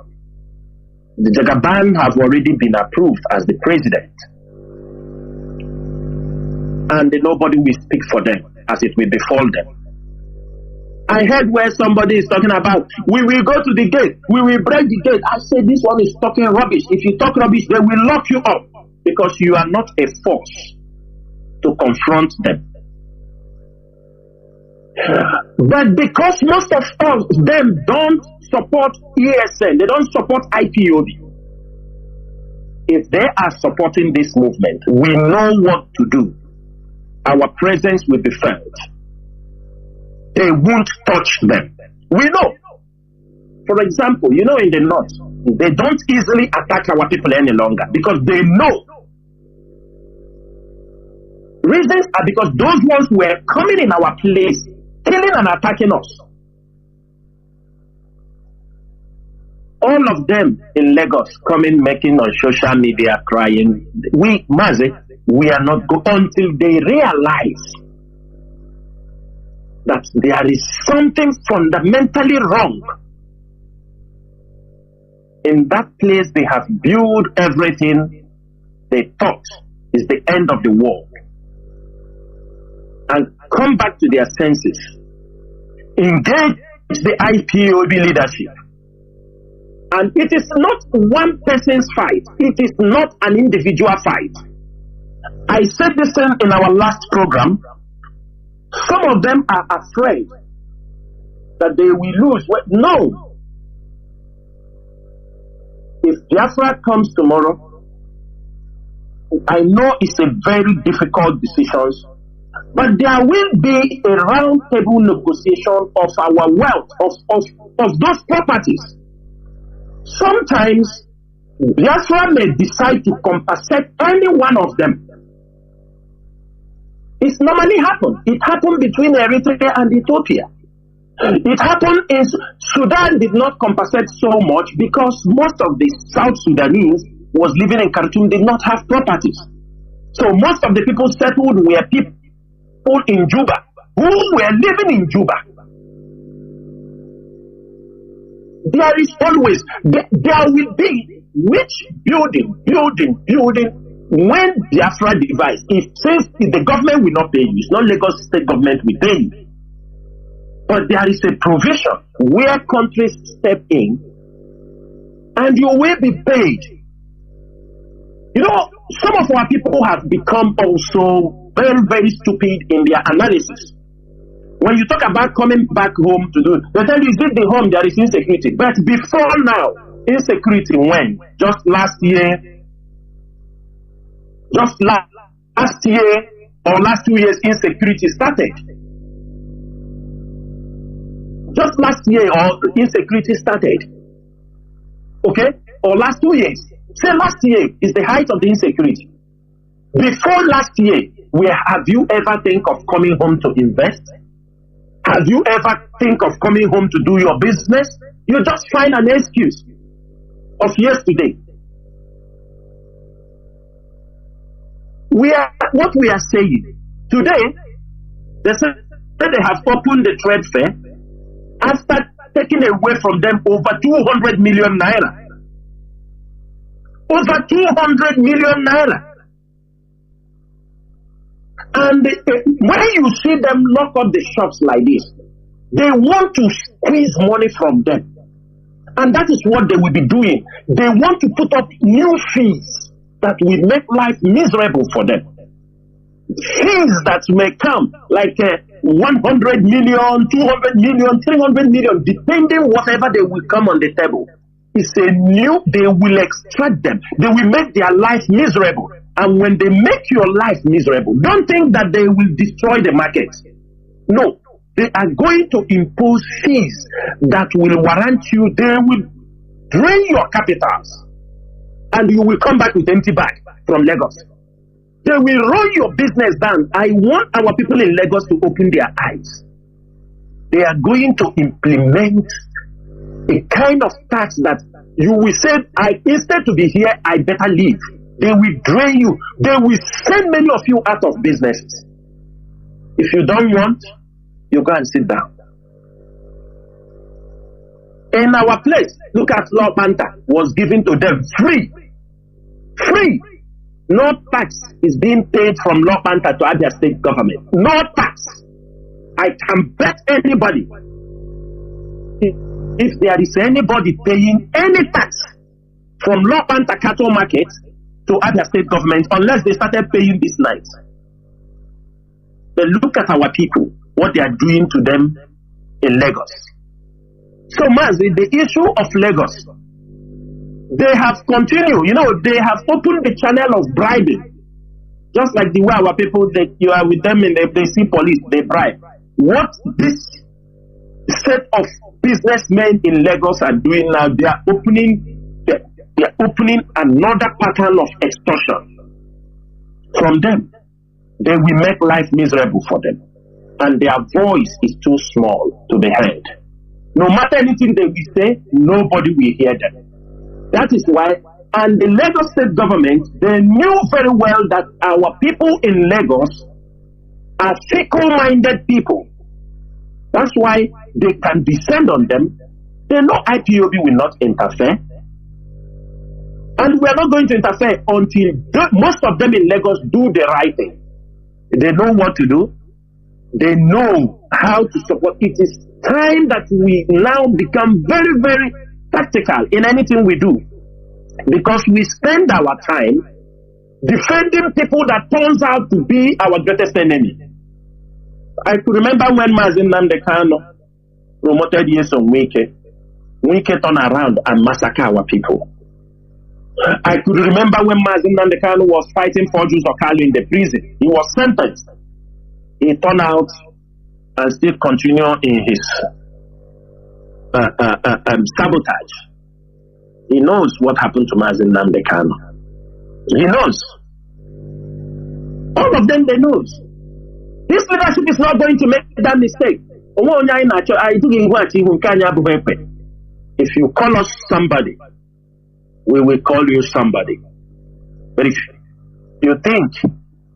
The Jagaban have already been approved as the president. And nobody will speak for them as it will befall them. I heard where somebody is talking about, we will go to the gate, we will break the gate. I said, this one is talking rubbish. If you talk rubbish, they will lock you up because you are not a force to confront them. But because most of them don't support ESN, they don't support IPOB. If they are supporting this movement, we know what to do. Our presence will be felt. They won't touch them. We know. For example, in the north, they don't easily attack our people any longer because they know. Reasons are because those ones were coming in our place, killing and attacking us. All of them in Lagos coming, making on social media, crying. Mazi, we are not going until they realize that there is something fundamentally wrong. In that place, they have built everything they thought is the end of the world. And come back to their senses. Engage the IPOB leadership. And it is not one person's fight. It is not an individual fight. I said this in our last program. Some of them are afraid that they will lose. No. If Biafra comes tomorrow, I know it's a very difficult decision, but there will be a round table negotiation of our wealth, of those properties. Sometimes Biafra may decide to compensate any one of them. It's normally happened. It happened between Eritrea and Ethiopia. It happened in Sudan did not compensate so much because most of the South Sudanese was living in Khartoum did not have properties. So most of the people settled were people in Juba who were living in Juba. There is always, there will be which building, when Biafra device, it says the government will not pay you, it's not Lagos state government will pay you. But there is a provision where countries step in and you will be paid. Some of our people have become also very, very stupid in their analysis. When you talk about coming back home to do, they tell you, is it the home there is insecurity? But before now, insecurity when? Just last year or last 2 years, insecurity started. Just last year or insecurity started. Okay? Or last 2 years. Say last year is the height of the insecurity. Before last year, have you ever think of coming home to invest? Have you ever think of coming home to do your business? You just find an excuse of yesterday. What we are saying today, they say they have opened the trade fair after taking away from them over 200 million naira. Over 200 million naira. And when you see them lock up the shops like this, they want to squeeze money from them. And that is what they will be doing. They want to put up new fees that will make life miserable for them. Fees that may come like 100 million, 200 million, 300 million, depending whatever they will come on the table. It's a new, they will extract them. They will make their life miserable. And when they make your life miserable, don't think that they will destroy the market. No, they are going to impose fees that will warrant you. They will drain your capitals. And you will come back with empty bag from Lagos. They will run your business down. I want our people in Lagos to open their eyes. They are going to implement a kind of tax that you will say, instead to be here, I better leave. They will drain you. They will send many of you out of businesses. If you don't want, you go and sit down. In our place, look at Law Panther was given to them free. Free. No tax is being paid from Law Panther to Abia State government. No tax. I can bet anybody, if there is anybody paying any tax from Law Panther cattle market to Abia State government, unless they started paying this night. But look at our people, what they are doing to them in Lagos. So Mazi, the issue of Lagos, they have continued, they have opened the channel of bribing. Just like the way our people, you are with them and they see police, they bribe. What this set of businessmen in Lagos are doing now, they are opening another pattern of extortion from them. They will make life miserable for them. And their voice is too small to be heard. No matter anything they will say, nobody will hear them. That is why, and the Lagos state government, they knew very well that our people in Lagos are fickle-minded people. That's why they can descend on them. They know IPOB will not interfere. And we are not going to interfere until most of them in Lagos do the right thing. They know what to do. They know how to support. It is time that we now become very, very practical in anything we do. Because we spend our time defending people that turns out to be our greatest enemy. I could remember when Mazi Nnamdi Kanu promoted Yeson Wike. Wike turned around and massacred our people. I could remember when Mazi Nnamdi Kanu was fighting for Jews Okalu in the prison. He was sentenced. He turned out and still continue in his sabotage. He knows what happened to Mazi Nnamdi Kanu. He knows. All of them, they knows. This leadership is not going to make that mistake. If you call us somebody, we will call you somebody. But if you think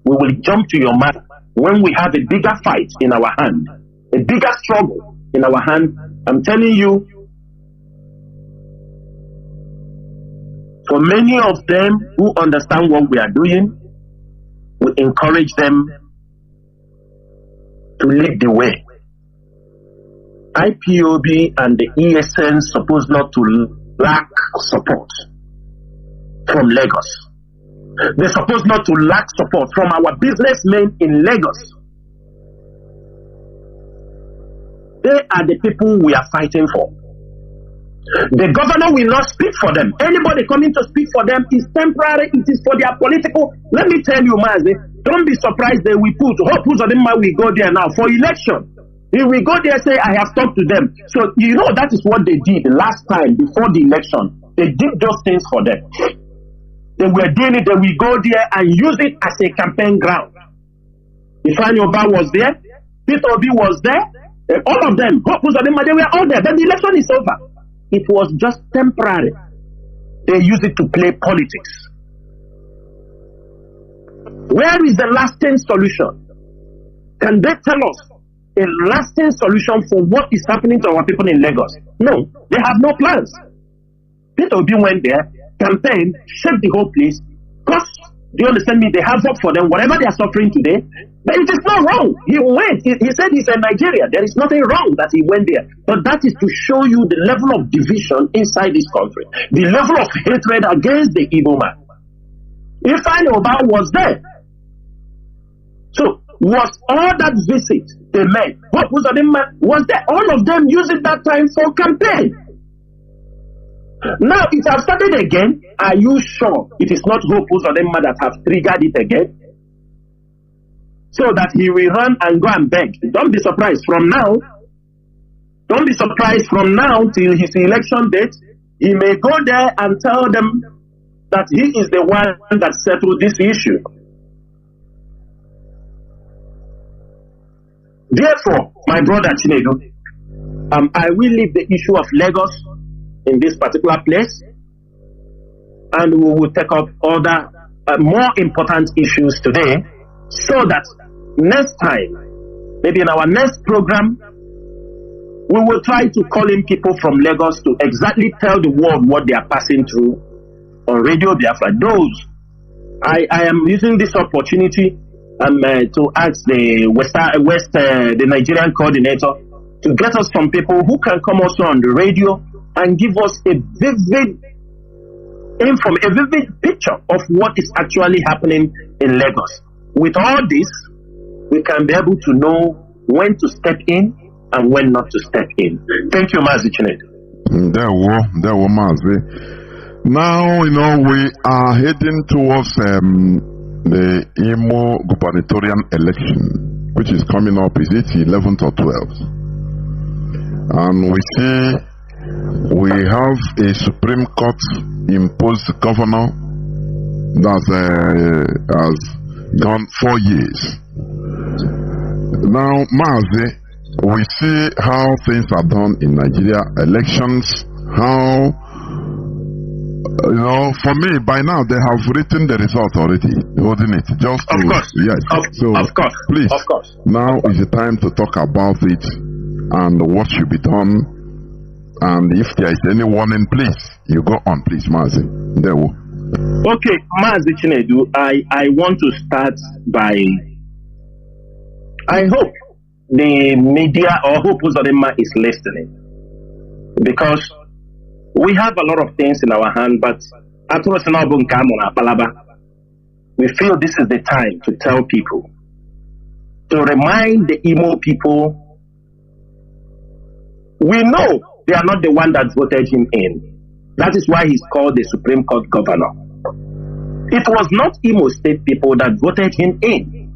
we will jump to your mouth when we have a bigger fight in our hand, a bigger struggle in our hand, I'm telling you, for many of them who understand what we are doing, we encourage them to lead the way. IPOB and the ESN supposed not to lack support from Lagos. They're supposed not to lack support from our businessmen in Lagos. They are the people we are fighting for. The governor will not speak for them. Anybody coming to speak for them is temporary. It is for their political. Let me tell you, Mazi, don't be surprised they will put Hope Uzodinma will go there now for election. He will go there and say, I have talked to them. So, you know, that is what they did last time before the election. They did those things for them. They were doing it. They will go there and use it as a campaign ground. Ifeanyi Oba was there. Peter Obi was there. All of them. Hope Uzodinma, they were all there. Then the election is over. It was just temporary. They use it to play politics. Where is the lasting solution? Can they tell us a lasting solution for what is happening to our people in Lagos? No, they have no plans. Peter Obi went there, campaigned, shake the whole place. Because, do you understand me? They have hope for them, whatever they are suffering today. But it is not wrong. He went. He said he's in Nigeria. There is nothing wrong that he went there. But that is to show you the level of division inside this country, the level of hatred against the Igbo man. Ifeanyi Oba was there. So, was all that visit they made? What was there? All of them using that time for campaign. Now it has started again. Are you sure it is not Hope Uzodinma that have triggered it again? So that he will run and go and beg. Don't be surprised from now. Don't be surprised from now till his election date. He may go there and tell them that he is the one that settled this issue. Therefore, my brother Chinedu, I will leave the issue of Lagos in this particular place, and we will take up other more important issues today, so that next time, maybe in our next program, we will try to call in people from Lagos to exactly tell the world what they are passing through on Radio Biafra. Those, I am using this opportunity to ask the Nigerian coordinator to get us some people who can come also on the radio and give us a vivid picture of what is actually happening in Lagos. With all this, we can be able to know when to step in and when not to step in. Thank you, Mazi Chinedu. There were Mazi. Now, you know, we are heading towards the Imo gubernatorial election, which is coming up. Is it 11th or 12th? And we see we have a Supreme Court imposed governor that has gone 4 years. Now, Mazi, we see how things are done in Nigeria, elections, how, you know, for me, by now they have written the result already, wasn't it? Just to, of course. Yes. Of course. Please, of course. Now is the time to talk about it and what should be done. And if there is any warning, please, you go on, please, Mazi. There we. Okay, Mazi Chinedu, I want to start by, I hope the media or Hope Uzodinma is listening, because we have a lot of things in our hand, but we feel this is the time to tell people, to remind the Imo people, we know they are not the one that voted him in. That is why he's called the Supreme Court governor. It was not Imo State people that voted him in.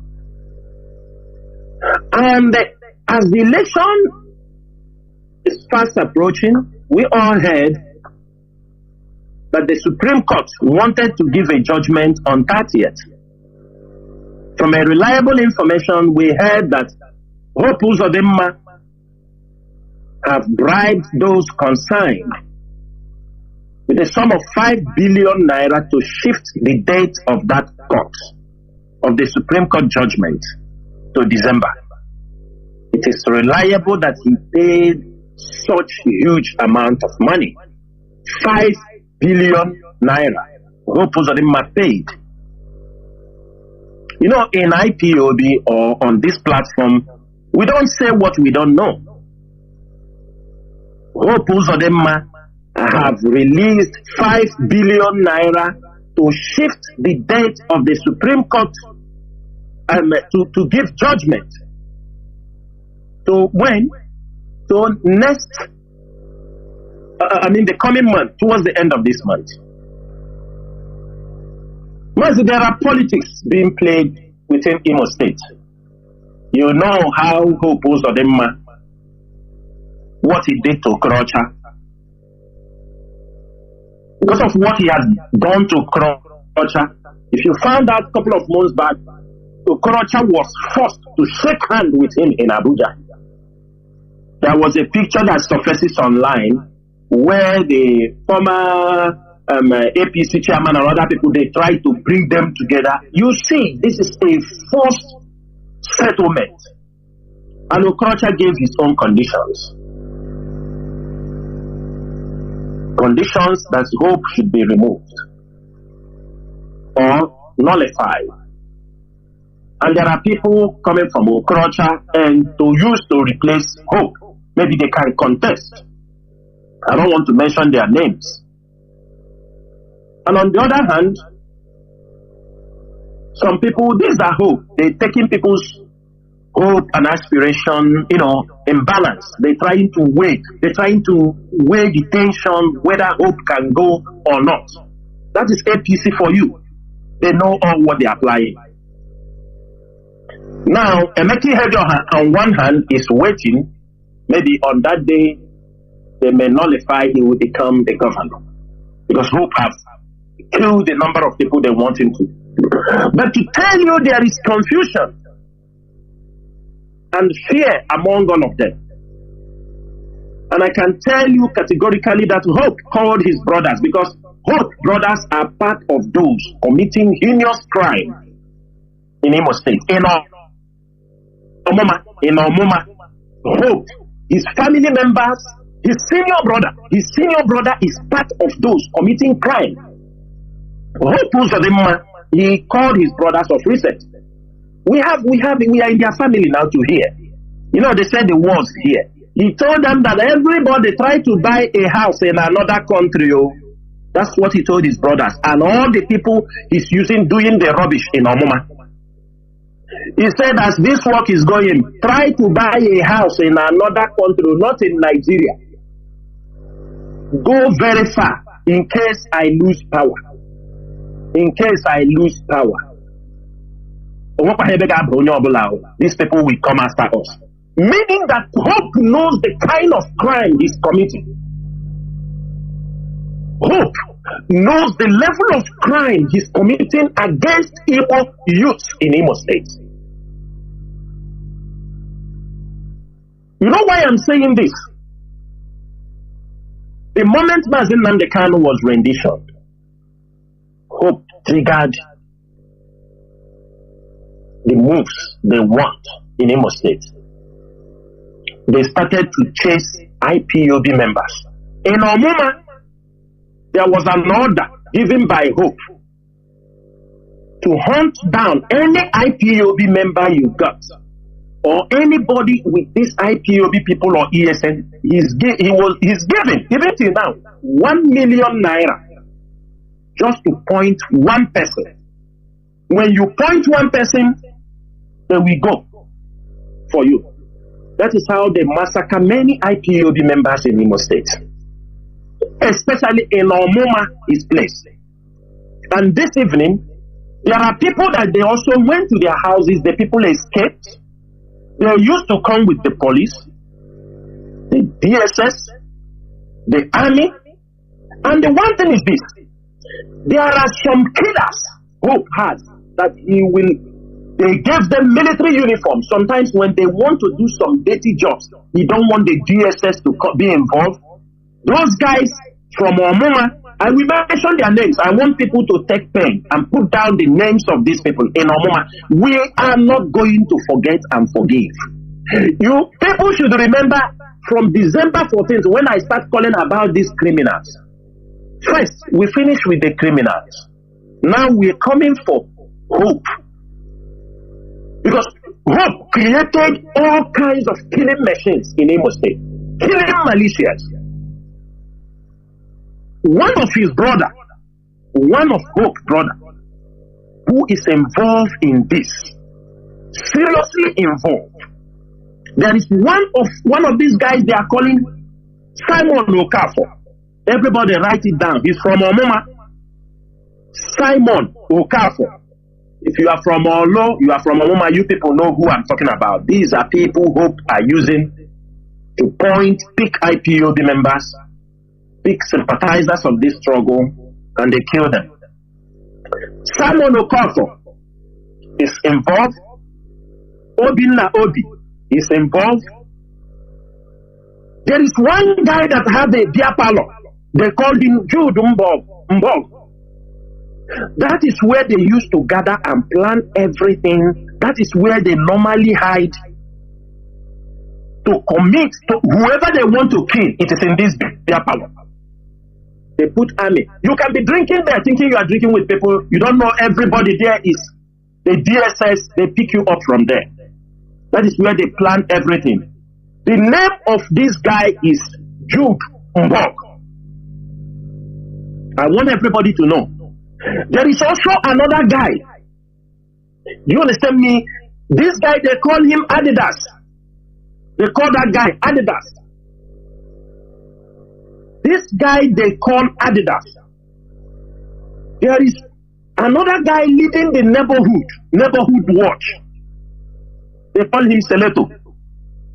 And as the election is fast approaching, we all heard that the Supreme Court wanted to give a judgment on 30th. From a reliable information, we heard that Hope Uzodinma have bribed those concerned with a sum of 5 billion naira to shift the date of that court, of the Supreme Court judgment, to December. It is reliable that he paid such huge amount of money. 5 billion naira. Hope Uzodinma paid. You know, in IPOB or on this platform, we don't say what we don't know. Hope Uzodinma have released 5 billion naira to shift the date of the Supreme Court to give judgment. To when? So the coming month, towards the end of this month, Mazi, there are politics being played within Imo State. You know how Hope Uzodimma, what he did to Okorocha. Because of what he has done to Okorocha, if you found out a couple of months back, Okorocha was forced to shake hands with him in Abuja. There was a picture that surfaces online where the former APC chairman and other people, they try to bring them together. You see, this is a forced settlement. And Okorocha gave his own conditions. Conditions that Hope should be removed or nullified. And there are people coming from Okorocha and to use to replace Hope. Maybe they can contest. I don't want to mention their names. And on the other hand, some people, these are hope. They're taking people's hope and aspiration, in balance. They're trying to weigh the tension, whether hope can go or not. That is APC for you. They know all what they're applying. Now, Emeki Hejo on one hand is waiting. Maybe on that day, they may nullify, he will become the governor. Because hope has killed the number of people they want him to. But to tell you there is confusion and fear among all of them. And I can tell you categorically that Hope called his brothers, because Hope brothers are part of those committing heinous crime in Imo State. In Omoma, Hope, his family members, his senior brother is part of those committing crime. Hope Uzodimma, he called his brothers of recent. We are in their family now to hear. They said the words here. He told them that everybody try to buy a house in another country. That's what he told his brothers. And all the people he's using doing the rubbish in Omoma. He said, as this work is going, try to buy a house in another country, not in Nigeria. Go very far in case I lose power. These people will come after us. Meaning that Hope knows the kind of crime he's committing. Hope knows the level of crime he's committing against Igbo youths in Imo State. You know why I'm saying this? The moment Mazi Nnamdi Kanu was renditioned, Hope triggered the moves they want in Imo State. They started to chase IPOB members. In Omoma, there was an order given by Hope to hunt down any IPOB member you got, or anybody with this IPOB people or ESN. He's giving, even till now, 1 million naira just to point one person. When you point one person, then we go for you. That is how they massacre many IPOB members in Imo State, especially in Omoma, his place. And this evening, there are people that they also went to their houses. The people escaped. They used to come with the police, the DSS, the army. And the one thing is this: there are some killers Hope has that they gave them military uniforms. Sometimes when they want to do some dirty jobs, he don't want the DSS to be involved. Those guys from Omoma, I will mention their names. I want people to take pen and put down the names of these people in Omoma. We are not going to forget and forgive. You people should remember from December 14th when I start calling about these criminals. First, we finish with the criminals. Now we're coming for Hope. Because Hope created all kinds of killing machines in Imo State, killing militias. One of Hope's brother, who is involved in this, seriously involved, There is one of these guys they are calling Simon Okafor. Everybody write it down. He's from Omoma. Simon Okafor. If you are from Olo, you are from Omoma, you people know who I'm talking about. These are people who are using to pick IPOB members, pick sympathizers of this struggle, and they kill them. Simon Okafor is involved. Obinna Obi is involved. There is one guy that had a beer parlor. They called him Jude Mbog. That is where they used to gather and plan everything. That is where they normally hide to commit to whoever they want to kill. It is in this beer parlor. They put army. You can be drinking there thinking you are drinking with people. You don't know everybody there is the DSS. They pick you up from there. That is where they plan everything. The name of this guy is Jude Mbog. I want everybody to know. There is also another guy. You understand me? This guy, they call him Adidas. They call that guy Adidas. This guy, they call Adidas. There is another guy leading the neighborhood watch. They call him Seleto.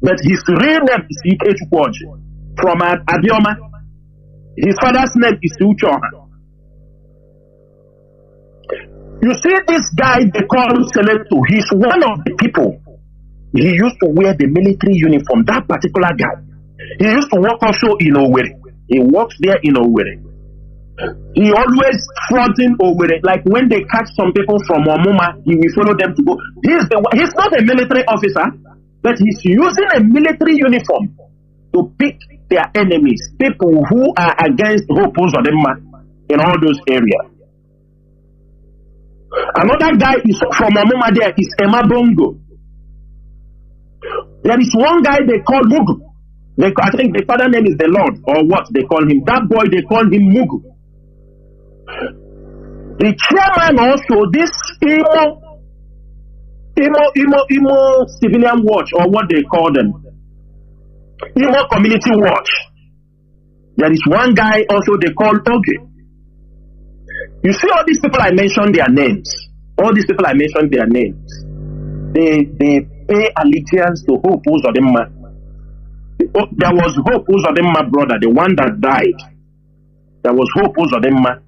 But his real name is Ike Watch from Abioma. His father's name is Uchoha. You see this guy, they call Seleto. He's one of the people. He used to wear the military uniform, that particular guy. He used to work also in Owerri. He works there in Owerri. He always fronting Owerri. Like when they catch some people from Omoma, he will follow them to go. He's not a military officer, but he's using a military uniform to pick their enemies, people who are against Hope Uzodimma in all those areas. Another guy is from Omoma there is Emma Bongo. There is one guy they call Mugu. I think the father name is the Lord or what they call him. That boy they call him Mugu. The chairman also, this Imo Civilian Watch or what they call them. Imo Community Watch. There is one guy also they call Oge. You see all these people I mentioned their names. All these people I mentioned their names. They pay allegiance to Hope Uzodimma. There was Hope Uzodimma brother, the one that died. There was Hope Uzodimma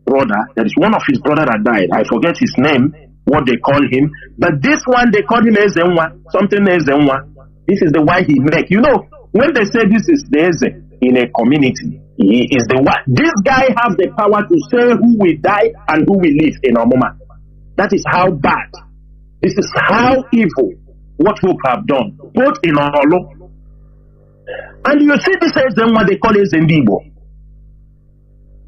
brother. There is one of his brother that died. I forget his name, what they call him. But this one they call him Ezenwa. Something Ezenwa. This is the one he make. You know, when they say this is the Eze in a community, he is the one. This guy has the power to say who will die and who will live in Omoma. That is how bad. This is how evil what Hope have done, both in Olo. And you see this is then what they call it Zendibo.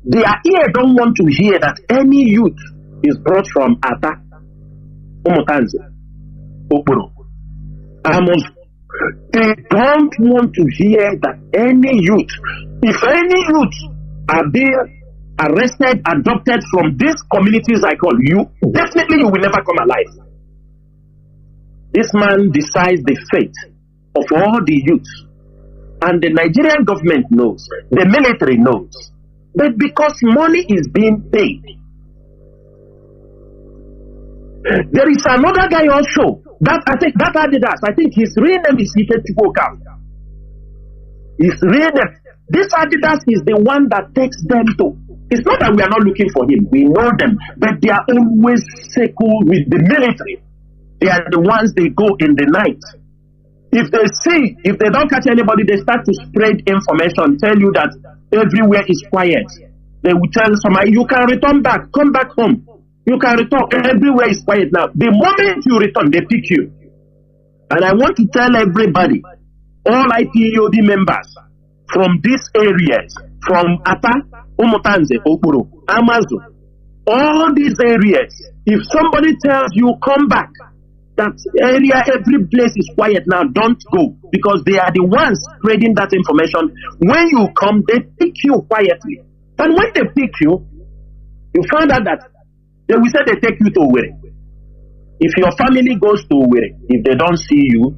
Their ear don't want to hear that any youth is brought from Ata, Omotanze, Oporo, Amos. They don't want to hear that any youth, if any youth are being arrested, adopted from these communities I call you, definitely you will never come alive. This man decides the fate of all the youths. And the Nigerian government knows, the military knows, that because money is being paid. There is another guy also, that Adidas, I think his real name is Ike Chukwuka. His real name. This Adidas is the one that takes them to. It's not that we are not looking for him, we know them, but they are always circled with the military. They are the ones they go in the night. If they don't catch anybody, they start to spread information, tell you that everywhere is quiet. They will tell somebody, you can return back, come back home. You can return, everywhere is quiet now. The moment you return, they pick you. And I want to tell everybody, all IPOD members from these areas, from Ata, Omotanze, Okporo, Amazon, all these areas, if somebody tells you, come back, that area, every place is quiet now, don't go, because they are the ones spreading that information. When you come, they pick you quietly. And when they pick you, you find out that they will say they take you to Owerri. If your family goes to Owerri, if they don't see you,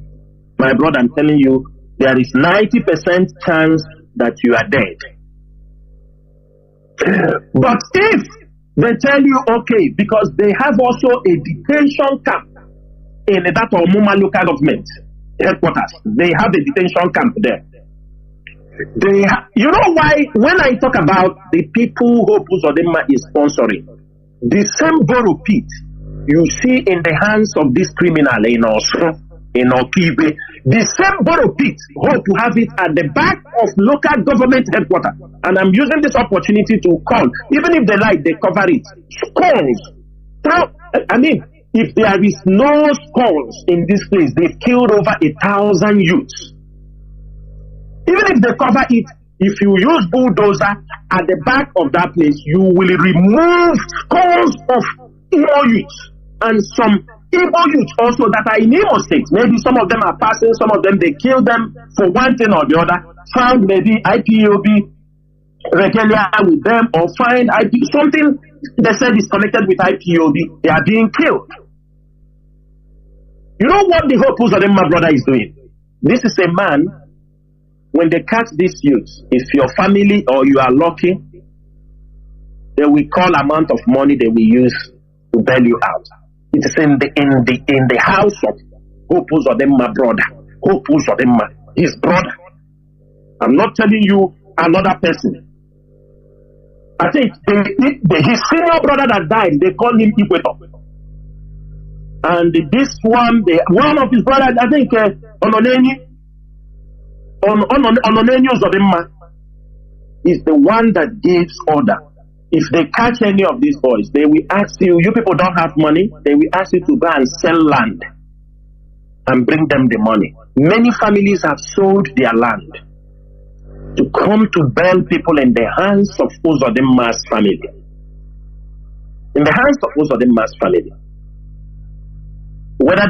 my brother, I'm telling you, there is 90% chance that you are dead. But if they tell you, okay, because they have also a detention camp in that Omuma local government headquarters, they have a detention camp there. You know why, when I talk about the people who Uzodinma is sponsoring, the same borrow pit you see in the hands of this criminal in Osun, in Okibe, the same borrow pit hope to have it at the back of local government headquarters. And I'm using this opportunity to call, even if they like, they cover it. Skulls. I mean, if there is no skulls in this place, they've killed over 1,000 youths. Even if they cover it, if you use bulldozer at the back of that place, you will remove skulls of Igbo youths and some Igbo youths also that are in Imo State. Maybe some of them are passing, some of them they kill them for one thing or the other. Found maybe IPOB regalia with them, or find something they said is connected with IPOB. They are being killed. You know what the Hope Uzodinma brother is doing? This is a man. When they catch these youths, if your family or you are lucky, they will call amount of money they will use to bail you out. It is in the house of Hope Uzodinma brother, Hope Uzodinma, his brother. I'm not telling you another person. I think his senior brother that died, they call him Ikweto. And this one, one of his brothers, I think Ononeni. Ononeni Uzodinma is the one that gives order. If they catch any of these boys, they will ask you people don't have money, they will ask you to go and sell land and bring them the money. Many families have sold their land to come to bail people in the hands of Uzodinma's family. In the hands of Uzodinma's family. Whether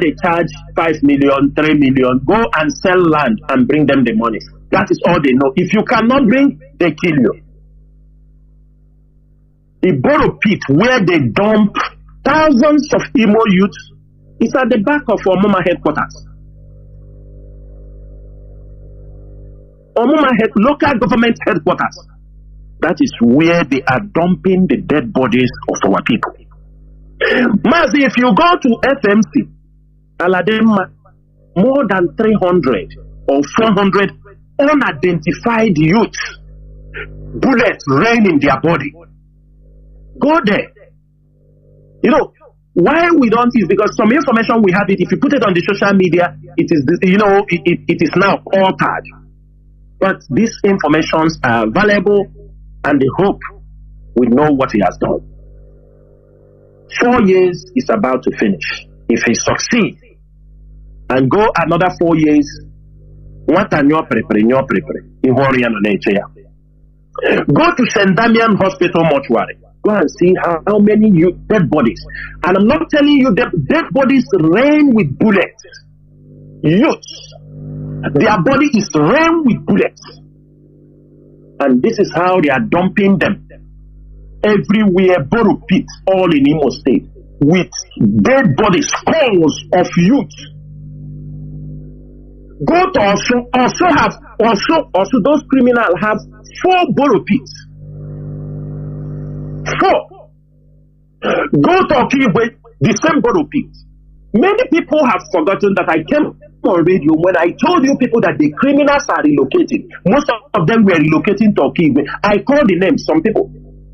they charge 5 million, 3 million, go and sell land and bring them the money. That is all they know. If you cannot bring, they kill you. The borrow pit where they dump thousands of Imo youths is at the back of Omuma headquarters. Omuma local government headquarters. That is where they are dumping the dead bodies of our people. Mazi, if you go to FMC, Aladema, more than 300 or 400 unidentified youths, bullets rain in their body. Go there. You know, why we don't is because some information we have it, if you put it on the social media, it is, it is now altered. But these informations are valuable and they hope we know what he has done. 4 years is about to finish. If he succeeds and go another 4 years, go to St. Damian Hospital mortuary. Go and see how many dead bodies. And I'm not telling you that dead bodies rain with bullets. Youths, their body is rain with bullets. And this is how they are dumping them. Everywhere, borrow pits, all in Imo State, with dead bodies, skulls of youth. Go to also those criminals have 4 borrow pits. 4. Go to Okiwe, the same borrow pit. Many people have forgotten that I came on radio when I told you people that the criminals are relocating. Most of them were relocating to Okiwe. I called the names, some people.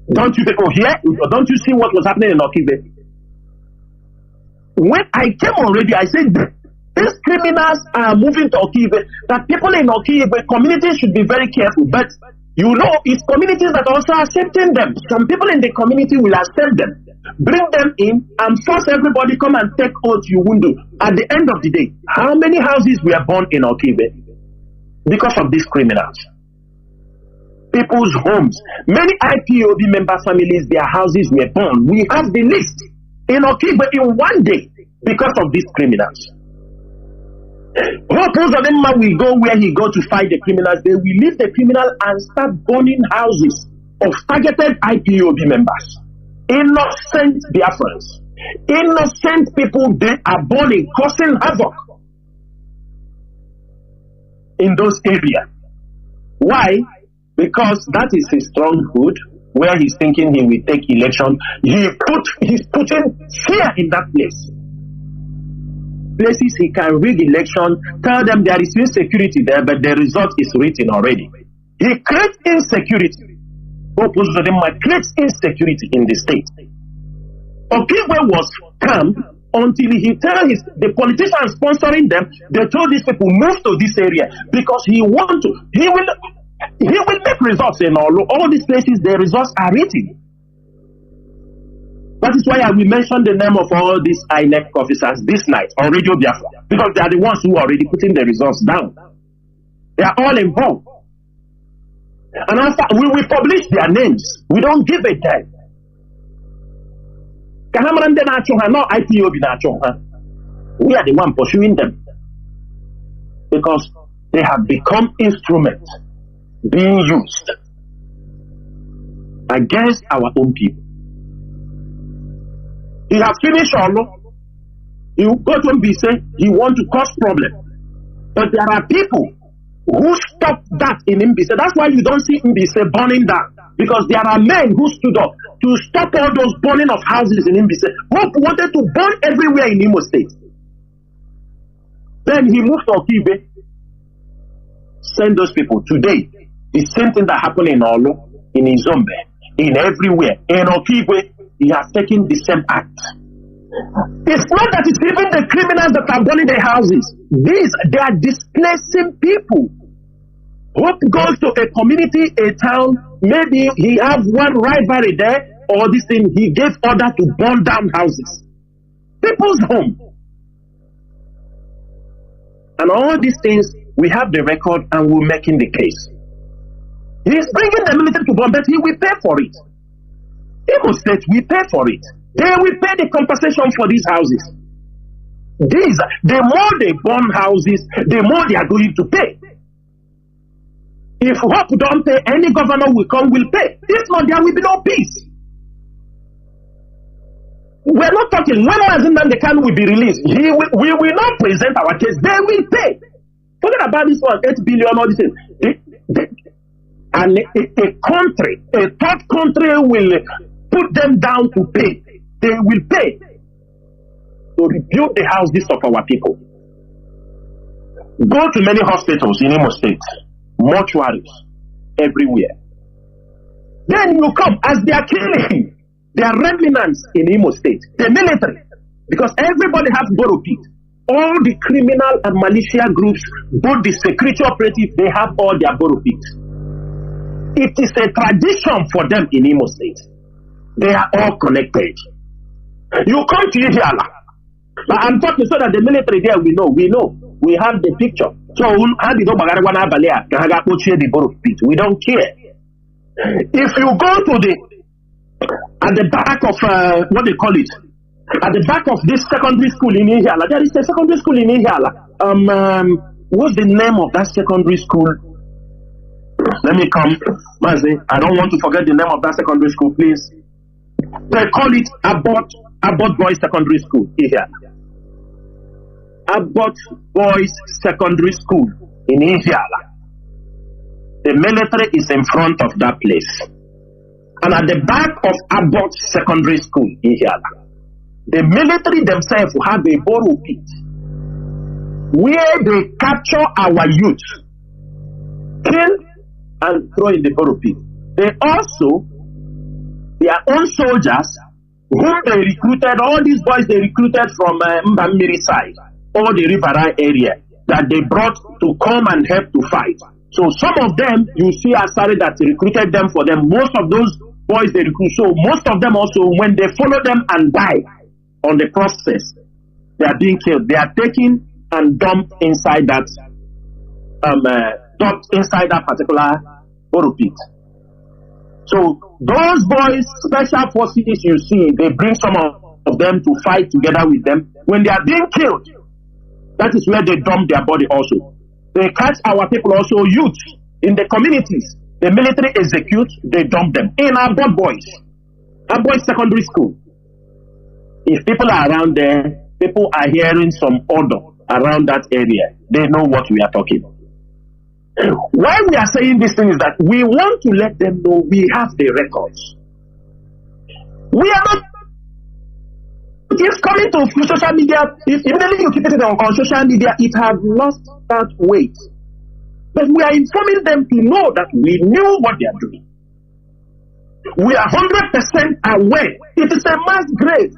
Don't you people hear? Don't you see what was happening in Okibe? When I came already, I said these criminals are moving to Okibe. That people in Okibe communities should be very careful. But you know, it's communities that also are accepting them. Some people in the community will accept them, bring them in, and force everybody come and take oath you won't do. At the end of the day, how many houses were burned in Okibe because of these criminals? People's homes. Many IPOB member families, their houses were burned. We have the list in Okibe in one day because of these criminals. Hope Uzodinma will go where he go to fight the criminals. They will leave the criminal and start burning houses of targeted IPOB members. Innocent Biafrans. Innocent people, they are burning, causing havoc. in those areas. Why? Because that is his stronghold, where he's thinking he will take election. He's putting fear in that place. Places he can rig election, tell them there is insecurity there, but the result is written already. He creates insecurity. Opposed to them, creates insecurity in the state. Okigwe was calm until he tell the politicians sponsoring them, they told these people move to this area because he will make results in all these places. The results are written. That is why I will mention the name of all these INEC officers this night on Radio Biafra, because they are the ones who are already putting the results down. They are all involved. And after we will publish their names, we don't give a damn. We are the one pursuing them because they have become instruments being used against our own people. He has finished all. He go to Mbise, he want to cause problem. But there are people who stop that in Mbise. That's why you don't see Mbise burning down. Because there are men who stood up to stop all those burning of houses in Mbise. Hope wanted to burn everywhere in Imo State. Then he moved to Okigwe. Send those people today. The same thing that happened in Olo, in Izombe, in everywhere. In Okigwe, he has taken the same act. It's not that it's even the criminals that are burning their houses. They are displacing people. Hope goes to a community, a town, maybe he have one rivalry there, or this thing, he gave order to burn down houses. People's home. And all these things, we have the record and we're making the case. He's bringing the military to burn, but he will pay for it. Imo State will pay for it. They will pay the compensation for these houses. The more they burn houses, the more they are going to pay. If Hope don't pay, any governor will come, will pay. If not, there will be no peace. We're not talking when Nnamdi Kanu will be released. We will not present our case. They will pay. Forget about this one, 8 billion, all this thing. And a country, a third country will put them down to pay. They will pay to rebuild the houses of our people. Go to many hospitals in Imo State, mortuaries, everywhere. Then you come, as they are killing, they are remnants in Imo State, the military, because everybody has borrow pit. All the criminal and militia groups, both the security operatives, they have all their borrow pits. It is a tradition for them in Imo State. They are all connected. You come to Ihiala. I'm talking so that the military there, we know. We have the picture. So we don't care. If you go to at the back of what they call it, at the back of this secondary school in Ihiala, there is a secondary school in Ihiala. What's the name of that secondary school? Let me come, Mazi. I don't want to forget the name of that secondary school, please. They call it Abbott Boys Secondary School here. Abbott Boys Secondary School in Ihiala. The military is in front of that place. And at the back of Abbott Secondary School in Ihiala, the military themselves have a borrow pit where they capture our youth, kill and throw in the borrow pit. They also, their own soldiers, whom they recruited, all these boys they recruited from Mbamiri side, or the Rivera area, that they brought to come and help to fight. So some of them, you see Asari that recruited them for them. Most of those boys they recruit. So most of them also, when they follow them and die on the process, they are being killed. They are taken and dumped inside that particular borrow pit. So those boys, special forces you see, they bring some of them to fight together with them. When they are being killed, that is where they dump their body also. They catch our people also, youth in the communities. The military execute, they dump them in our boys secondary school. If people are around there, people are hearing some order around that area. They know what we are talking about. Why we are saying this thing is that we want to let them know we have the records. We are not just coming to social media. If immediately you keep it on social media, it has lost that weight. But we are informing them to know that we knew what they are doing. We are 100% aware. It is a mass grave.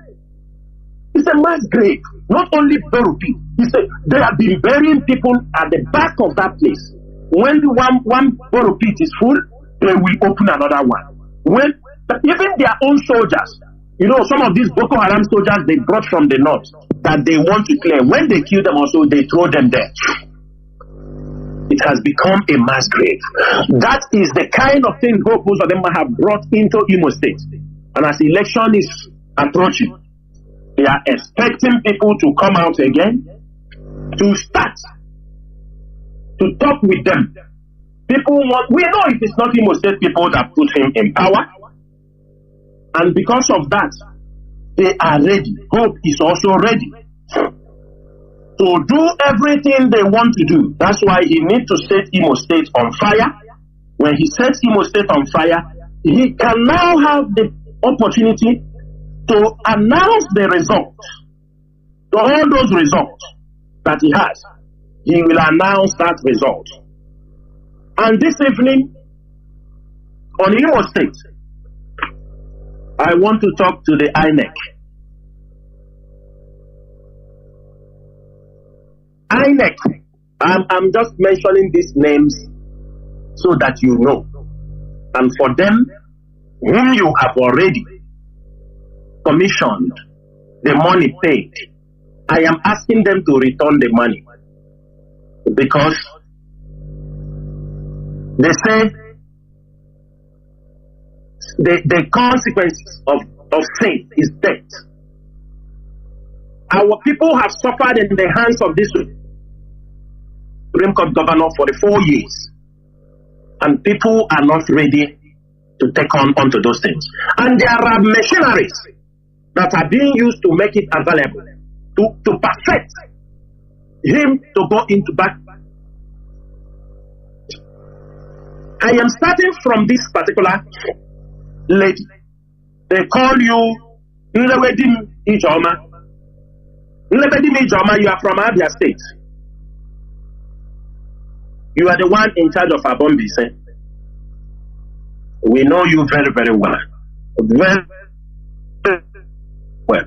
It's a mass grave. Not only bury people. They have been burying people at the back of that place. When one bury pit is full, they will open another one. When even their own soldiers, you know, some of these Boko Haram soldiers they brought from the north that they want to clear. When they kill them, also they throw them there. It has become a mass grave. That is the kind of thing both of them have brought into Imo State. And as election is approaching, they are expecting people to come out again to start to talk with them. People want, we know it is not Imo State people that put him in power. And because of that, they are ready. Hope is also ready to do everything they want to do. That's why he needs to set Imo State on fire. When he sets Imo State on fire, he can now have the opportunity to announce the results. To all those results that he has, he will announce that result. And this evening, on Imo State, I want to talk to the INEC. INEC, I'm just mentioning these names so that you know. And for them, whom you have already commissioned, the money paid, I am asking them to return the money. Because they say the consequences of sin is death. Our people have suffered in the hands of this Supreme Court governor for the 4 years, and people are not ready to take onto those things. And there are machineries that are being used to make it available to perfect him to go into back. I am starting from this particular lady. They call you Nnamdi Ijoma. Nnamdi Ijoma, you are from Abia State. You are the one in charge of Abombise. We know you very, very well. Very well.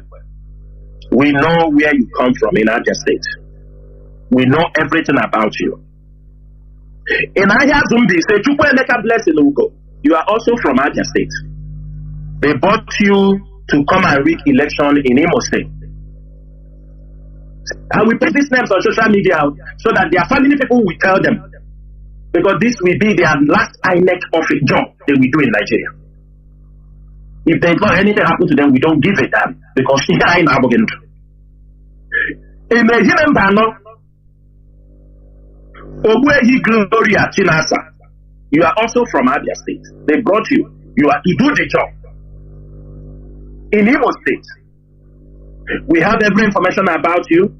We know where you come from in Abia State. We know everything about you. In HAUSA-SERVICE, Chukwuemeka Blessing Ugo, you are also from Abia State. They brought you to come and rig election in Imo State. And we put these names on social media so that their family people will tell them. Because this will be their last INEC office job they will do in Nigeria. If there's not anything happen to them, we don't give a damn. Because in a human banner, Ogwehi Gloria Chinasa, you are also from Abia State. They brought you. You are to do the job. In Imo State, we have every information about you.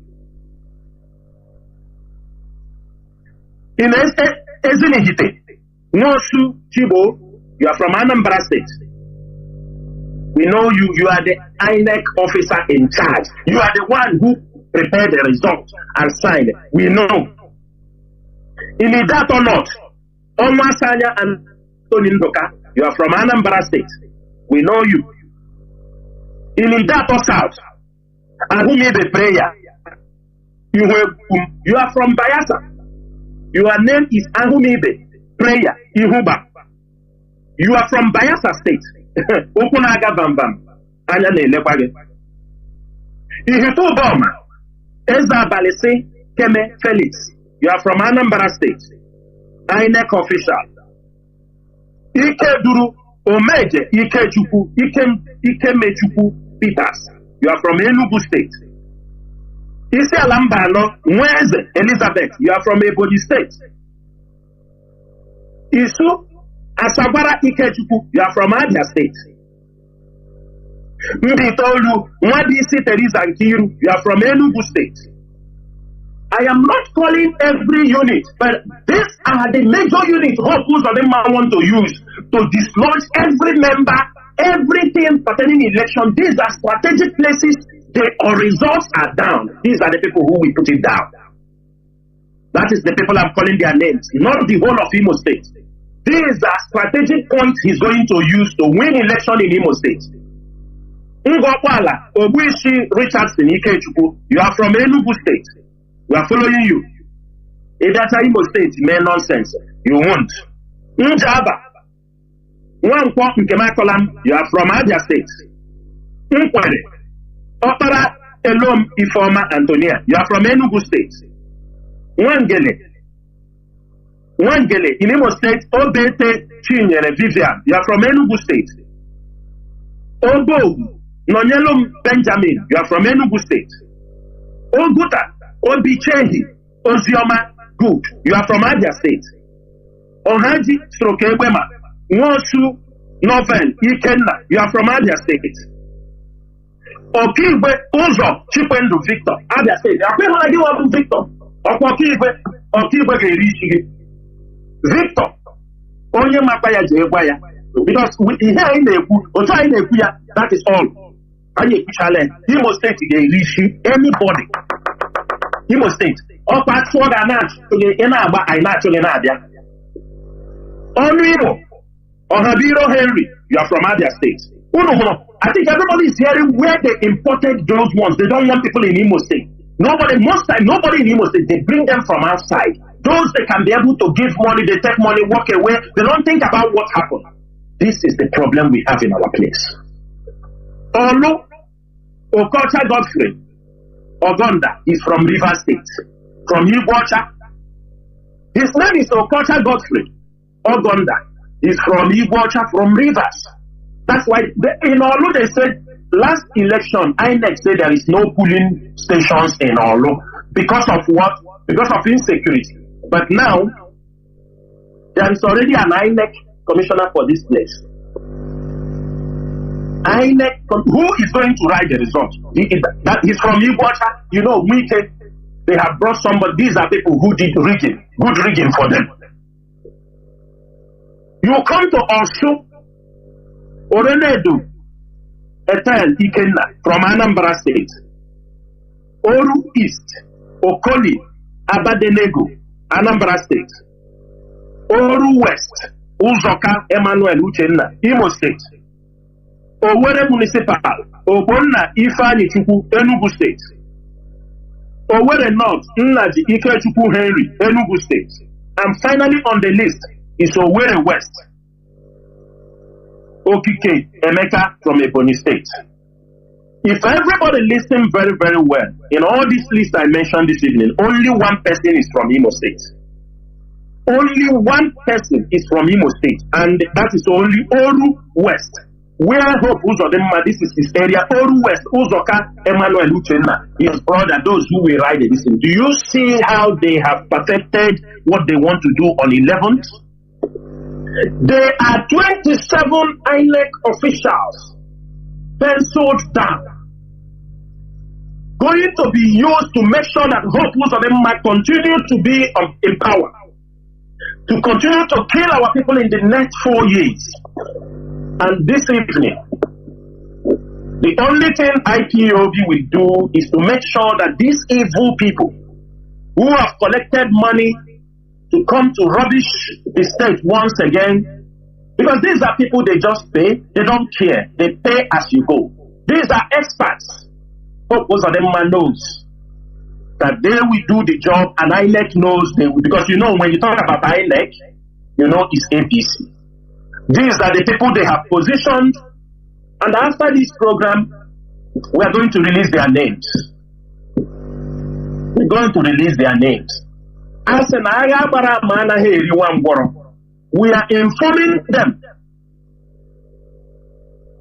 In Ezinihite, Nwosu Chibo, you are from Anambra State. We know you. You are the INEC officer in charge. You are the one who prepared the result and signed it. We know. In that or not, Onwasanya and Tony Ndoka, you are from Anambra State. We know you. In that or South, and who made the prayer? You are from Bayelsa. Your name is Ahumebe Prayer Ihuba. You are from Bayelsa State. Okunaga Bambam. Anya Nelebage. Ihetu Boma. Eza Balese Keme Felix. You are from Anambra State. INEC official. Ike Duru Omeje Ike Chuku Ike Mechuku Peters. You are from Enugu State. Isi Alambano Mweze Elizabeth. You are from Ebonyi State. Isu Asabara Ike Chuku. You are from Abia State. Mbitolu Mwadisi Teresa Nkiru. You are from Enugu State. I am not calling every unit, but these are the major units Hope Uzodinma want to use to dislodge every member, everything pertaining election. These are strategic places. Our results are down. These are the people who will put it down. That is the people I'm calling their names, not the whole of Imo State. These are strategic points he's going to use to win election in Imo State. Ngwakwala, Obuishi Richardson Ikechukwu, you are from Enugu State. We are following you. If that's Imo State, you make nonsense. You won't. Njaba, Nwankwo Nkemakolam, you are from Abia State. Nkwere, Opara Elom Ifoma Antonia, you are from Enugu State. Wangele, in Imo State, Obete Chinyere Vivian, you are from Enugu State. Obo, Nonyelum Benjamin, you are from Enugu State. Oguta, Obichehi, Ozioma, good, you are from Abia State. Ohaji Strokewema, Nwosu, Novel, Ikenna, you are from Abia State. Okigwe, Uzo, Chipwendu, Victor, Abia State. I feel like you are Victor. Okigwe, Victor, onye mapaya jegwaya. Because here in the that is all. Challenge. Imo State reach anybody. Imo State. Ohabiro Henry, you are from Abia State. I think everybody is hearing where they imported those ones. They don't want people in Imo State. Most time, nobody in Imo State, they bring them from outside. Those they can be able to give money, they take money, walk away. They don't think about what happened. This is the problem we have in our place. Olu Okocha Godfrey Ogonda is from Rivers State. From Igbocha. His name is Okocha Godfrey Ogonda. He's from Igbocha, from Rivers. That's why in Olu they said last election, INEC said there is no polling stations in Olu. Because of what? Because of insecurity. But now, there is already an INEC commissioner for this place. INEC, who is going to write the result? That is from Igbocha. You know, they have brought somebody. These are people who did rigging, good rigging for them. You come to Osu, Orenedu, Etel Ikenna from Anambra State, Oru East, Okoli, Abadenego, Anambra State, Oru West, Uzoka Emmanuel Uchenna, Imo State, Owerri Municipal, Obonna Ifeanyi Chukwu, Enugu State, Owerri North, Nnaji Ikechukwu Henry, Enugu State, and finally on the list is Owerri West, Okike Emeka from Ebonyi State. If everybody listen very, very well, in all these lists I mentioned this evening, only one person is from Imo State. Only one person is from Imo State, and that is only Oru West. Where Hope Uzodinma, this is his area, Oru West, Uzoka Emmanuel Uchenna, his brother, those who will ride this. Do you see how they have perfected what they want to do on 11th? There are 27 INEC officials penciled down, going to be used to make sure that Hope Uzodinma continue to be in power, to continue to kill our people in the next 4 years. And this evening, the only thing IPOB will do is to make sure that these evil people who have collected money to come to rubbish the state once again, because these are people they just pay, they don't care, they pay as you go. These are experts. Hope Uzodinma knows that they will do the job, and INEC knows they will, because you know when you talk about INEC, you know it's APC. These are the people they have positioned, and after this program, we are going to release their names. We're going to release their names. We are informing them.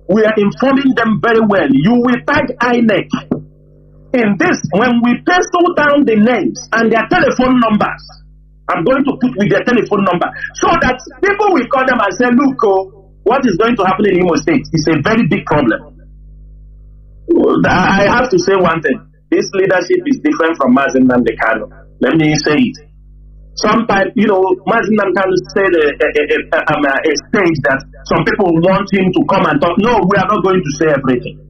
We are informing them very well. You will tag INEC in this. When we pencil down the names and their telephone numbers, I'm going to put with their telephone number so that people will call them and say, look, what is going to happen in Imo State is a very big problem. I have to say one thing. this leadership is different from Mazi Nnamdi Kanu. Let me say it. Sometimes, Mazi Nnamdi Kanu said a stage that some people want him to come and talk. No, we are not going to say everything.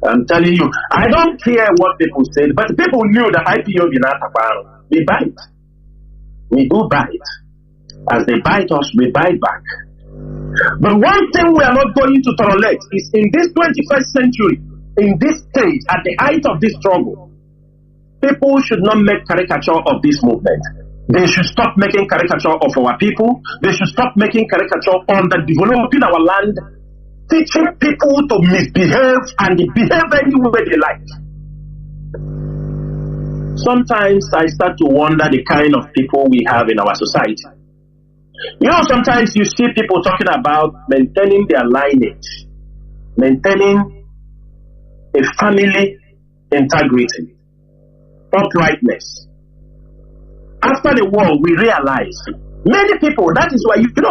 I'm telling you, I don't care what people said, but people knew that IPOB not about. We bite. We do bite. As they bite us, we bite back. But one thing we are not going to tolerate is in this 21st century, in this stage, at the height of this struggle, people should not make caricature of this movement. They should stop making caricature of our people. They should stop making caricature on the developing our land, teaching people to misbehave and behave any way they like. Sometimes I start to wonder the kind of people we have in our society. Sometimes you see people talking about maintaining their lineage, maintaining a family integrity, uprightness. After the war, we realized many people, that is why, if you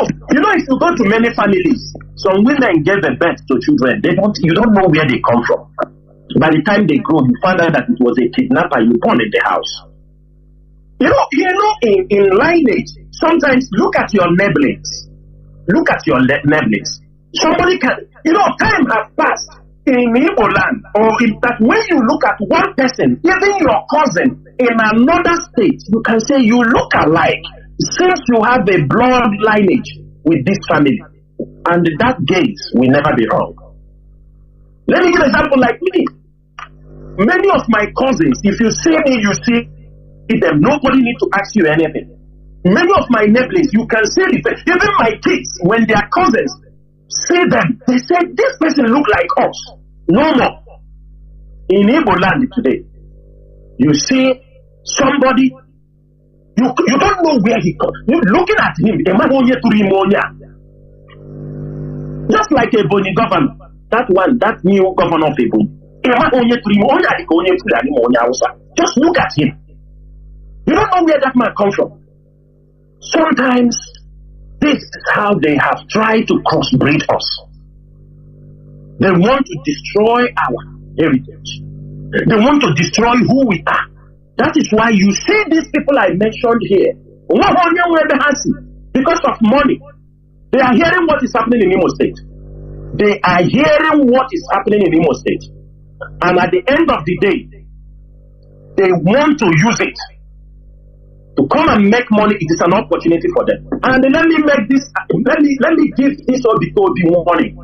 go to many families, some women give the birth to children, you don't know where they come from. By the time they grow, you find out that it was a kidnapper you born in the house. In lineage, sometimes look at your neighborhoods. Look at your neighborhoods. Somebody can, time has passed in Igbo land, or in that when you look at one person, even your cousin in another state, you can say you look alike. Since you have a blood lineage with this family, and that gate will never be wrong. Let me give an example like me. Many of my cousins, if you see me, you see them. Nobody needs to ask you anything. Many of my neighbors, you can see the face. Even my kids, when their cousins see them, they say, this person look like us. No more. In Igbo land today, you see somebody, you don't know where he comes. You're looking at him, just like a Boni governor, that new governor of Igbo. Just look at him. You don't know where that man comes from. Sometimes this is how they have tried to crossbreed us. They want to destroy our heritage. They want to destroy who we are. That is why you see these people I mentioned here. Because of money. They are hearing what is happening in Imo State. They are hearing what is happening in Imo State. And at the end of the day, they want to use it to come and make money. It is an opportunity for them. And let me give this Obikobi warning.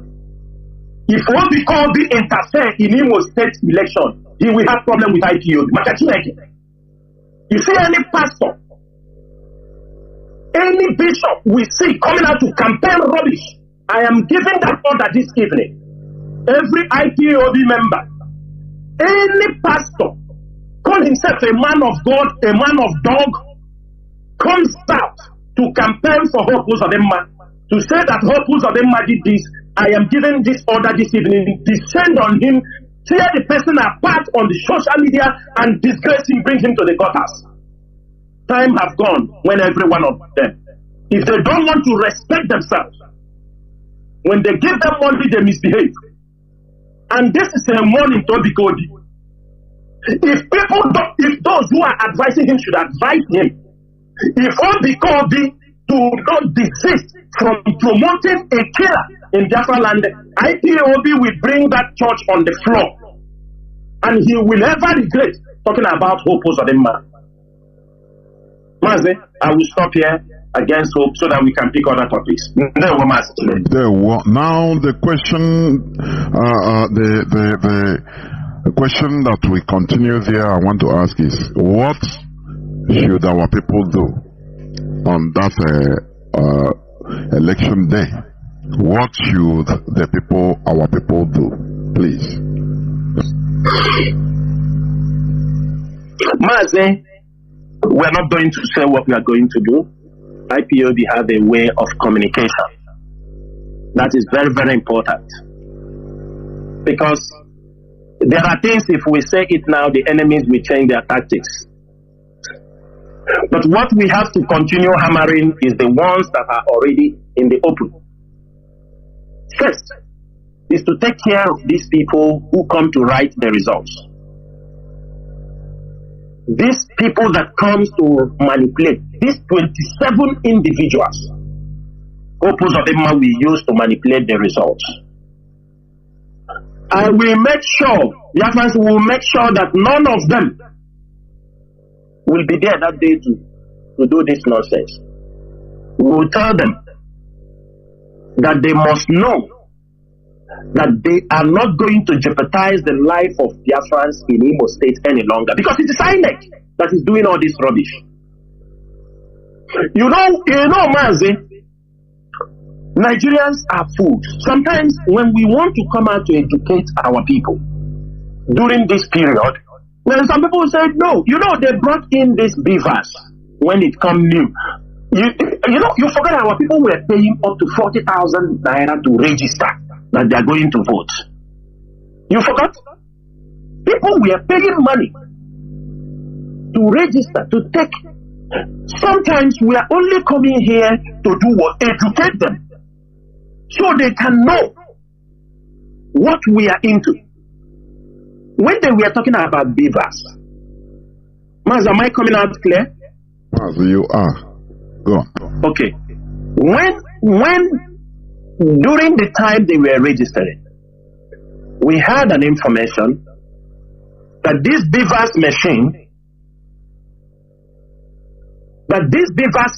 If Obikobi interfere in Imo State election, he will have problem with IPOB. You see any pastor, any bishop we see coming out to campaign rubbish, I am giving that order this evening. Every IPOB member, any pastor, call himself a man of God, a man of dog, comes out to campaign for HAUSA-SERVICE, to say that HAUSA-SERVICE did this, I am giving this order this evening, descend on him, tear the person apart on the social media, and disgrace him, bring him to the gutters. Time have gone when every one of them, if they don't want to respect themselves, when they give them money, they misbehave. And this is a warning to Obikobi. If those who are advising him should advise him, if Obikobi do not desist from promoting a killer in Biafra land, IPOB will bring that church on the floor. And he will never regret talking about HAUSA-SERVICE. Mazi, I will stop here against hope so that we can pick other topics. Now the question, the question that we continue there, I want to ask is, what should our people do on that election day? What should our people do, please? Mazi, we are not going to say what we are going to do. IPOB have a way of communication. That is very, very important. Because there are things, if we say it now, the enemies will change their tactics. But what we have to continue hammering is the ones that are already in the open. First, is to take care of these people who come to write the results. These people that comes to manipulate, these 27 individuals, opposed of them we use to manipulate the results. And we make sure, Biafrans will make sure that none of them will be there that day to do this nonsense. We will tell them that they must know that they are not going to jeopardize the life of Biafrans in Imo State any longer, because it is INEC that is doing all this rubbish. You know, Mazi, Nigerians are fools. Sometimes when we want to come out to educate our people during this period, well, some people say no. You know, they brought in this beavers when it come new. You forget our people were paying up to 40,000 naira to register that they are going to vote. You forgot? People were paying money to register, to take. Sometimes we are only coming here to do what? Educate them, so they can know what we are into. When they were talking about beavers, Maz, am I coming out clear? Mazi, you are. Go on. Okay. When during the time they were registering, we had an information that this beavers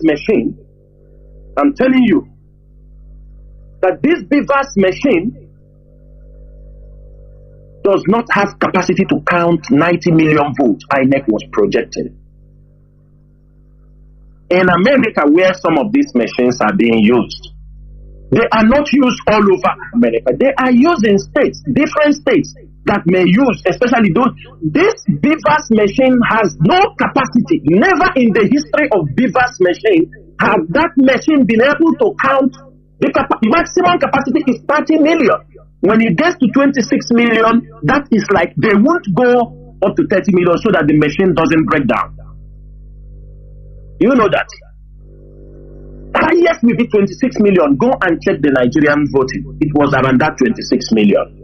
machine, I'm telling you, that this beavers machine does not have capacity to count 90 million votes INEC was projecting. In America, where some of these machines are being used, they are not used all over America. They are used in states, different states that may use, especially those. This beavers machine has no capacity. Never in the history of beavers machine has that machine been able to count. The maximum capacity is 30 million. When it gets to 26 million, that is like they won't go up to 30 million so that the machine doesn't break down. You know that. Highest will be 26 million. Go and check the Nigerian voting. It was around that 26 million.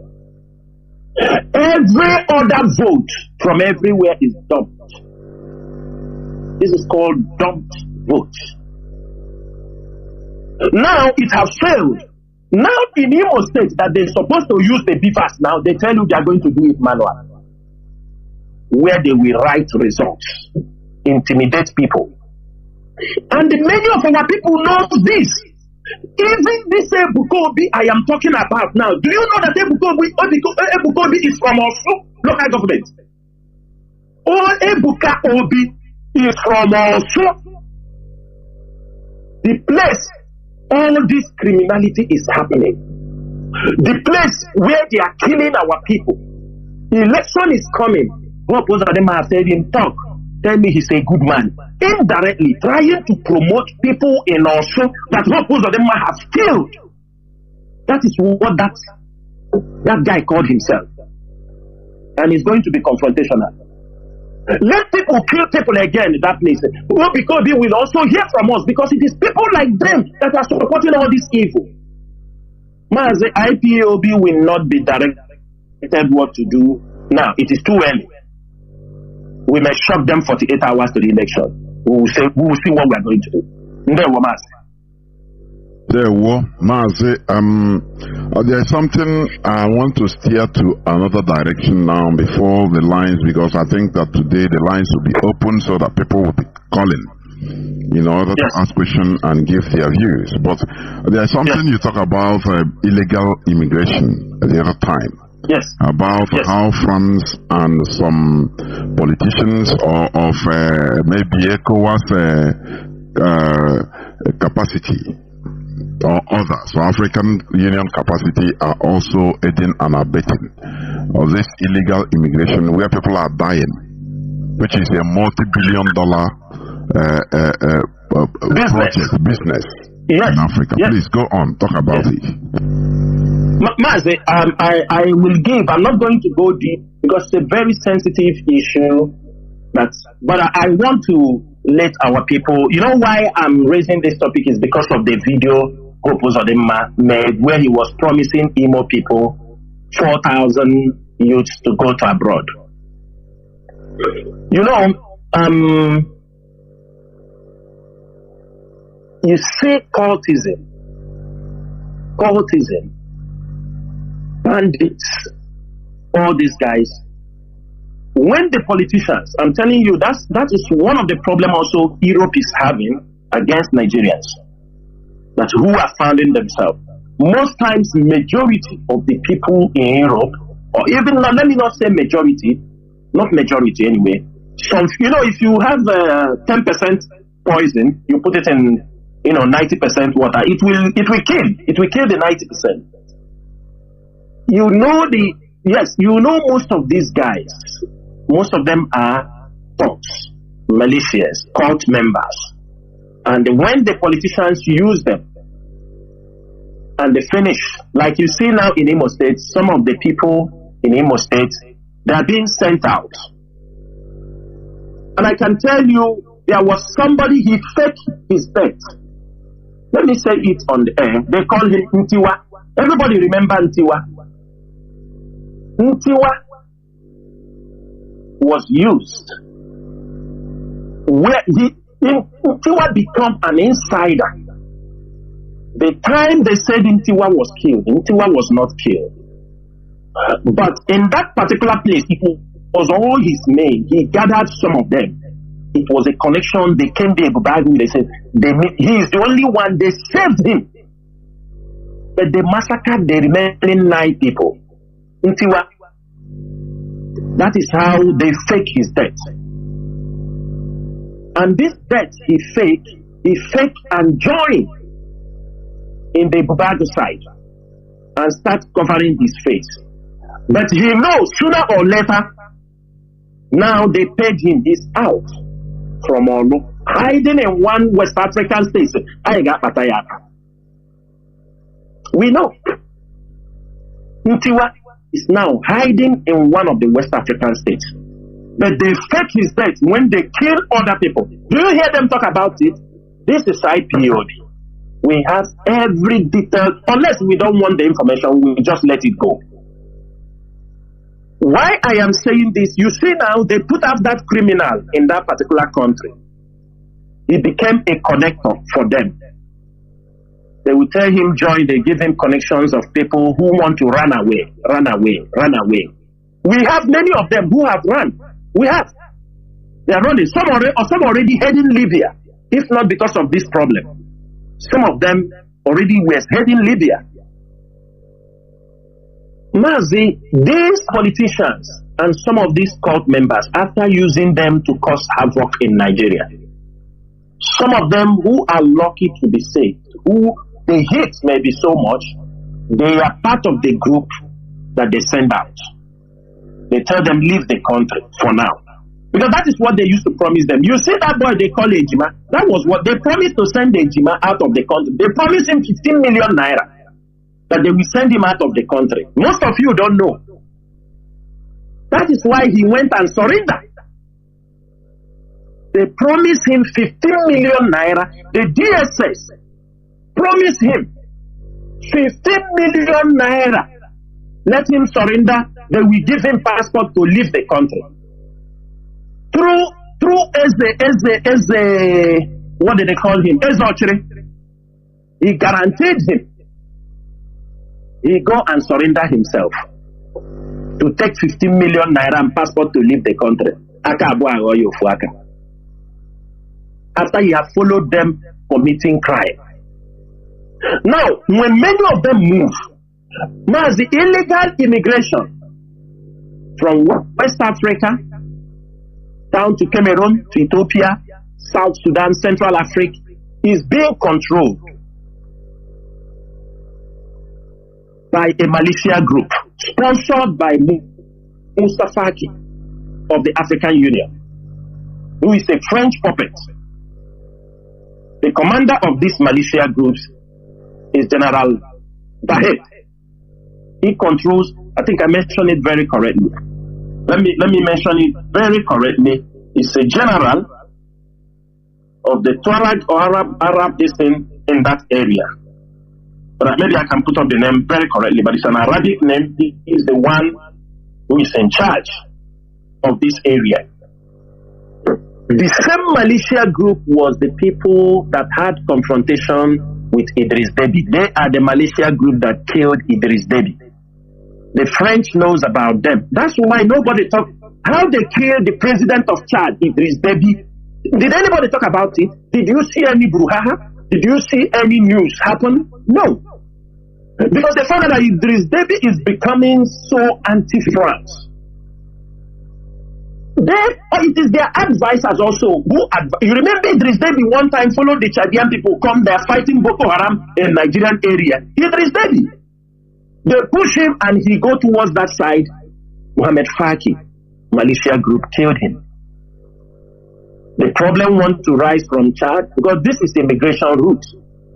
Every other vote from everywhere is dumped. This is called dumped vote. Now it has failed. Now in Imo State that they're supposed to use the beavers, now they tell you they are going to do it manual, where they will write results, intimidate people. And many of our people know this. Even this Ebukobi I am talking about now, do you know that Ebukobi is from also local government? Or Ebuka Obi is from also the place all this criminality is happening. The place where they are killing our people. Election is coming. Both of them have said him talk. Tell me he's a good man. Indirectly trying to promote people in also that most of them have killed. That is what that guy called himself. And he's going to be confrontational. Let people kill people again in that place. Well, because they will also hear from us, because it is people like them that are supporting all this evil. Mazi, IPOB will not be directed what to do now. It is too early. We may shock them 48 hours to the election. We will see what we are going to do. Mazi, there's something I want to steer to another direction now before the lines, because I think that today the lines will be open so that people will be calling in order to ask questions and give their views. But there's something you talk about illegal immigration at the other time. Yes. About how France and some politicians of maybe ECOWAS capacity or others, so African Union capacity, are also aiding and abetting of this illegal immigration where people are dying, which is a multi-billion-dollar business in Africa. Please go on, talk about it. Mazi, I will give. I'm not going to go deep because it's a very sensitive issue. But I want to let our people. You know why I'm raising this topic is because of the video Hope Uzodinma made, where he was promising Imo people 4,000 youths to go to abroad. You know, you see cultism, bandits, all these guys. When the politicians, I'm telling you, that is one of the problem also Europe is having against Nigerians, that who are founding themselves. Most times, majority of the people in Europe, or even, let me not say majority, not majority anyway. Some, you know, if you have 10% poison, you put it in, 90% water, it will kill the 90%. You know most of these guys. Most of them are thugs, militias, cult members. And when the politicians use them and they finish, like you see now in Imo State, some of the people in Imo State, they are being sent out. And I can tell you, there was somebody, he faked his death. Let me say it on the air. They call him Ntiwa. Everybody remember Ntiwa? Ntiwa was used where Ntiwa become an insider. The time they said Ntiwa was killed, Ntiwa was not killed. But in that particular place, it was all his men. He gathered some of them. It was a connection. They came there, they said, he is the only one, they saved him. But they massacred the remaining 9 people. Ntiwa. That is how they fake his death. And this death he faked and joined in the Bubago side and start covering his face. But he knows sooner or later, now they paid him. He's out from Olu, hiding in one West African state. We know. Ntiwa is now hiding in one of the West African states. But they fake his death when they kill other people. Do you hear them talk about it? This is IPOD. We have every detail. Unless we don't want the information, we just let it go. Why I am saying this, you see now, they put up that criminal in that particular country. He became a connector for them. They will tell him join, they give him connections of people who want to run away. We have many of them who have run. We have. They are running. Some already heading Libya, if not because of this problem. Some of them already were heading Libya. Mazi, these politicians and some of these cult members, after using them to cause havoc in Nigeria, some of them who are lucky to be saved, who the hate may be so much, they are part of the group that they send out. They tell them leave the country for now. Because that is what they used to promise them. You see that boy they call Ejima? That was what they promised to send Ejima out of the country. They promised him 15 million naira that they will send him out of the country. Most of you don't know. That is why he went and surrendered. They promised him 15 million naira. The DSS promised him 15 million naira. Let him surrender. They will give him passport to leave the country. Through as what did they call him? Ezochiri. He guaranteed him. He go and surrender himself to take 15 million naira and passport to leave the country. After he have followed them committing crime. Now, when many of them move, now the illegal immigration from West Africa down to Cameroon, to Ethiopia, South Sudan, Central Africa is being controlled by a militia group sponsored by Mustafa of the African Union, who is a French puppet. The commander of these militia groups is General Bahet. He controls, I think I mentioned it very correctly. Let me mention it very correctly. He's a general of the Tuareg or Arab district in that area. but maybe I can put up the name very correctly, but it's an Arabic name. He is the one who is in charge of this area. The same militia group was the people that had confrontation with Idris Deby. They are the militia group that killed Idris Deby. The French knows about them. That's why nobody talk how they killed the president of Chad, Idris Deby. Did anybody talk about it? Did you see any brouhaha? Did you see any news happen? No. Because they found out that Idris Deby is becoming so anti-France. It is their advisors also who you remember Idris Deby one time followed the Chadian people come there fighting Boko Haram in Nigerian area. Idris Deby. They push him and he go towards that side. Mohammed Faki, militia group, killed him. The problem wants to rise from Chad because this is the immigration route.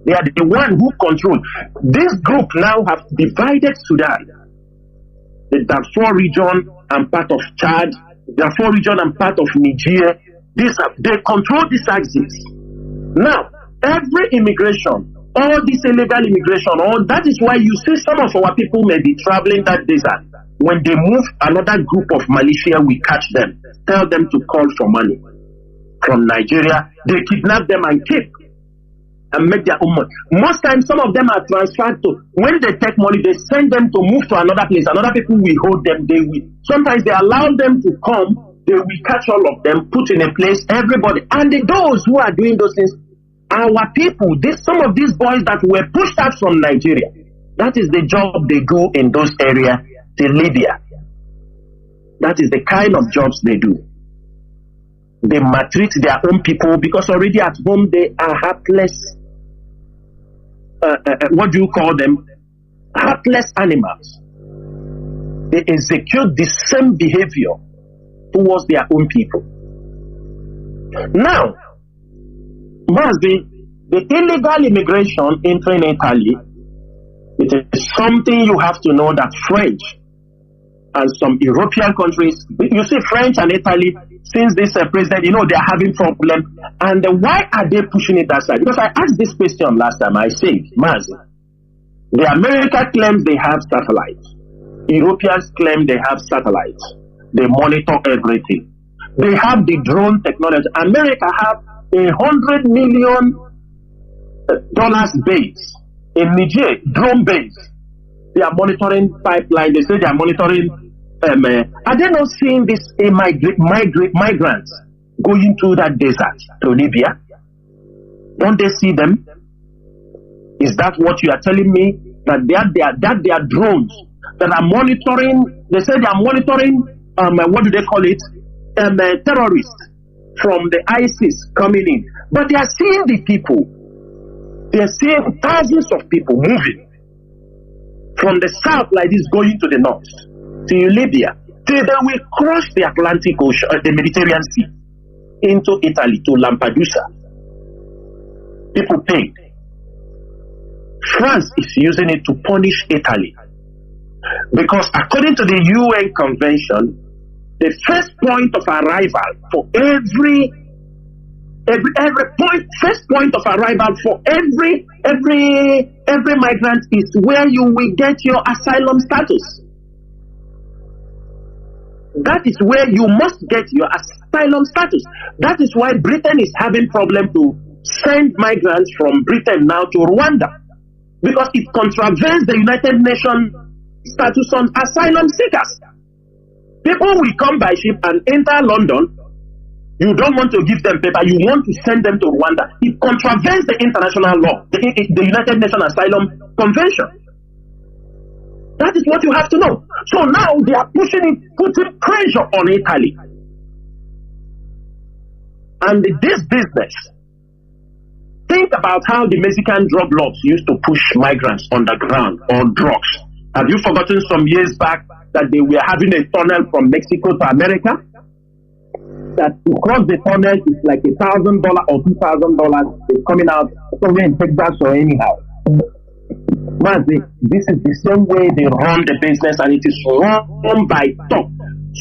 They are the one who control. This group now have divided Sudan. The Darfur region and part of Chad, Darfur region and part of Niger. They control this axis. Now, every immigration, all this illegal immigration, that is why you see some of our people may be traveling that desert. When they move, another group of militia will catch them, tell them to call for money. From Nigeria, they kidnap them and keep and make their own money. Most times, some of them are transferred to, when they take money, they send them to move to another place. Another people will hold them. Sometimes they allow them to come. They will catch all of them, put in a place, everybody. And those who are doing those things, our people, some of these boys that were pushed out from Nigeria, that is the job they do in those areas to Libya. That is the kind of jobs they do. They maltreat their own people because already at home they are heartless. What do you call them? Heartless animals. They execute the same behavior towards their own people. Now, Mazi, the illegal immigration entering Italy, it is something you have to know that French and some European countries, you see French and Italy, since this president, they are having problem. And why are they pushing it that side? Because I asked this question last time. I said, Mazi, the America claims they have satellites. Europeans claim they have satellites. They monitor everything. They have the drone technology. America have $100 million base in Niger, drone base. They are monitoring pipeline. They say they are monitoring. Are they not seeing this migrants going through that desert to Libya? Don't they see them? Is that what you are telling me? That they are drones that are monitoring? They say they are monitoring. What do they call it? Terrorists from the ISIS coming in, but they are seeing the people. They are seeing thousands of people moving from the south like this, going to the north, to Libya, till they will cross the Atlantic Ocean, the Mediterranean Sea, into Italy, to Lampedusa. People paid. France is using it to punish Italy. Because according to the UN Convention, the first point of arrival for every first point of arrival for every migrant is where you will get your asylum status. That is where you must get your asylum status. That is why Britain is having problem to send migrants from Britain now to Rwanda, because it contravenes the United Nations status on asylum seekers. People will come by ship and enter London. You don't want to give them paper. You want to send them to Rwanda. It contravenes the international law, the United Nations Asylum Convention. That is what you have to know. So now they are putting pressure on Italy. And this business, think about how the Mexican drug lords used to push migrants underground on drugs. Have you forgotten some years back that they were having a tunnel from Mexico to America? That to cross the tunnel is like $1,000 or $2,000. It's coming out somewhere in Texas or anyhow. Mazi, this is the same way they run the business, and it is run by top.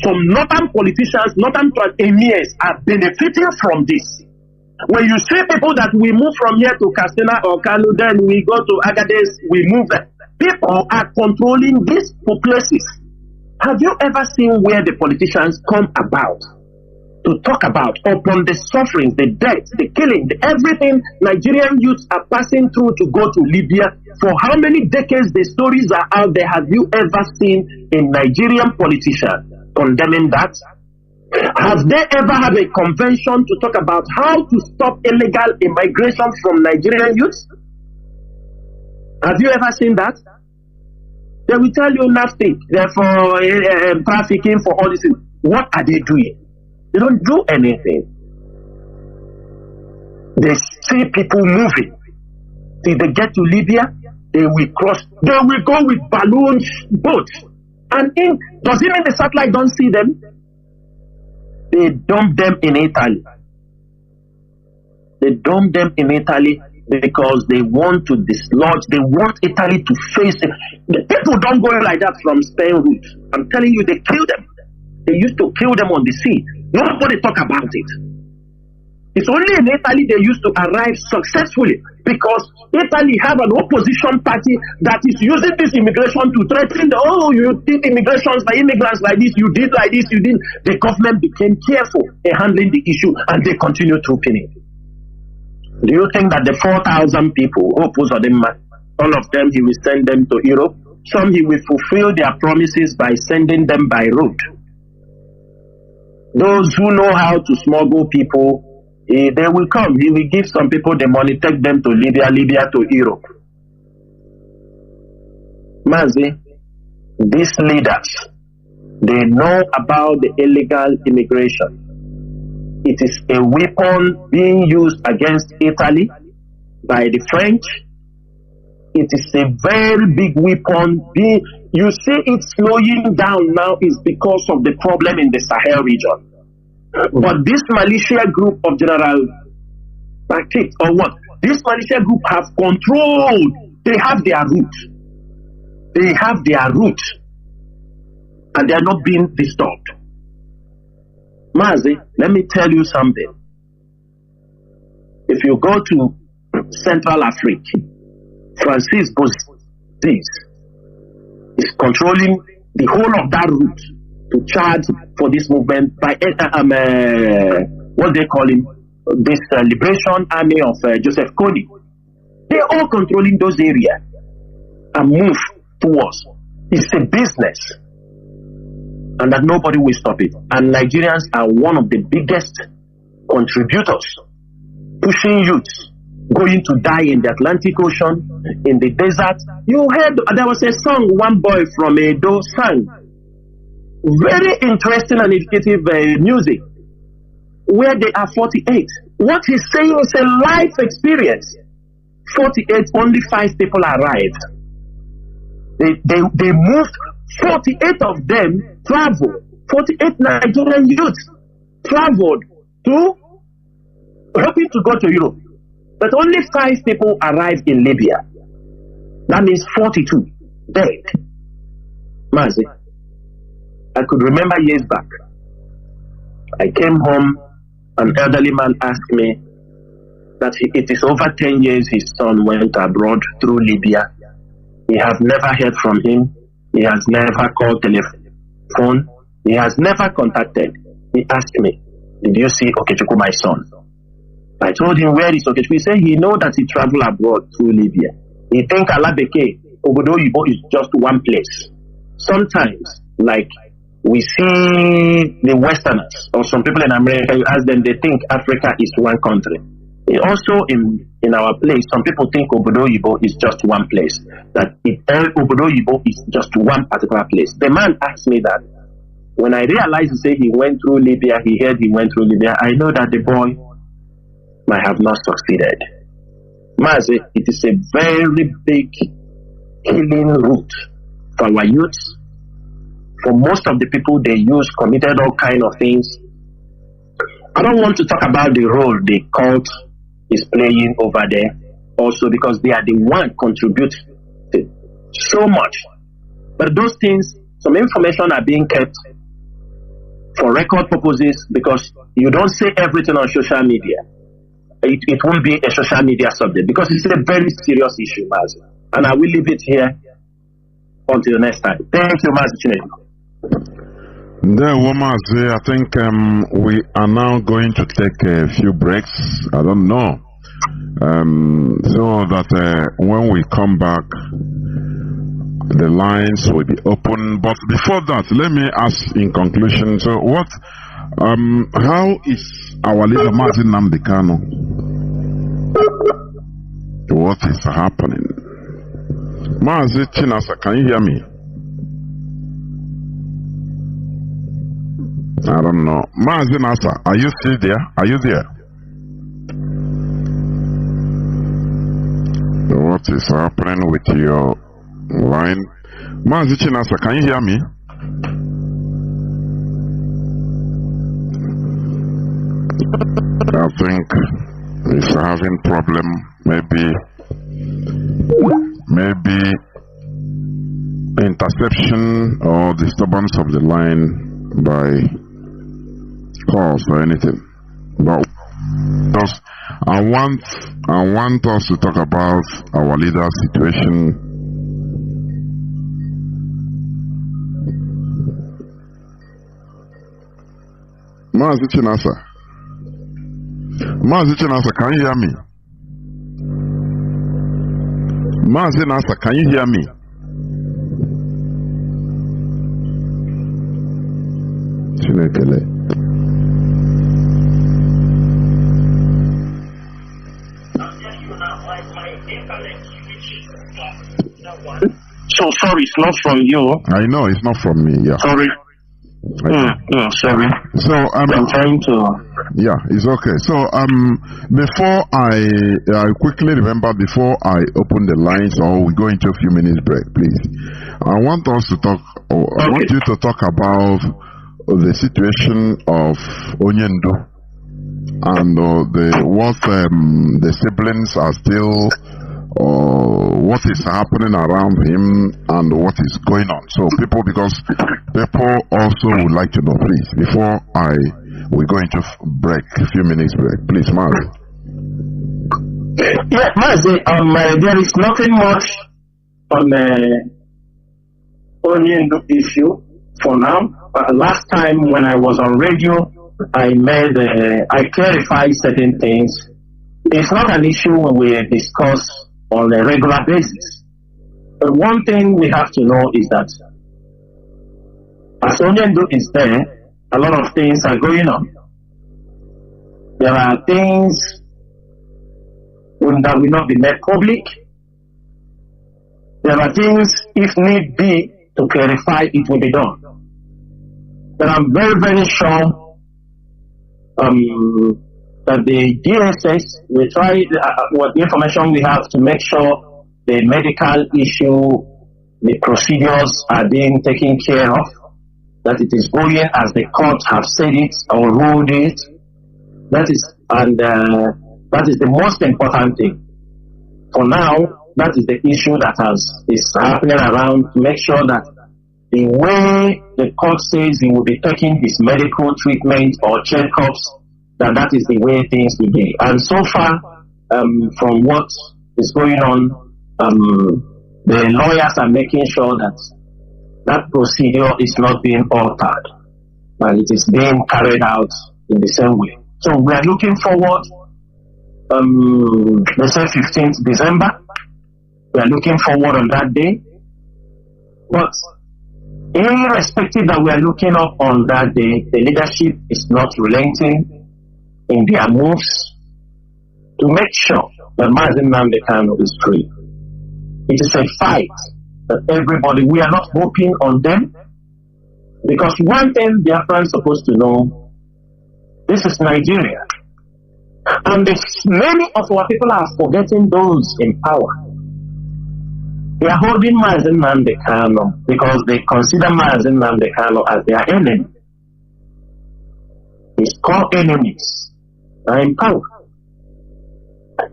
Some northern politicians, northern emirs are benefiting from this. When you see people that we move from here to Katsina or Kanu, then we go to Agadez, we move them. People are controlling these places. Have you ever seen where the politicians come about to talk about upon the sufferings, the death, the killing, everything Nigerian youths are passing through to go to Libya? For how many decades the stories are out there? Have you ever seen a Nigerian politician condemning that? Have they ever had a convention to talk about how to stop illegal immigration from Nigerian youths? Have you ever seen that? They will tell you Nnamdi, therefore trafficking for all these things. What are they doing? They don't do anything. They see people moving. Till they get to Libya, they will cross. They will go with balloons, boats. And does it mean the satellite don't see them? They dump them in Italy. They dump them in Italy because they want to dislodge. They want Italy to face it. The people don't go like that from Spain route. I'm telling you, they kill them. They used to kill them on the sea. Nobody talk about it. It's only in Italy they used to arrive successfully because Italy have an opposition party that is using this immigration to threaten you did immigrations by immigrants like this, you did like this, you did. The government became careful in handling the issue and they continue trooping it. Do you think that the 4,000 people who oppose Odemma, all of them he will send them to Europe? Some he will fulfill their promises by sending them by road. Those who know how to smuggle people, they will come. He will give some people the money, take them to Libya, Libya to Europe. Mazi, these leaders, they know about the illegal immigration. It is a weapon being used against Italy by the French. It is a very big weapon. You see it slowing down now is because of the problem in the Sahel region. But this militia group of General Patrick or what? This militia group have controlled. They have their route. They have their route. And they are not being disturbed. Mazi, let me tell you something. If you go to Central Africa, Francis Bozis is controlling the whole of that route to charge for this movement by what they call him, this Liberation Army of Joseph Kony. They're all controlling those areas and move towards. It's a business. And that nobody will stop it. And Nigerians are one of the biggest contributors, pushing youths, going to die in the Atlantic Ocean, in the desert. You heard, there was a song one boy from Edo sang. Very interesting and educative music, where they are 48. What he's saying is a life experience. 48, only 5 people arrived. They moved. 48 of them traveled. 48 Nigerian youths traveled to hoping to go to Europe. But only 5 people arrived in Libya. That means 42 dead. Mazi, I could remember years back. I came home, an elderly man asked me that it is over 10 years his son went abroad through Libya. He has never heard from him. He has never called telephone. He has never contacted. He asked me, did you see Okechukwu, my son? I told him, where is Okechukwu? He said he know that he traveled abroad through Libya. He think Alabeke, Obodo Yibo is just one place. Sometimes, like we see the Westerners or some people in America, you ask them, they think Africa is one country. Also in our place, some people think Obodo Yibo is just one place. That Obodo Yibo is just one particular place. The man asked me that. When I realized he said he went through Libya, he heard he went through Libya, I know that the boy might have not succeeded. Mazi, it is a very big healing route for our youths. For most of the people they use, committed all kind of things. I don't want to talk about the role the cult is playing over there, also because they are the one contributing so much. But those things, some information are being kept for record purposes because you don't say everything on social media. it will be a social media subject because it's a very serious issue, Mazi. And I will leave it here until next time. Thank you, Mazi Chinedu. Mazi, I think we are now going to take a few breaks. I don't know. So that when we come back, the lines will be open. But before that, let me ask in conclusion. So how is our leader Mazi Nnamdi Kanu? What is happening? Mazi Chinasa, can you hear me? I don't know. Mazi Nasa, are you still there? Are you there? What is happening with your line? Mazi Chinasa, can you hear me? I think it's having problem. Maybe interception or disturbance of the line by calls or anything. But I want us to talk about our leader's situation. Mazi Chinasa, can you hear me? Mazi Nasa, can you hear me? So sorry, it's not from you. I know it's not from me. Yeah. Sorry. Sorry. So I'm trying to. Yeah, it's okay. So before I quickly remember before I open the lines or we go into a few minutes break, please. I want us to talk. I want you to talk about the situation of Nnamdi and the siblings are still. What is happening around him and what is going on. So because people also would like to know, please, before we go into break, a few minutes break, please, Mazi. Yeah, Mazi, there is nothing much on the Nnamdi issue for now. Last time when I was on radio, I clarified certain things. It's not an issue we discuss on a regular basis. But one thing we have to know is that as Nnamdi is there, a lot of things are going on. There are things that will not be made public. There are things, if need be, to clarify, it will be done. But I'm very, very sure that the DSS will try what information we have to make sure the medical issue, the procedures are being taken care of, that it is going as the courts have said it or ruled it. That is the most important thing. For now, that is the issue that is happening around, to make sure that the way the court says he will be taking his medical treatment or checkups, that is the way things will be. And so far, from what is going on, the lawyers are making sure that procedure is not being altered, and it is being carried out in the same way. So we are looking forward, let's say 15th December, we are looking forward on that day. But irrespective that we are looking up on that day, the leadership is not relenting in their moves to make sure that Mazi Nnamdi Kanu is free. It is a fight that everybody, we are not hoping on them, because one thing Biafra is supposed to know, this is Nigeria. And many of our people are forgetting those in power. They are holding Mazi Nnamdi Kanu because they consider Mazi Nnamdi Kanu as their enemy. His core enemies are in power.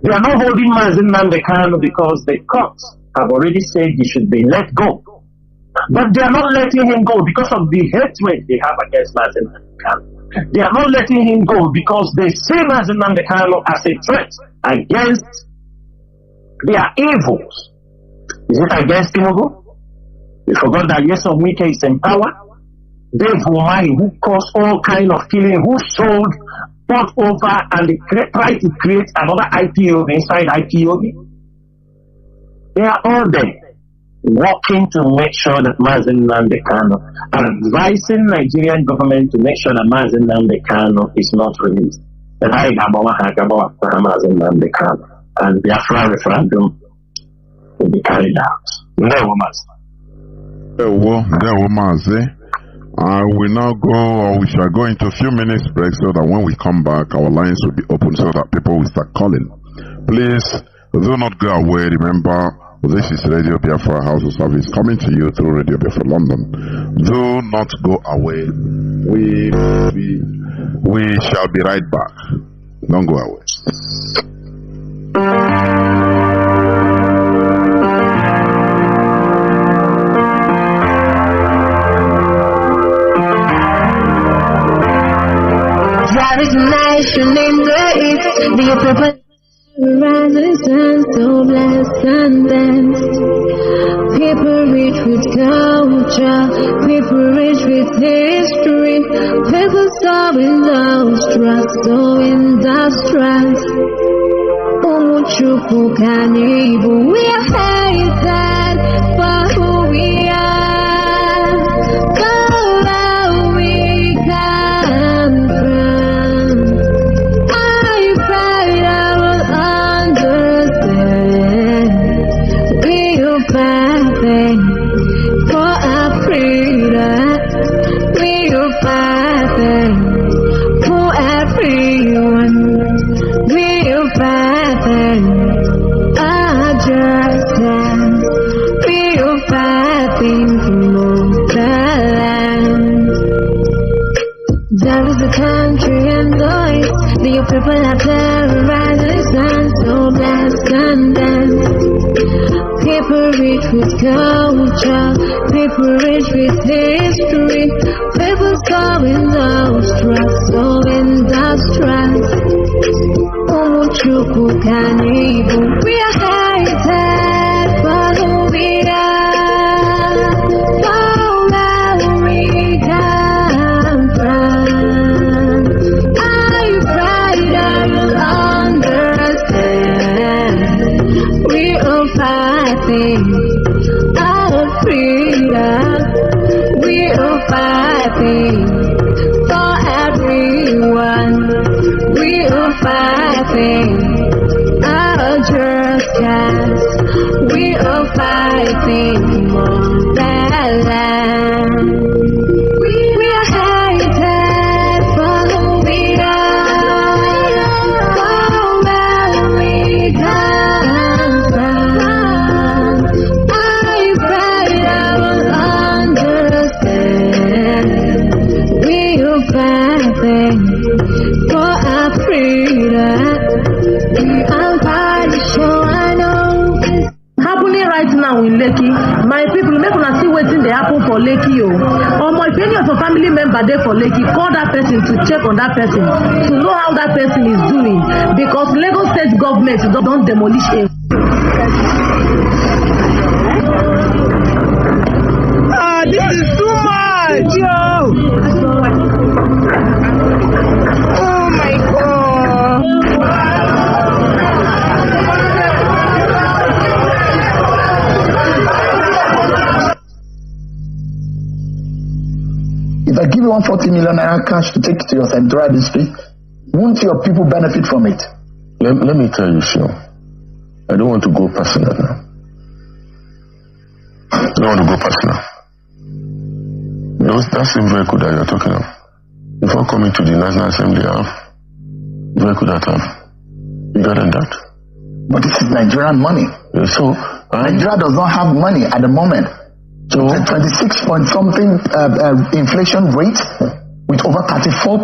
They are not holding Mazi Nnamdi Kanu because the courts have already said he should be let go. But they are not letting him go because of the hatred they have against Mazi Nnamdi Kanu. They are not letting him go because they see Mazi Nnamdi Kanu as a threat against their evils. Is it against Tinubu? We forgot that Yesom Wike is in power. Dave Umahi, who caused all kind of killing, who sold, bought over, and they tried to create another IPO inside IPO. They are all there, working to make sure that Mazi Nnamdi Kanu, advising Nigerian government to make sure that Mazi Nnamdi Kanu is not released. That I Mazi Nnamdi Kanu, and Biafra referendum will be carried out. There were Mazi. We now go, or we shall go into a few minutes break so that when we come back, our lines will be open so that people will start calling. Please, do not go away. Remember, this is Radio Biafra HAUSA-SERVICE coming to you through Radio Biafra London. Do not go away. We shall be right back. Don't go away. There is a nation in the east, the people rising sun so blessed and danced. People rich with culture, people rich with history, people so industrious, so industrious. Umuchuku Kanu, we are hated for who we are. Go where we come from. I pray I will understand. We are fighting for our freedom. We are fighting for everyone. We are fighting our justice. We are fighting for the land. There is a country and noise. The people are terrorized and so blessed and danced. People rich with culture, people rich with history, people so industrious, so industrious. Umuchuku Kanu, we are hated for who we are, for where we come from. I pray that you'll understand. We are fighting our freedom. We are fighting for everyone. We are fighting our justice. We are fighting for the land. We are hated for who we are, for where we come from. I pray I will understand. We are fighting for our freedom. We are fighting, so I know this. Happening right now in Lekki, my people, make una see wetin dey happen for Lekki o. If any of your family member dey for Lekki, call that person to check on that person to know how that person is doing, because Lagos state government don demolish him. This is too much, yo. Oh my God. If I give you 140 million naira cash to take to your central district, won't your people benefit from it? Let me tell you, Sean. I don't want to go personal now. I don't want to go personal. That same vehicle that you're talking of, before coming to the National Assembly, I have vehicle that have bigger than that. But this is Nigerian money. Yeah, so Nigeria does not have money at the moment. So 26 point something inflation rate. with over 34%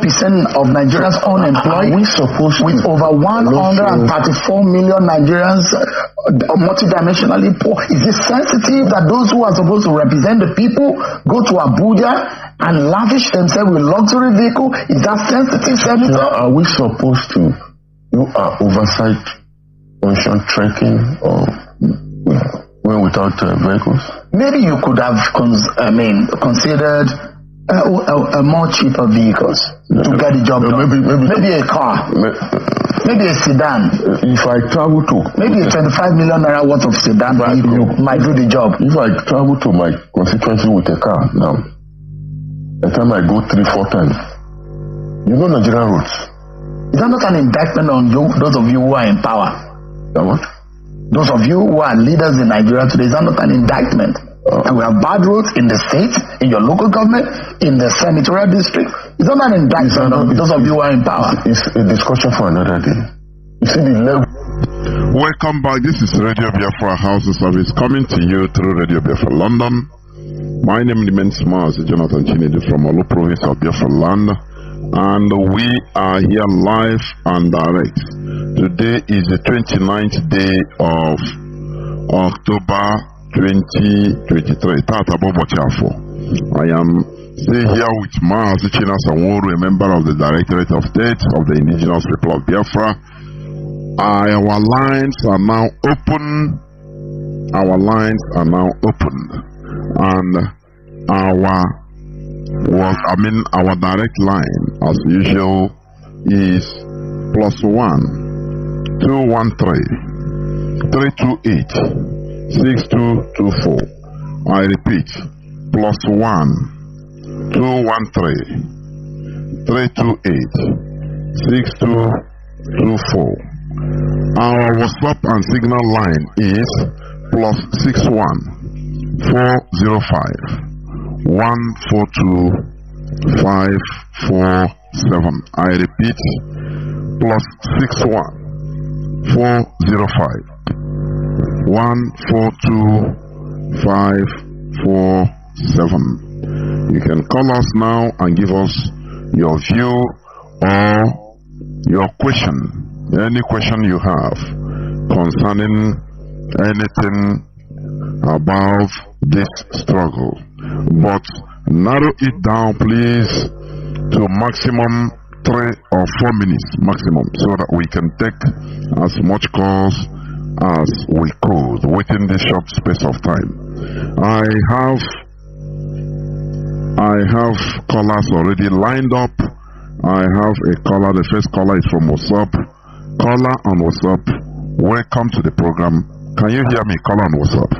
of Nigerians unemployed, with over 134 million Nigerians multidimensionally poor. Is it sensitive that those who are supposed to represent the people go to Abuja and lavish themselves with luxury vehicle? Is that sensitive, Senator? Are we supposed to do our oversight function trekking or when without vehicles? Maybe you could have considered more cheaper vehicles to get the job done. Maybe a car, maybe a sedan. If I travel to maybe a 25 million naira worth of sedan vehicle might do the job. If I travel to my constituency with a car now, the time I go 3-4 times, you know Nigerian roads. Is that not an indictment on you, those of you who are in power? What? Those of you who are leaders in Nigeria today, is that not an indictment? And we have bad roads in the state, in your local government, in the senatorial district. It's not an indictment on those of you who are in power. It's a discussion for another day. You see the level. Welcome back. This is Radio Biafra HAUSA-SERVICE coming to you through Radio Biafra London. My name remains Mazi, Chinedu from Olu province of Biafra land. And we are here live and direct. Today is the 29th day of October 2023. I am still here with Mazi Chinedu, a member of the Directorate of State of the Indigenous People of Biafra. Our lines are now open. And our direct line, as usual, is +1 213 328 6224. I repeat, +1 213 328 6224. Our WhatsApp and Signal line is +61 405 142 547. I repeat, +61 405 142 547. You can call us now and give us your view or your question, any question you have concerning anything about this struggle. But narrow it down, please, to maximum 3 or 4 minutes maximum, so that we can take as much calls as we could within this short space of time. I have callers already lined up. I have a caller. The first caller is from WhatsApp. Caller on WhatsApp, welcome to the program. Can you hear me? Caller on WhatsApp.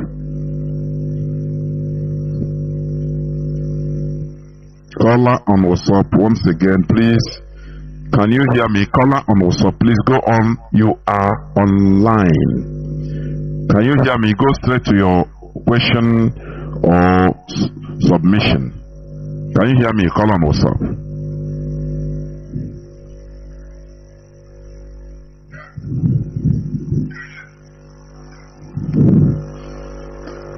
Caller on WhatsApp, once again, please. Can you hear me? Caller on WhatsApp, please go on. You are online. Can you hear me? Go straight to your question or submission. Can you hear me? Caller on WhatsApp.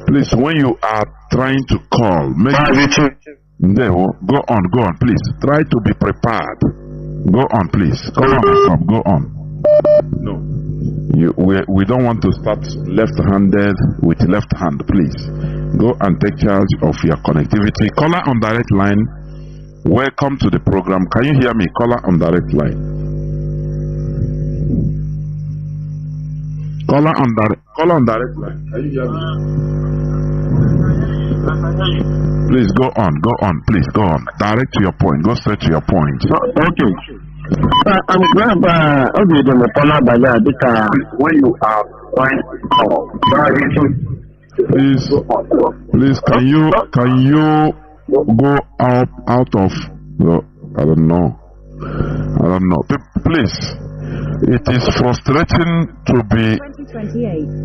Please, when you are trying to call, make go on, please. Try to be prepared. Go on, please. Go on, WhatsApp. Go on. No, we don't want to start left-handed with left hand. Please go and take charge of your connectivity. Caller on direct line, welcome to the program. Can you hear me? Caller on direct line. Caller on direct line. Can you hear me? Please go on, please go on. Direct to your point, go straight to your point. Okay. I'm glad when you are trying to call. Please, can you go out of I don't know. Please, it is frustrating to be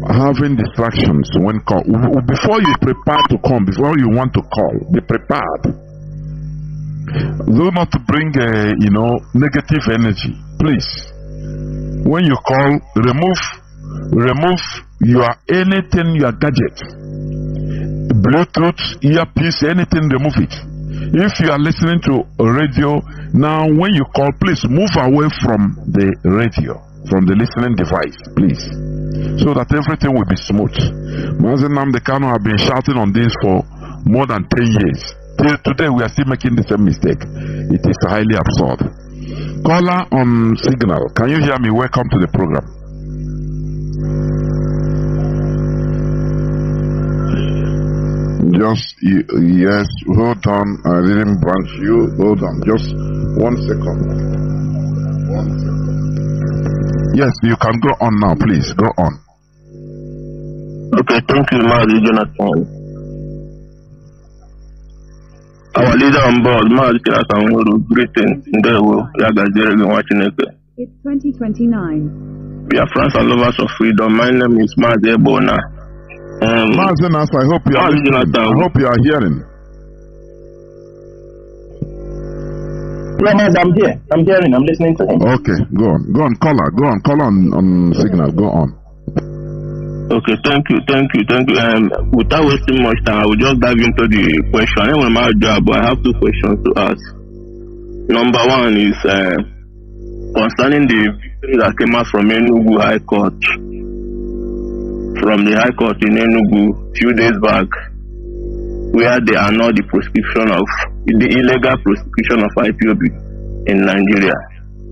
having distractions when call. Before you prepare to come, before you want to call, be prepared. Do not bring negative energy, please. When you call, remove your gadget, Bluetooth, earpiece, anything, remove it. If you are listening to a radio now, when you call, please move away from the radio, from the listening device, please, so that everything will be smooth. Mazi Nnamdi Kanu have been shouting on this for more than 10 years. Till today, we are still making the same mistake. It is highly absurd. Caller on signal, can you hear me? Welcome to the program. Just, yes, hold on. I didn't branch you. Hold on. Just 1 second. 1 second. Yes, you can go on now, please. Go on. Okay, thank you, Mazi Jonathan. Our leader on board, Mazi Jonathan, greetings. It's 2029. Biafrans and lovers of freedom. My name is Mazi Ebona. Mazi, I hope you are listening. I hope you are hearing. No, Mazi, I'm here. I'm hearing. I'm listening to him. Okay, go on. Go on, caller. Go on. Call on signal. Go on. Okay, thank you. Without wasting much time, I will just dive into the question. I don't want my job, but I have 2 questions to ask. Number 1 is concerning the victory that came out from Enugu High Court. From the High Court in Enugu few days back, where they annulled the illegal prosecution of IPOB in Nigeria.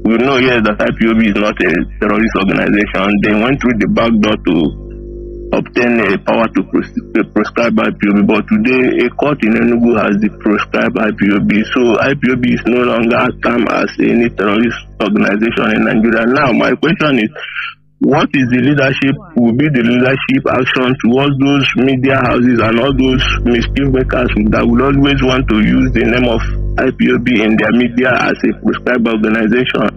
We know here that IPOB is not a terrorist organization. They went through the back door to obtain a power to prescribe IPOB, but today a court in Enugu has prescribed IPOB. So IPOB is no longer termed as any terrorist organization in Nigeria. Now my question is, what is the leadership, will be the leadership action towards those media houses and all those mischief makers that will always want to use the name of IPOB in their media as a prescribed organization?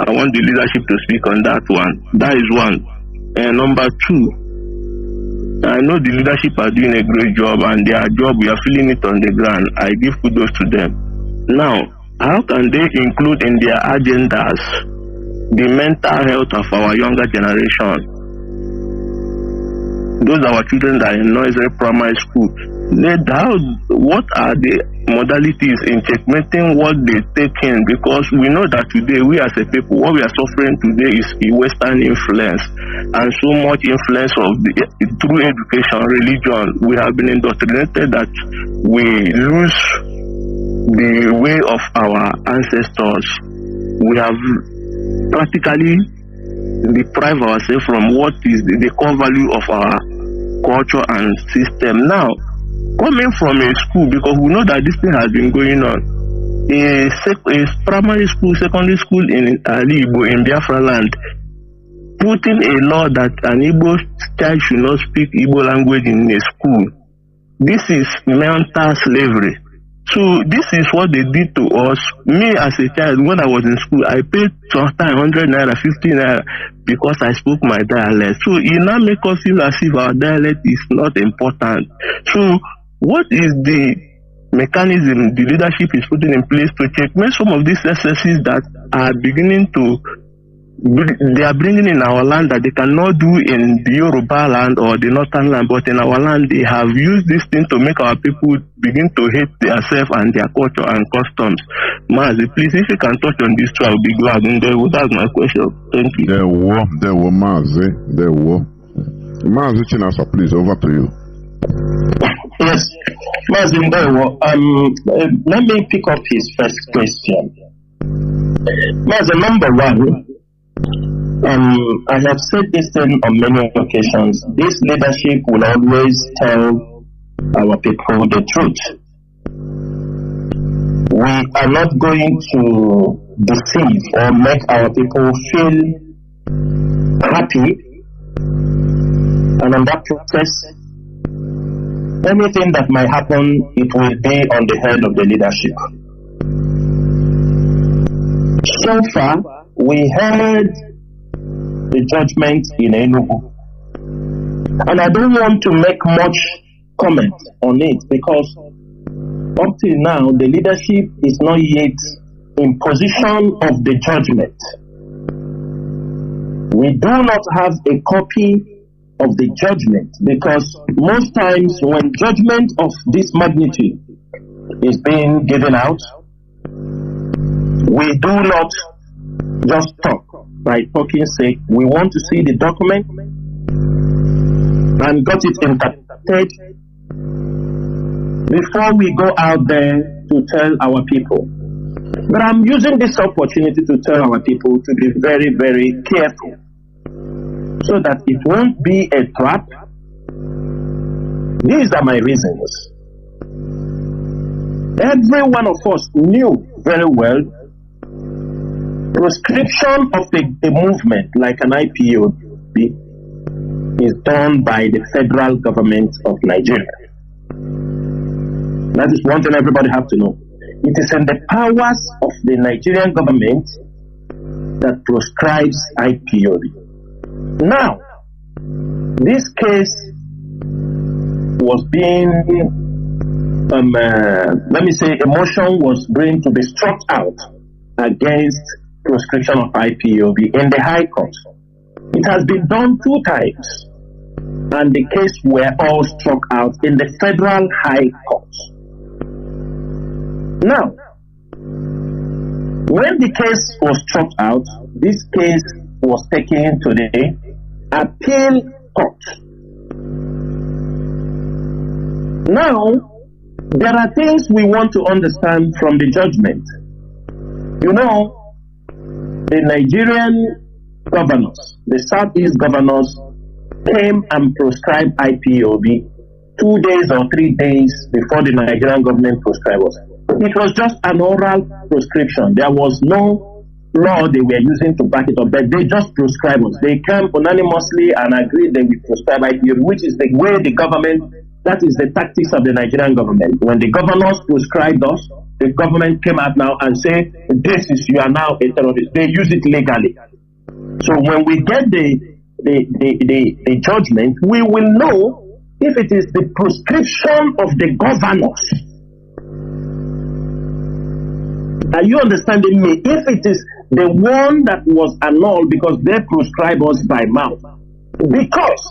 I want the leadership to speak on that one. That is one. And number 2, I know the leadership are doing a great job, and their job, we are feeling it on the ground. I give kudos to them. Now, how can they include in their agendas the mental health of our younger generation? Those are our children that are in nursery primary school. What are the modalities in checkmating what they take in? Because we know that today, we as a people, what we are suffering today is the Western influence, and so much influence of through education, religion. We have been indoctrinated that we lose the way of our ancestors. We have practically deprive ourselves from what is the core value of our culture and system. Now, coming from a school, because we know that this thing has been going on, a primary school, secondary school in Igbo, in Biafra land, putting a law that an Igbo child should not speak Igbo language in a school. This is mental slavery. So this is what they did to us. Me as a child, when I was in school, I paid sometimes 100 naira, 50 naira because I spoke my dialect. So it now makes us feel as if our dialect is not important. So what is the mechanism the leadership is putting in place to checkmate some of these excesses that are beginning to they are bringing in our land that they cannot do in the Yoruba land or the northern land, but in our land they have used this thing to make our people begin to hate themselves and their culture and customs. Mazi, please, if you can touch on this too, I'll be glad. And that's my question. Thank you. There were Mazi. There were Mazi Chinasa, please, over to you. Yes, Mazi, let me pick up his first question. Mazi, number 1. I have said this thing on many occasions. This leadership will always tell our people the truth. We are not going to deceive or make our people feel happy. And in that process, anything that might happen, it will be on the head of the leadership. So far, we heard the judgment in Enugu. And I don't want to make much comment on it because up till now, the leadership is not yet in position of the judgment. We do not have a copy of the judgment because most times when judgment of this magnitude is being given out. We do not just talk by talking sake. We want to see the document and got it interpreted before we go out there to tell our people. But I'm using this opportunity to tell our people to be very, very careful so that it won't be a trap. These are my reasons. Every one of us knew very well proscription of a movement like an IPOB is done by the federal government of Nigeria. That is one thing everybody have to know. It is in the powers of the Nigerian government that proscribes IPOB. Now, this case was being, a motion was going to be struck out against proscription of IPOB in the High Court. It has been done 2 times, and the case were all struck out in the Federal High Court. Now, when the case was struck out, this case was taken to the Appeal Court. Now, there are things we want to understand from the judgment. You know, the Nigerian governors, the Southeast governors, came and proscribed IPOB 2 days or 3 days before the Nigerian government proscribed us. It was just an oral proscription. There was no law they were using to back it up, but they just proscribed us. They came unanimously and agreed they will proscribe IPOB, which is the way the government, that is the tactics of the Nigerian government. When the governors proscribed us, the government came out now and say, this is, you are now a terrorist. They use it legally. So when we get the judgment, we will know if it is the prescription of the governors. Are you understanding me? If it is the one that was annulled because they prescribe us by mouth, because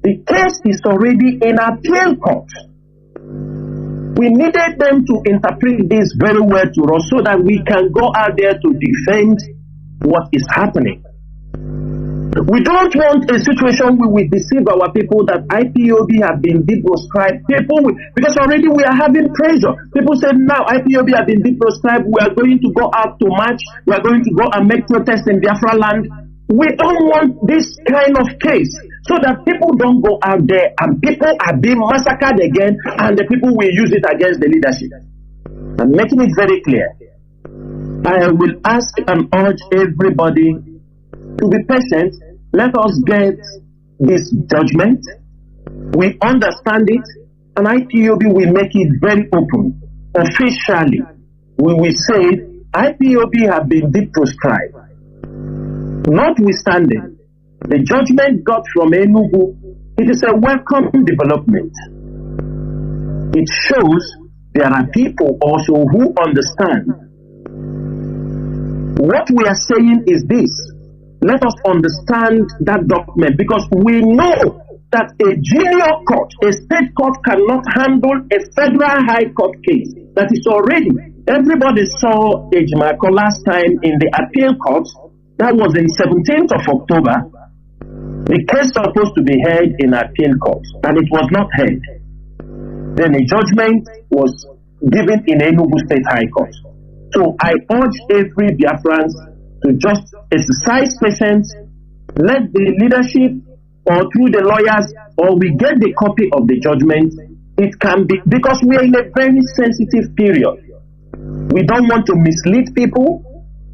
the case is already in appeal court. We needed them to interpret this very well to us so that we can go out there to defend what is happening. We don't want a situation where we deceive our people that IPOB have been deproscribed. Because already we are having pressure. People say now IPOB have been deproscribed. We are going to go out to march. We are going to go and make protests in Biafra land. We don't want this kind of case so that people don't go out there and people are being massacred again and the people will use it against the leadership. I'm making it very clear. I will ask and urge everybody to be patient. Let us get this judgment. We understand it, and IPOB will make it very open. Officially, we will say IPOB have been deproscribed. Notwithstanding, the judgment got from Enugu, it is a welcome development. It shows there are people also who understand. What we are saying is this. Let us understand that document, because we know that a junior court, a state court cannot handle a federal high court case that is already. Everybody saw Ejimako last time in the appeal court. That was in 17th of October. The case supposed to be heard in appeal court, and it was not heard. Then a judgment was given in Enugu State High Court. So I urge every Biafran to just exercise patience, let the leadership or through the lawyers, or we get the copy of the judgment. It can be, because we are in a very sensitive period. We don't want to mislead people.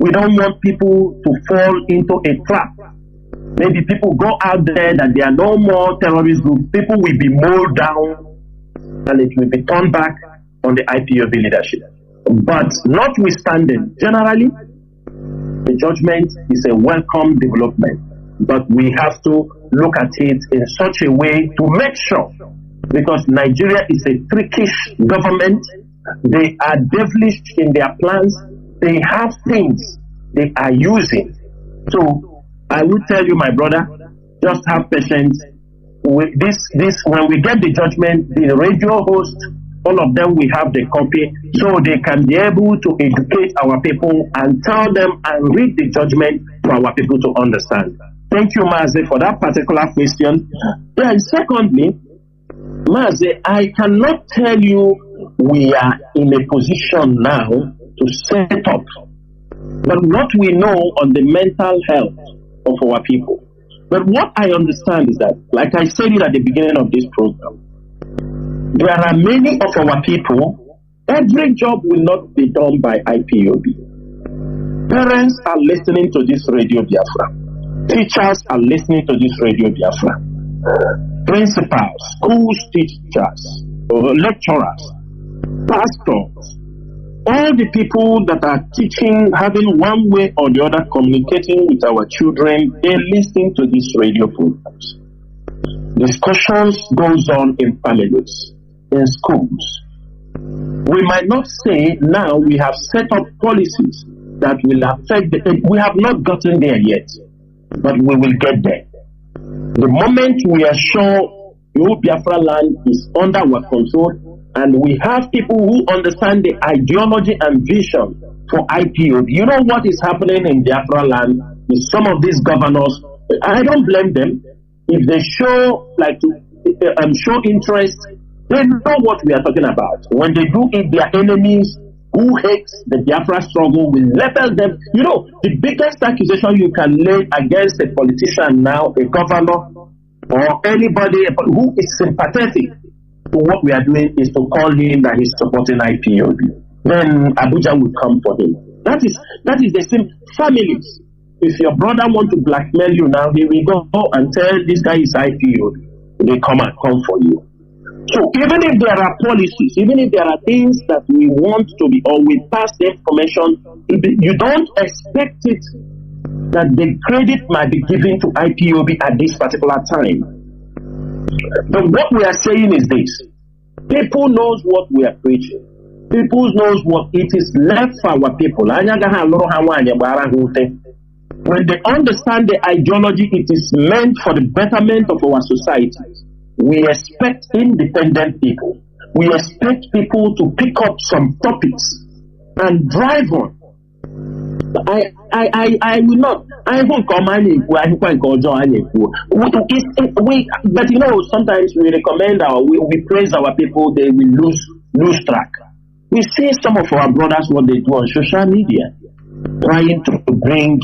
We don't want people to fall into a trap. Maybe people go out there that there are no more terrorist groups. People will be mowed down and it will be turned back on the IPOB leadership. But notwithstanding, generally, the judgment is a welcome development, but we have to look at it in such a way to make sure, because Nigeria is a trickish government. They are devilish in their plans. They have things they are using. So I will tell you, my brother, just have patience with this. When we get the judgment, the radio host All of them, we have the copy, so they can be able to educate our people and tell them and read the judgment for our people to understand. Thank you, Mazi, for that particular question. And secondly, Mazi, I cannot tell you we are in a position now to set up, but what we know on the mental health of our people. But what I understand is that, like I said it at the beginning of this program, there are many of our people, every job will not be done by IPOB. Parents are listening to this Radio Biafra. Teachers are listening to this Radio Biafra. Principals, school teachers, lecturers, pastors, all the people that are teaching, having one way or the other communicating with our children, they listen to these radio programs. Discussions goes on in families, in schools. We might not say now we have set up policies that will affect we have not gotten there yet, but we will get there. The moment we are sure your Biafra land is under our control, and we have people who understand the ideology and vision for IPOB. You know what is happening in Biafra land with some of these governors? I don't blame them. If they show show interest, they know what we are talking about. When they do it, their enemies who hates the Biafra struggle will label them. You know, the biggest accusation you can lay against a politician now, a governor, or anybody who is sympathetic to what we are doing is to call him that he's supporting IPOB. Then Abuja will come for him. That is the same families. If your brother want to blackmail you now, he will go and tell this guy is IPOB. They come for you. So even if there are policies, even if there are things that we want to be, or we pass the information, you don't expect it that the credit might be given to IPOB at this particular time. But what we are saying is this: people knows what we are preaching. People knows what it is left for our people. When they understand the ideology, it is meant for the betterment of our society. We expect independent people. We expect people to pick up some topics and drive on. I will not. I won't come but you know, sometimes we recommend we praise our people, they will lose track. We see some of our brothers what they do on social media, trying to bring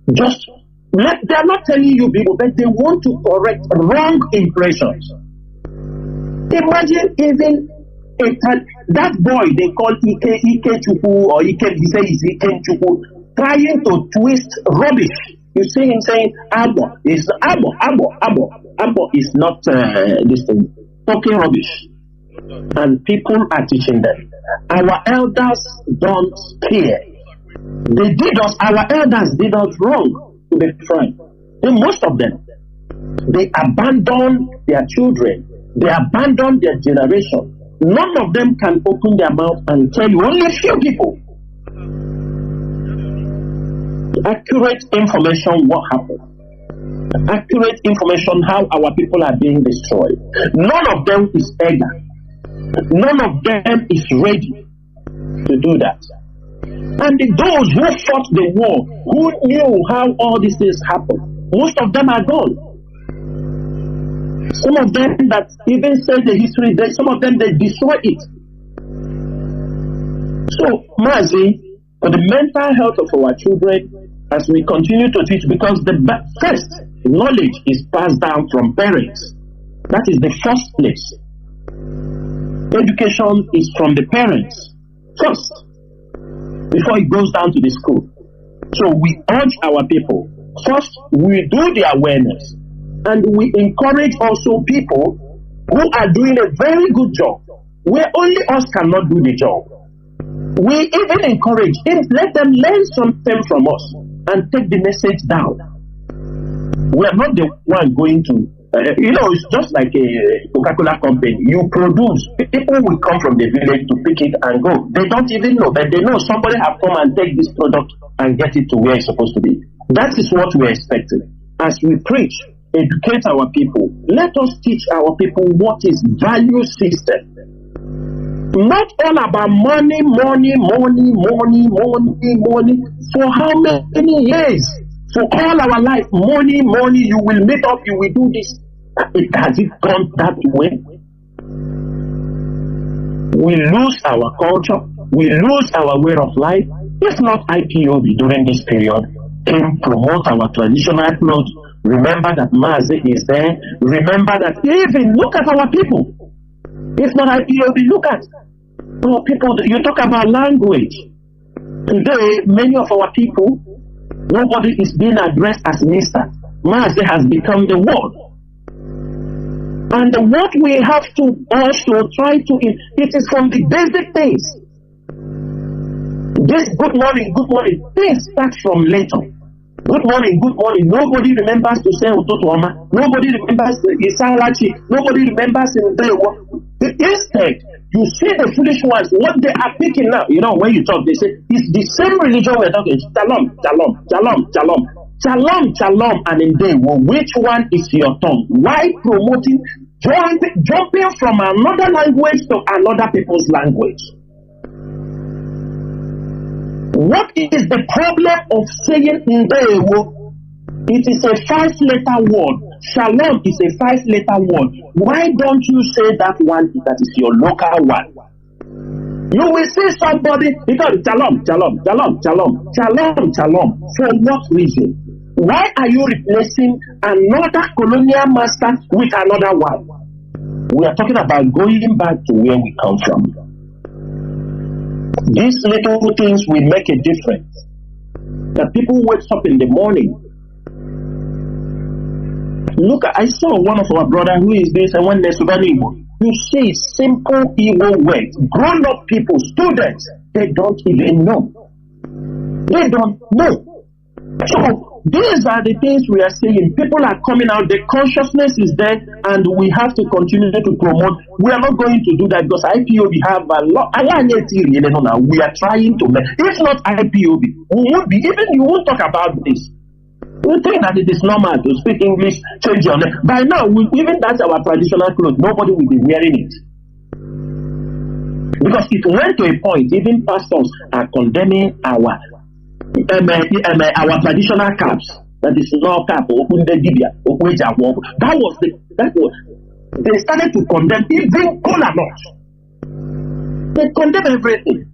they are not telling you people, but they want to correct wrong impressions. Imagine even that boy they call Ike Chukwu, or Ike, he says Ike Chukwu, trying to twist rubbish. You see him saying Abo is not this thing, talking rubbish, and people are teaching them. Our elders don't care. Our elders did us wrong, to be frank. And most of them, they abandon their children, they abandon their generation. None of them can open their mouth and tell you, only few people. Accurate information, what happened. Accurate information, how our people are being destroyed. None of them is eager. None of them is ready to do that. And those who fought the war, who knew how all these things happened, most of them are gone. Some of them that even say the history, some of them they destroy it. So, Mazi, for the mental health of our children, as we continue to teach, because the first knowledge is passed down from parents. That is the first place. Education is from the parents first, before it goes down to the school. So we urge our people, first we do the awareness, and we encourage also people who are doing a very good job, where only us cannot do the job. We even encourage them, let them learn something from us and take the message down. We are not the one going to, it's just like a Coca-Cola company. You produce, people will come from the village to pick it and go. They don't even know, but they know somebody have come and take this product and get it to where it's supposed to be. That is what we are expecting. As we preach, educate our people, let us teach our people what is value system. Not all about money. For how many years? For all our life, money. You will meet up, you will do this. Has it gone that way? We lose our culture. We lose our way of life. If not IPOB during this period can promote our traditional clothes, remember that Mazi is there. Remember that even look at our people. If not IPOB, look at our people. You talk about language. Today, many of our people, nobody is being addressed as Mr. Mazi has become the word. And what we have to also try to, it is from the basic things. This good morning, things start from later. Good morning. Nobody remembers to say Utotuama. Nobody remembers Isalachi. Nobody remembers in Dewa. Instead, you see the foolish ones, what they are picking now. You know, when you talk, they say, it's the same religion we're talking. Shalom. And in Dewa, which one is your tongue? Why promoting, jumping from another language to another people's language? What is the problem of saying Ndewo? It is a 5-letter word. Shalom is a 5-letter word. Why don't you say that one that is your local one? You will see somebody because shalom. For what reason? Why are you replacing another colonial master with another one? We are talking about going back to where we come from. These little things will make a difference. That people wake up in the morning. Look, I saw one of our brother who is this and one next to Igbo. You see simple Igbo words. Grown up people, students, they don't even know. They don't know. So these are the things we are saying. People are coming out, the consciousness is there, and we have to continue to promote. We are not going to do that because IPOB have a lot. We are trying to make, if not IPOB, we would be, even you won't talk about this. We think that it is normal to speak English, change your name. By now, even that's our traditional clothes, nobody will be wearing it. Because it went to a point, even pastors are condemning our traditional caps. That is no cap, that was they started to condemn even cola nuts. They condemn everything.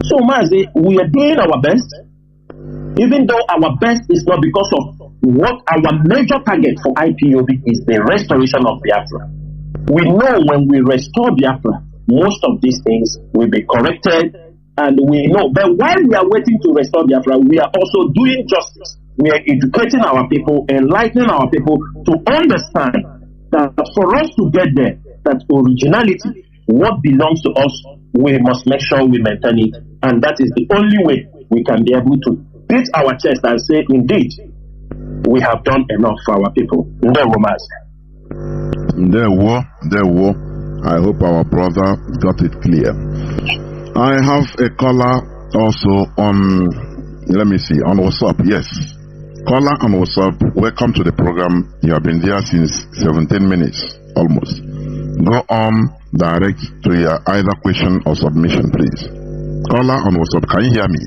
So Mazi, we are doing our best, even though our best is not because of what our major target for IPOB is the restoration of Biafra. We know when we restore Biafra, most of these things will be corrected. And we know, but while we are waiting to restore Biafra, we are also doing justice. We are educating our people, enlightening our people to understand that for us to get there, that originality, what belongs to us, we must make sure we maintain it. And that is the only way we can be able to beat our chest and say, indeed, we have done enough for our people. There were. I hope our brother got it clear. I have a caller also on, let me see, on WhatsApp. Yes. Caller on WhatsApp, welcome to the program. You have been there since 17 minutes, almost. Go on direct to your either question or submission, please. Caller on WhatsApp, can you hear me?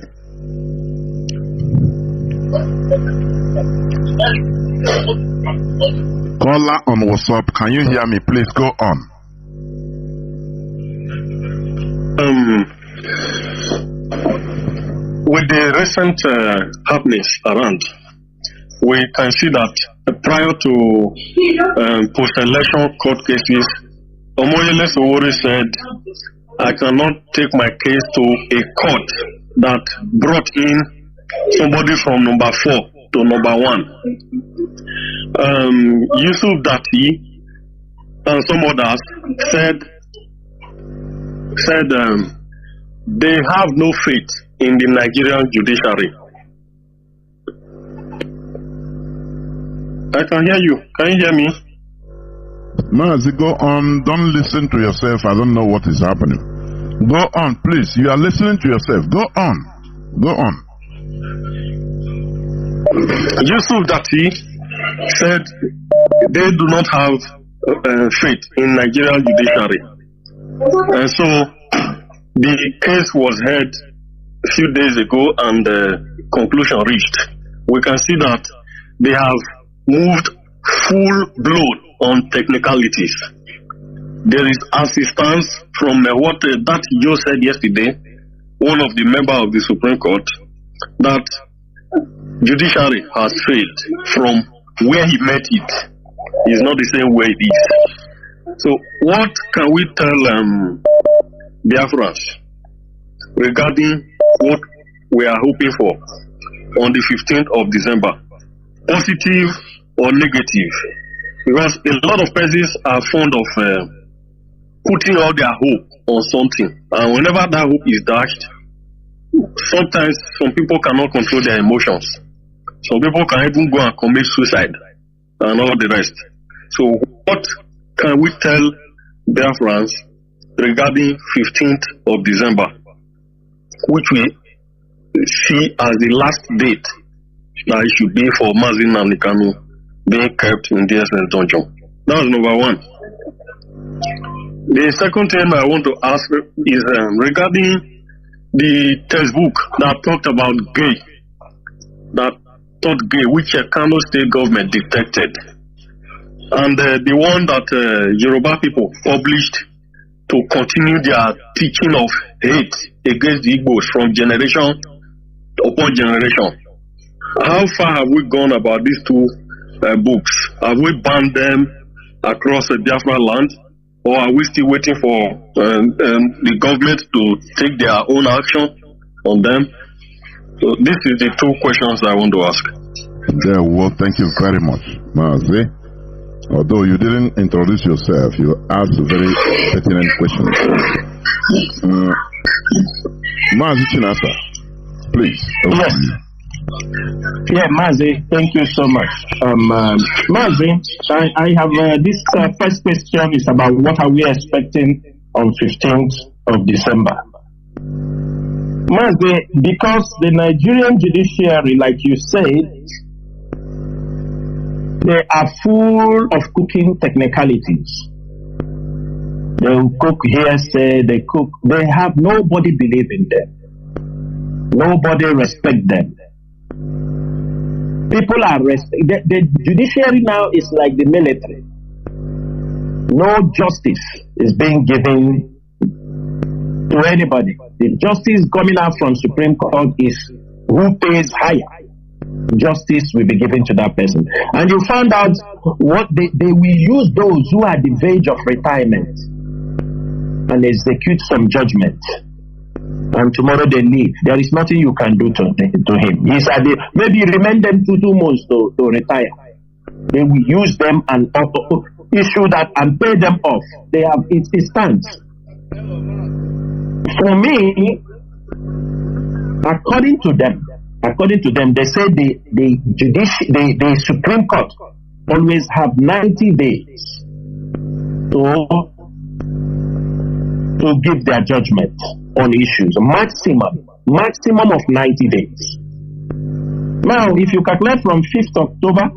Caller on WhatsApp, can you hear me? Please go on. With the recent happenings around, we can see that prior to post-election court cases, Omoyele Sowore said, I cannot take my case to a court that brought in somebody from number 4 to number 1. Yusuf Dati and some others said they have no faith in the Nigerian judiciary. I can hear you. Can you hear me? Mazi, go on. Don't listen to yourself. I don't know what is happening. Go on, please. You are listening to yourself. Go on. Go on. Yusuf Dati said they do not have faith in Nigerian judiciary. And so the case was heard a few days ago and conclusion reached. We can see that they have moved full blown on technicalities. There is assistance from what that Joe said yesterday, one of the members of the Supreme Court, that judiciary has failed from where he met it. It's not the same way it is. So what can we tell Biafrans regarding what we are hoping for on the 15th of December? Positive or negative? Because a lot of persons are fond of putting all their hope on something. And whenever that hope is dashed, sometimes some people cannot control their emotions. Some people can even go and commit suicide and all the rest. So what can we tell Biafrans regarding 15th of December, which we see as the last date that it should be for Mazi and Kanu being kept in DSS dungeon? That's number one. The second thing I want to ask is regarding the textbook that talked about gay, that taught gay, which Kano state government detected, and the one that Yoruba people published to continue their teaching of hate against the Igbos from generation upon generation. How far have we gone about these two books? Have we banned them across the Biafra land, or are we still waiting for the government to take their own action on them? So this is the two questions I want to ask. Well, thank you very much, Mazi. Although you didn't introduce yourself, you asked very pertinent questions. Mazi Chinasa, please. Yes. Yeah, Mazi, thank you so much. Mazi, I have this first question is about what are we expecting on 15th of December. Mazi, because the Nigerian judiciary, like you said, they are full of cooking technicalities. They will cook hearsay, they have nobody believe in them. Nobody respect them. People are the judiciary now is like the military. No justice is being given to anybody. The justice coming out from Supreme Court is who pays higher. Justice will be given to that person. And you found out what they will use those who are at the verge of retirement and execute some judgment. And tomorrow they leave. There is nothing you can do to him. He's at the, maybe remain them 2 months to retire. They will use them and issue that and pay them off. They have it stands. For me, according to them, they say the Supreme Court always have 90 days to give their judgment on issues. Maximum of 90 days. Now, if you calculate from 5th October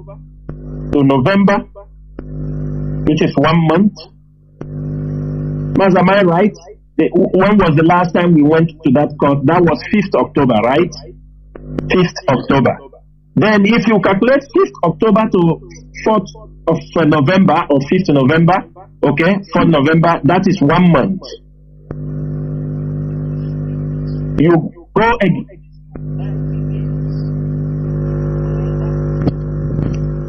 to November, which is 1 month, am I right? When was the last time we went to that court? That was 5th October, right? 5th October. Then if you calculate 5th October to 4th of November or 5th November, okay, 4th November, that is 1 month. You go again.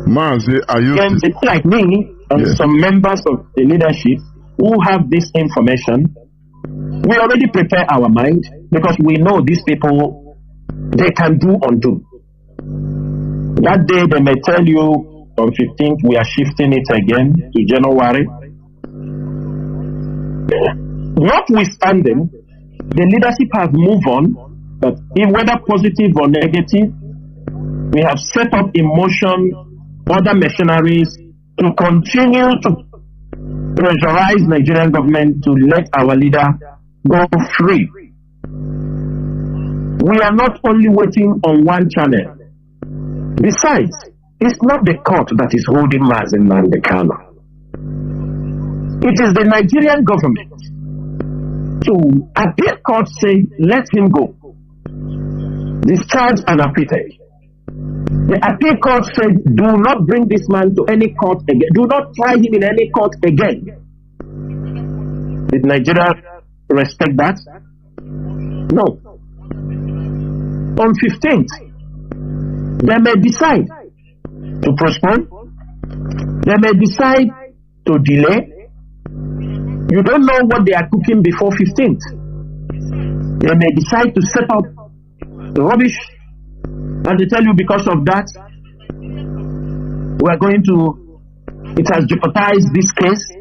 Mazi, are you? It's like me and some members of the leadership who have this information. We already prepare our mind because we know these people, they can do undo. That day they may tell you on 15th we are shifting it again to January. Notwithstanding, the leadership has moved on, but whether positive or negative, we have set up in motion other machineries to continue to pressurize Nigerian government to let our leader go free. We are not only waiting on one channel. Besides, it's not the court that is holding Mazi and Kanu. It is the Nigerian government So appeal court say let him go. Discharged and acquitted. The appeal court said, do not bring this man to any court again. Do not try him in any court again. Did Nigeria respect that? No. On 15th, they may decide to postpone. They may decide to delay. You don't know what they are cooking before 15th. They may decide to set up rubbish and they tell you because of that, it has jeopardized this case.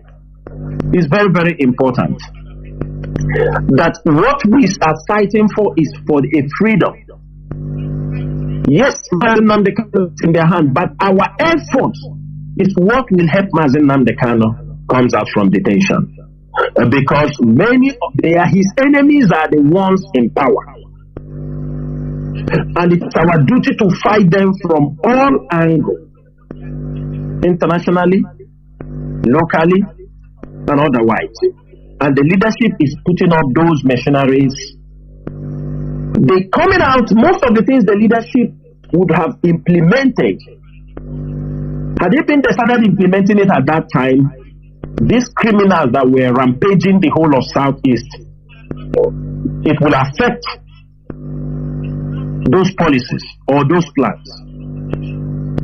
Is very, very important. That what we are fighting for is for a freedom. Yes, Nnamdi Kanu is in their hand, but our effort is what will help Nnamdi Kanu comes out from detention. Because many of his enemies are the ones in power. And it's our duty to fight them from all angles, internationally, locally, and otherwise. And the leadership is putting up those machineries. They coming out, most of the things the leadership would have implemented. Had it been they started implementing it at that time, these criminals that were rampaging the whole of Southeast, it will affect those policies or those plans.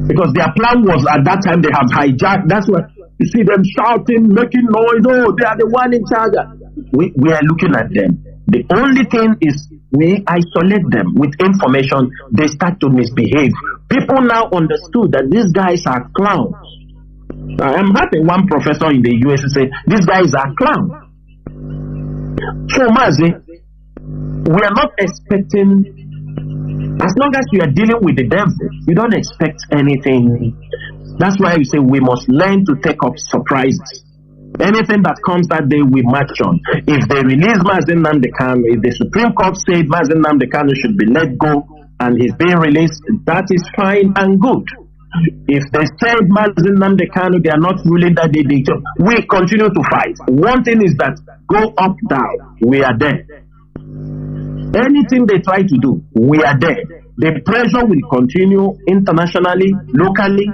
Because their plan was at that time they have hijacked. That's why you see them shouting, making noise. Oh, they are the one in charge. We are looking at them. The only thing is we isolate them with information. They start to misbehave. People now understood that these guys are clowns. I'm happy one professor in the US said these guys are clowns. So Mazi, we are not expecting. As long as you are dealing with the devil, you don't expect anything. That's why you say we must learn to take up surprises. Anything that comes that day, we march on. If they release Nnamdi Kanu, if the Supreme Court said Nnamdi Kanu should be let go and he's being released, that is fine and good. If they said Nnamdi Kanu, they are not ruling that day, we continue to fight. One thing is that go up, down, we are there. Anything they try to do, we are there. The pressure will continue internationally, locally,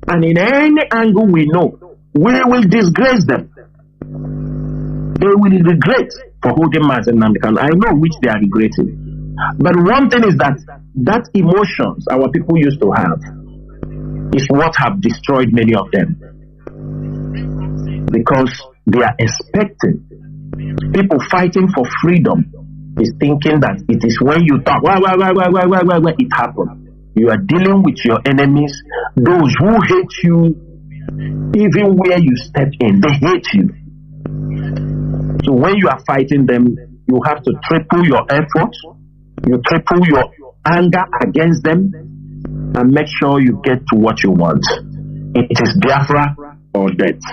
and in any angle we know, we will disgrace them. They will regret for holding Nnamdi Kanu. I know which they are regretting. But one thing is that emotions our people used to have is what have destroyed many of them. Because they are expecting people fighting for freedom is thinking that it is when you talk, why, it happened. You are dealing with your enemies, those who hate you, even where you step in, they hate you. So when you are fighting them, you have to triple your efforts, you triple your anger against them, and make sure you get to what you want. It is Biafra or death.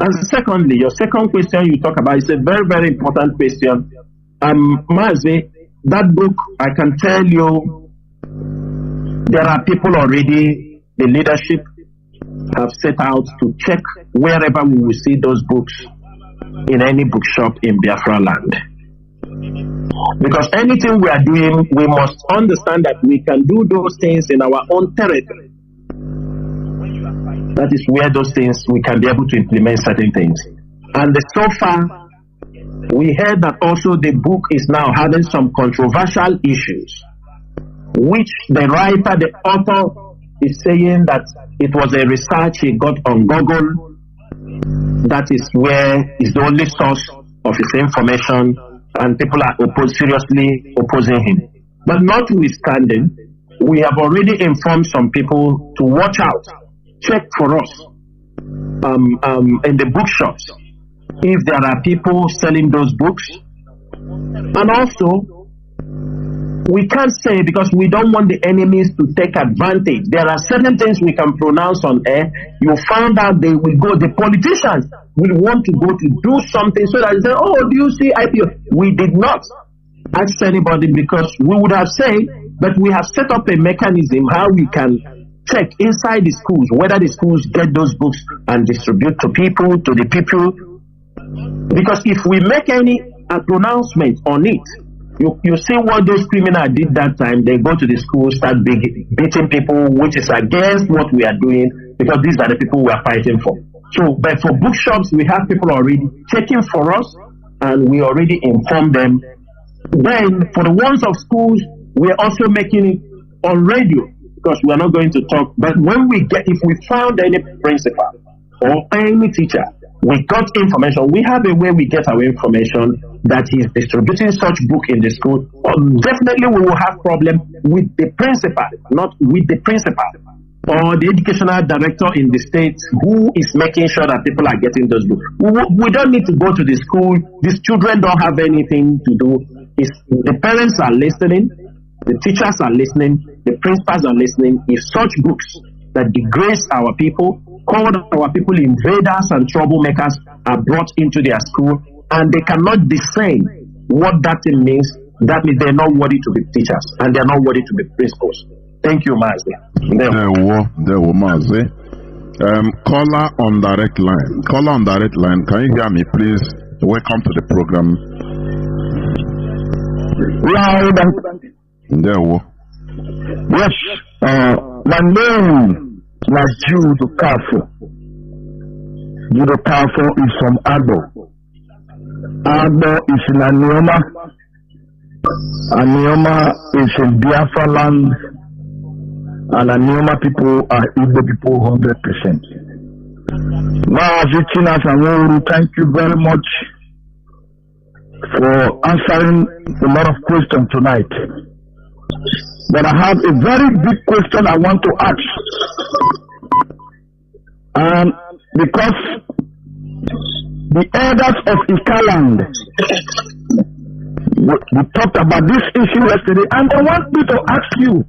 And secondly, your second question you talk about is a very, very important question. Mazi, that book, I can tell you, there are people already, the leadership have set out to check wherever we will see those books in any bookshop in Biafra land. Because anything we are doing, we must understand that we can do those things in our own territory. That is where those things, we can be able to implement certain things. And so far, we heard that also the book is now having some controversial issues, which the writer, the author, is saying that it was a research he got on Google. That is where is the only source of his information, and people are seriously opposing him. But notwithstanding, we have already informed some people to watch out, check for us in the bookshops if there are people selling those books. And also, we can't say, because we don't want the enemies to take advantage. There are certain things we can pronounce on air. You found out they will go, the politicians will want to go to do something so that they say, oh, do you see IPO? We did not ask anybody, because we would have said, but we have set up a mechanism how we can check inside the schools whether the schools get those books and distribute to people, to the people. Because if we make any a pronouncement on it. You see what those criminals did that time. They go to the school, start beating people, which is against what we are doing, because these are the people we are fighting for. So, but for bookshops, we have people already checking for us, and we already inform them. Then, for the ones of schools, we are also making it on radio, because we are not going to talk. But if we found any principal or any teacher, we got information. We have a way we get our information that he's distributing such book in the school. Definitely, we will have problem with the principal, not with the principal or the educational director in the state who is making sure that people are getting those books. We don't need to go to the school. These children don't have anything to do. The parents are listening, the teachers are listening, the principals are listening. If such books that degrades our people, called our people invaders and troublemakers, are brought into their school, and they cannot discern what that thing means, that means they're not worthy to be teachers and they're not worthy to be principals. Thank you, Mazi. There were Mazi. Caller on direct line. Caller on direct line. Can you hear me, please? Welcome to the program. Loud. There were. Yes. My name is Jude Kafo. Jude Kafo is from Ado. Ado is in Anioma. Anioma is in Biafra land. And Anioma people are Igbo people 100%. Mazi Chinas and thank you very much for answering a lot of questions tonight. But I have a very big question I want to ask. And because the elders of Ikaland, we talked about this issue yesterday, and I want me to ask you,